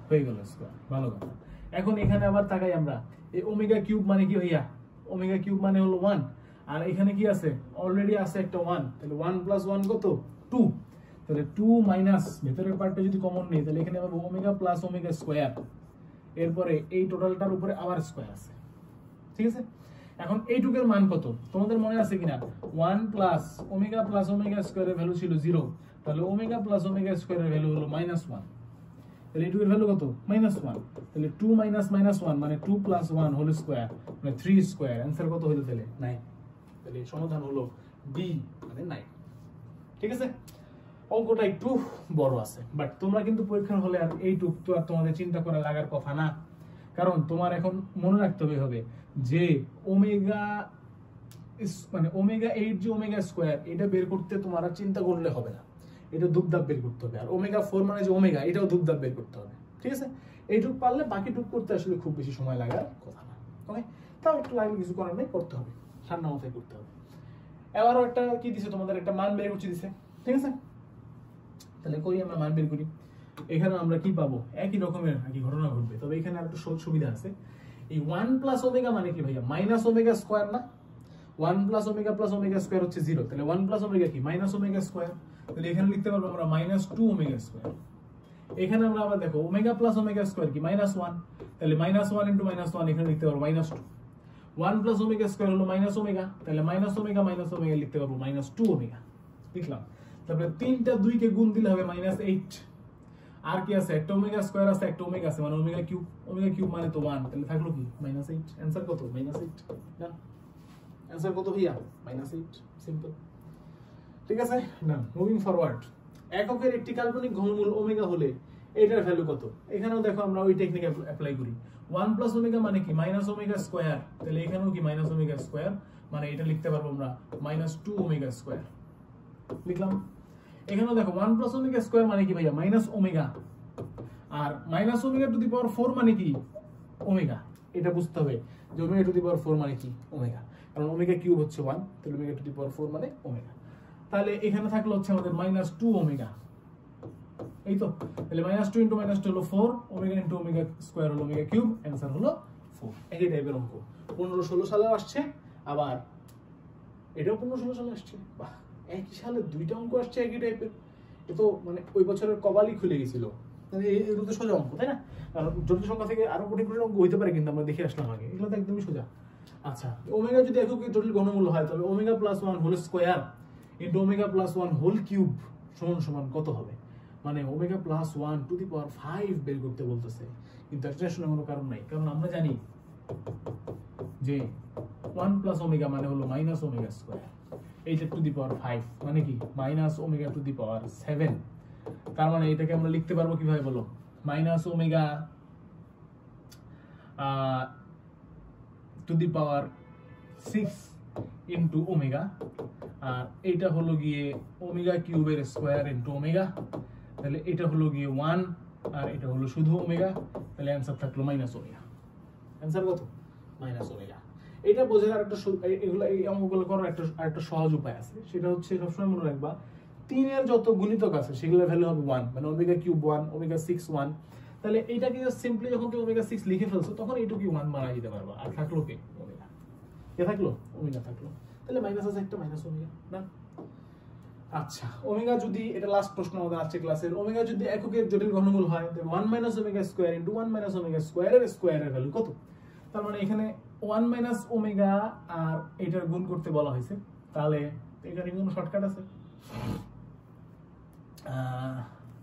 হয়ে গেল স্কোয়ার, ভালো কথা। এখন এখানে আবার তাকাই আমরা, এই ওমেগা কিউব মানে কি ভাইয়া, ওমেগা কিউব মানে হলো 1, আর এখানে কি আছে অলরেডি আছে একটা 1, তাহলে 1 প্লাস 1 কত 2, তাহলে 2 মাইনাস ভেতরের পার্টটা যদি কমন নেই তাহলে এখানে আবার ওমেগা প্লাস ওমেগা স্কোয়ার, এরপরে এই টোটালটার উপরে আবার স্কোয়ার আছে। ঠিক আছে, এখন এইটুকের মান কত তোমাদের মনে আছে কিনা, 1 প্লাস ওমেগা স্কোয়ারের ভ্যালু ছিল 0, তাহলে ওমেগা প্লাস ওমেগা স্কোয়ারের ভ্যালু হলো -1, তাহলে এইটুকের ভ্যালু কত -1, তাহলে 2 মাইনাস -1 মানে 2 প্লাস 1 হোল স্কোয়ার মানে 3 স্কোয়ার, অ্যান্সার কত হলো তাহলে 9, তাহলে সমাধান হলো বি মানে 9। ঠিক আছে, অঙ্কটা একটু বড় আছে, বাট তোমরা কিন্তু পরীক্ষার হলে আর এইটুক তো আর তোমাদের চিন্তা করা লাগার কথা না, কারণ তোমার এখন মনে রাখতে হবে যে ওমেগা মানে ওমেগা 8 যে ওমেগা স্কোয়ার এটা বের করতে তোমার আর চিন্তা করলে হবে না, এটা দুপদাপ বের করতে হবে, আর ওমেগা 4 মানে যে ওমেগা এটাও দুপদাপ বের করতে হবে। ঠিক আছে, এইটুক পারলে বাকিটুক করতে আসলে খুব বেশি সময় লাগার কথা না। ওকে, তাও একটু লাগলে কিছু করার নেই, করতে হবে, ঠান্ডা মাথায় করতে হবে। এবারও একটা কি দিছে তোমাদের, একটা মান বের করতে দিছে। ঠিক আছে, তাহলে করি আমরা মান বের করি। এখানে আমরা কি পাবো, একই রকমের নাকি ঘটনা ঘটবে, তবে এখানে আর একটু সুবিধা আছে। এই 1 প্লাস ওমেগা মানে কি ভাইয়া মাইনাস ওমেগা স্কোয়ার না, 1 প্লাস ওমেগা স্কোয়ার হচ্ছে 0, তাহলে 1 প্লাস ওমেগা কি মাইনাস ওমেগা স্কোয়ার, তাহলে এখানে লিখতে পারবো আমরা -2 ওমেগা স্কোয়ার। এখানে আমরা আবার দেখো ওমেগা প্লাস ওমেগা স্কোয়ার কি -1, তাহলে -1 ইনটু -1 এখানে লিখতে পারবো -2, 1 প্লাস ওমেগা স্কোয়ার হলো মাইনাস ওমেগা, তাহলে মাইনাস ওমেগা লিখতে পারবো -2 ওমেগা, লিখলাম। তারপরে 3টা 2 কে গুণ দিলে হবে -8, আর কি আছে একটা ওমেগা স্কয়ার আছে, একটা ওমেগা আছে মানে ওমেগা কিউব মানে তো 1, তাহলে থাকলো কি -8, आंसर কত -8 না, आंसर কত ভাইয়া -8, সিম্পল। ঠিক আছে না, মুভিং ফরওয়ার্ড। এককের একটি কাল্পনিক ঘনমূল ওমেগা হলে এটার ভ্যালু কত, এখানেও দেখো আমরা ওই টেকনিক অ্যাপ্লাই করি। 1 প্লাস ওমেগা মানে কি মাইনাস ওমেগা স্কয়ার, তাহলে এখানেও কি মাইনাস ওমেগা স্কয়ার মানে এটা লিখতে পারবো আমরা -2 ওমেগা স্কয়ার, লিখলাম। এখানেও দেখো 1 প্লাস ওমেগা স্কয়ার মানে কি ভাইয়া মাইনাস ওমেগা, আর minus omega to the power 4 মানে কি ওমেগা, এটা বুঝতে হবে যে ওমেগা টু দি পাওয়ার 4 মানে কি ওমেগা, কারণ ওমেগা কিউব হচ্ছে 1, তাহলে ওমেগা টু দি পাওয়ার 4 মানে ওমেগা। তাহলে এখানে থাকলো হচ্ছে আমাদের -2 ওমেগা, এই তো, তাহলে -2 ইনটু -2 হলো 4, ওমেগা ইনটু ওমেগা স্কয়ার হলো ওমেগা কিউব, आंसर হলো 4। একই টাইপের অঙ্ক 15-16 সালে আসছে, আবার এটাও 15-16 সালে আসছে। বাহ, একই সালে দুইটা অঙ্ক আসছে একই টাইপের, এ তো মানে ওই বছরের কপালই খুলে গেছিল। মানে এগুলো তো সোজা অঙ্ক তাই না, কারণ জটিল সংখ্যা থেকে আরো কঠিন কঠিন অঙ্ক হইতে পারে, কিন্তু আমরা দেখে আসলাম আগে, এগুলো তো একদমই সোজা। আচ্ছা, ওমেগা যদি এককে জটিল ঘনমূল হয় তবে omega plus 1 whole square into omega plus 1 whole cube সমান কত হবে, মানে omega plus 1 to the power 5 বের করতে বলতেছে, কিন্তু এটা শোনার কোনো কারণ নাই, কারণ আমরা জানি যে 1 প্লাস ওমেগা মানে হলো মাইনাস ওমেগা স্কয়ার, এইটা টু দি পাওয়ার 5 মানে কি minus omega to the power 7, তার মানে এটাকে আমরা লিখতে পারবো কিভাবে বলো, minus omega to the power 6 into omega, আর এইটা হলো গিয়ে ওমেগা কিউবের স্কয়ার ইনটু ওমেগা, তাহলে এটা হলো গিয়ে 1 আর এটা হলো শুধু ওমেগা, তাহলে आंसर থাকলো মাইনাস ওমেগা। आंसर কত মাইনাস ওমেগা। এটা বোঝার আরেকটা এগুলো এই অঙ্কগুলো করার একটা সহজ উপায় আছে, সেটা হচ্ছে সবসময় মনে রাখবা 3 এর যত গুণিতক আছে সেগুলোর ভ্যালু হবে 1, মানে ওমেগা কিউব 1, ওমেগা 6 1, তাহলে এইটাকে জাস্ট সিম্পলি যখন তুমি ওমেগা 6 লিখে ফেলছো তখন এইটুকু 1 বানাই দিতে পারবা, আর থাকলো কি ওমেগা, কে থাকলো ওমেগা থাকলো, তাহলে মাইনাস আছে একটা মাইনাস ওমেগা না। আচ্ছা, ওমেগা যদি, এটা লাস্ট প্রশ্ন আমাদের আজকে ক্লাসের, ওমেগা যদি এককের জটিল ঘনমূল হয় তবে 1 minus omega square into 1 minus omega স্কয়ারের স্কয়ারের ভ্যালু কত, তার মানে এখানে 1 মাইনাস ওমেগা আর এটার গুণ করতে বলা হয়েছে, তাহলে এটার কি কোনো শর্টকাট আছে,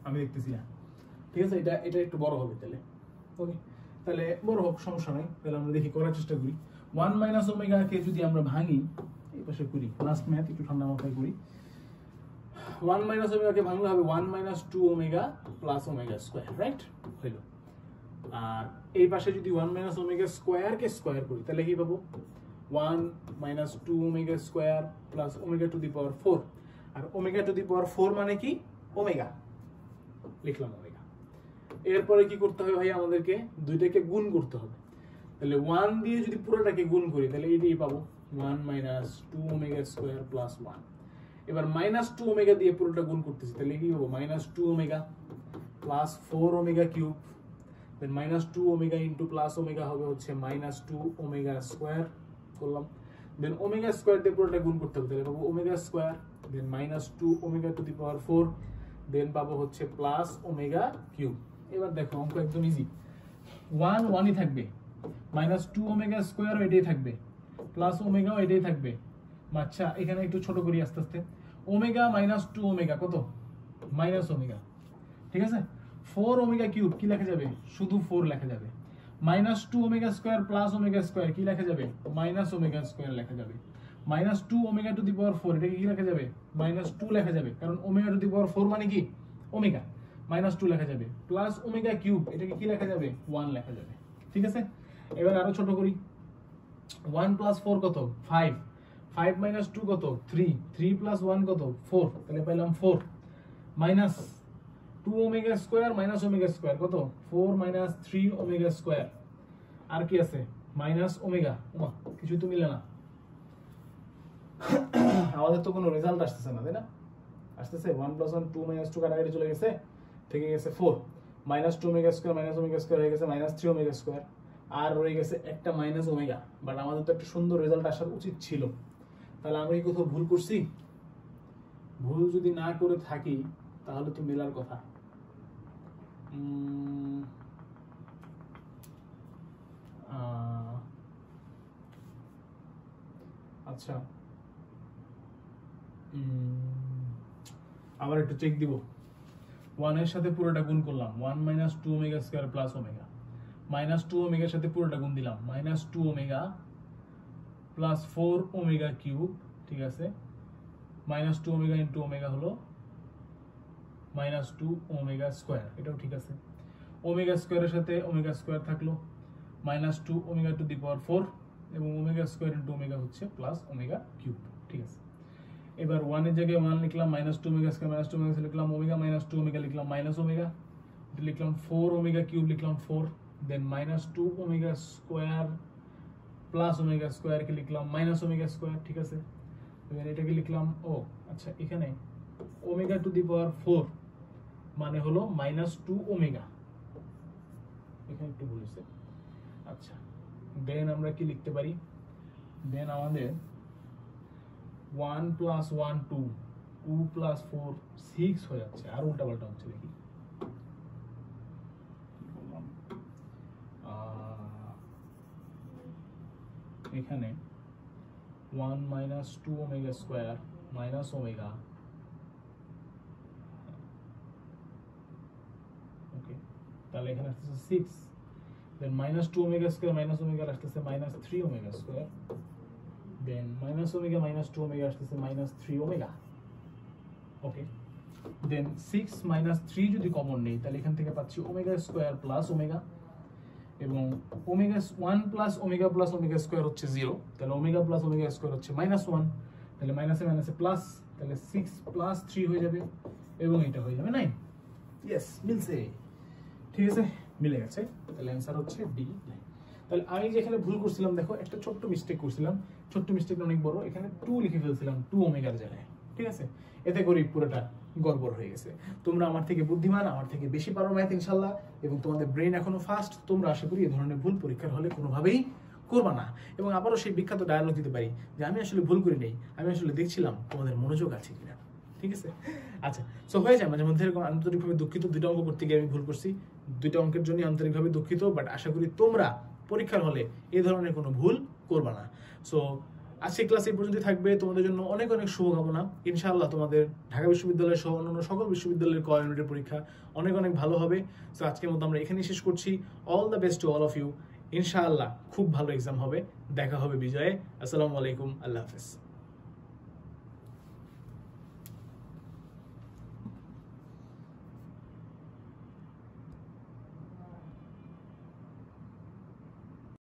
আমি দেখতেছি না। ঠিক আছে, এটা একটু বড় হবে তাহলে, ওকে, তাহলে বড় হোক সমস্যা নাই, তাহলে আমরা দেখি করার চেষ্টা করি। 1 মাইনাস ওমেগা কে যদি আমরা ভাঙি, এই পাশে করি লাস্ট ম্যাথ, একটু ঠান্ডা মাথায় করি। 1 মাইনাস ওমেগা কে ভাঙলে হবে 1 minus 2 omega plus omega square, right হইলো। আর এই পাশে যদি 1 মাইনাস ওমেগা স্কয়ার কে স্কয়ার করি তাহলে কি পাবো, 1 minus 2 omega square plus omega to the power 4, আর ওমেগা টু দি পাওয়ার 4 মানে কি ওমেগা, লিখলাম ওমেগা। এরপরে কি করতে হবে ভাই, আমাদেরকে দুইটাকে গুণ করতে হবে। তাহলে 1 দিয়ে যদি পুরোটাকে গুণ করি তাহলে এটাই পাবো 1 মাইনাস 2 ওমেগা স্কোয়ার প্লাস 1। এবার মাইনাস 2 ওমেগা দিয়ে পুরোটা গুণ করতেছি, তাহলে কি পাবো minus 2 omega plus 4 omega cube, then minus 2 omega into plus omega হবে হচ্ছে মাইনাস 2 ওমেগা স্কোয়ার করলাম, দেন ওমেগা স্কোয়ার দিয়ে পুরোটা গুণ করতে হবে, তাহলে পাবো omega square, then minus 2 omega to the power 4, then পাবো হচ্ছে প্লাস ওমেগা কিউব। এবার দেখো অঙ্ক একদম ইজি, 1 1ই থাকবে, মাইনাস 2 ওমেগা স্কোয়ার এটাই থাকবে, প্লাস ওমেগাও এটাই থাকবে। আচ্ছা এখানে একটু ছোট করি আস্তে আস্তে, ওমেগা মাইনাস 2 ওমেগা কত, মাইনাস ওমেগা, ঠিক আছে। 4 ওমেগা কিউব কি লেখা যাবে, শুধু 4 লেখা যাবে। Minus 2 omega square plus omega square কি লেখা যাবে, মাইনাস ওমেগা স্কোয়ার লেখা যাবে। Minus 2 omega to the power 4 এটাকে কি লেখা যাবে, মাইনাস 2 লেখা যাবে, কারণ ওমেগা টু দি পাওয়ার 4 মানে কি ওমেগা, মাইনাস 2 লেখা যাবে। প্লাস ওমেগা কিউব এটাকে কি লেখা যাবে, 1 লেখা যাবে, ঠিক আছে। এবার আরো ছোট করি, 1 প্লাস 4 কত 5, 5 মাইনাস 2 কত 3, 3 প্লাস 1 কত 4, তাহলে পেলাম 4, minus 2 omega square minus omega square কত 4 মাইনাস 3 ওমেগা স্কোয়ার, আর কি আছে মাইনাস ওমেগা, কিছু তো মিলে না, আমাদের তো কোনো রেজাল্ট আসতেছে না, তাই না, আসতেছে 1 প্লাস 1 2 মাইনাস 2 কাটাকাটি চলে গেছে, থেকে গেছে 4, minus 2 omega square minus omega square হয়ে গেছে মাইনাস 3 ওমেগা স্কোয়ার, আর রয়ে গেছে একটা মাইনাস ওমেগা। বাট আমাদের তো একটা সুন্দর রেজাল্ট আসার উচিত ছিল, তাহলে আমরা কি কোথাও ভুল করছি? ভুল যদি না করে থাকি তাহলে তো মেলার কথা। আচ্ছা আবার একটু চেক দিব, 1 এর সাথে পুরোটা গুণ করলাম, 1 minus 2 omega square plus omega, minus 2 ওমেগার সাথে পুরোটা গুণ দিলাম, minus 2 omega plus 4 omega cube, ঠিক আছে, মাইনাস 2 ওমেগা ইন্টু ওমেগা হলো মাইনাস 2 ওমেগা স্কোয়ার, এটাও ঠিক আছে। ওমেগা স্কোয়ারের সাথে ওমেগা স্কোয়ার থাকলো, minus 2 omega to the power 4, এবং ওমেগা স্কোয়ার ইন্টু ওমেগা হচ্ছে প্লাস ওমেগা কিউব, ঠিক আছে। এবার 1 এর জায়গায় 1 লিখলাম, minus 2 omega square minus 2 omega লিখলাম, ওমেগা মাইনাস 2 ওমেগা লিখলাম মাইনাস ওমেগা, এটা লিখলাম 4 ওমেগা কিউব লিখলাম 4, then minus 2 omega square plus omega square কে লিখলাম মাইনাস ওমেগা স্কোয়ার, ঠিক আছে। এবার এটাকে লিখলাম, ও আচ্ছা এখানে ওমেগা টু দি পাওয়ার 4 মানে হলো মাইনাস 2 ওমেগা, এখানে একটু ভুল হয়েছে। আচ্ছা দেন আমরা কি লিখতে পারি, দেন আমাদের 1 প্লাস 1 2, 2 প্লাস 4 6 হয়ে যাচ্ছে, আর উল্টা পাল্টা হচ্ছে, দেখি এখানে 1 minus 2 omega square minus omega, okay, তাহলে এখানে আসতেছে 6, then minus 2 omega square minus omega আসতেছে minus 3 omega square, then minus omega minus 2 omega আসতেছে minus 3 omega, okay, then 6 minus 3 যদি কমন নেই তাহলে এখান থেকে পাচ্ছি ওমেগা স্কোয়ার প্লাস ওমেগা, এবং ওমেগা 1 প্লাস ওমেগা স্কোয়ার হচ্ছে 0, তাহলে ওমেগা প্লাস ওমেগা স্কোয়ার হচ্ছে মাইনাস 1, তাহলে মাইনাসে মাইনাসে প্লাস, তাহলে 6 প্লাস 3 হয়ে যাবে, এবং এটা হয়ে যাবে 9। ইয়েস মিলছে, ঠিক আছে, মিলে গেছে, তাহলে অ্যান্সার হচ্ছে ডি। তাহলে আমি যেখানে ভুল করছিলাম দেখো, একটা ছোট্ট মিস্টেক করছিলাম, ছোট্ট মিস্টেক অনেক বড়, এখানে 2 লিখে ফেলছিলাম 2 ওমেগার জায়গায়, ঠিক আছে, এতে করে পুরোটা গড়বড় হয়ে গেছে। তোমরা আমার থেকে বুদ্ধিমান, আমার থেকে বেশি পারো ম্যাথ ইনশাল্লাহ, এবং তোমাদের ব্রেন এখনো ফাস্ট, তোমরা আশা করি এই ধরনের ভুল পরীক্ষার হলে কোনোভাবেই করবা না। এবং আবারও সেই বিখ্যাত ডায়ালগ দিতে পারি যে আমি আসলে ভুল করি নেই, আমি আসলে দেখছিলাম তোমাদের মনোযোগ আছে কিনা, ঠিক আছে। আচ্ছা সো হয়ে যায় মাঝে মধ্যে এরকম, আন্তরিকভাবে দুঃখিত, 2টা অঙ্ক করতে গিয়ে আমি ভুল করছি, 2টা অঙ্কের জন্য আন্তরিকভাবে দুঃখিত, বাট আশা করি তোমরা পরীক্ষার হলে এই ধরনের কোনো ভুল করবা না। সো আজকে ক্লাস এই পর্যন্ত থাকবে, তোমাদের জন্য অনেক অনেক শুভকামনা। ইনশাআল্লাহ তোমাদের ঢাকা বিশ্ববিদ্যালয় সহ অন্যান্য সকল বিশ্ববিদ্যালয়ের ক ইউনিটের পরীক্ষা অনেক অনেক ভালো হবে। সো আজকের মতো আমরা এখানেই শেষ করছি। All the best to all of you. ইনশাআল্লাহ খুব ভালো এক্সাম হবে, দেখা হবে বিজয়ে। আসসালামু আলাইকুম, আল্লাহ হাফেজ।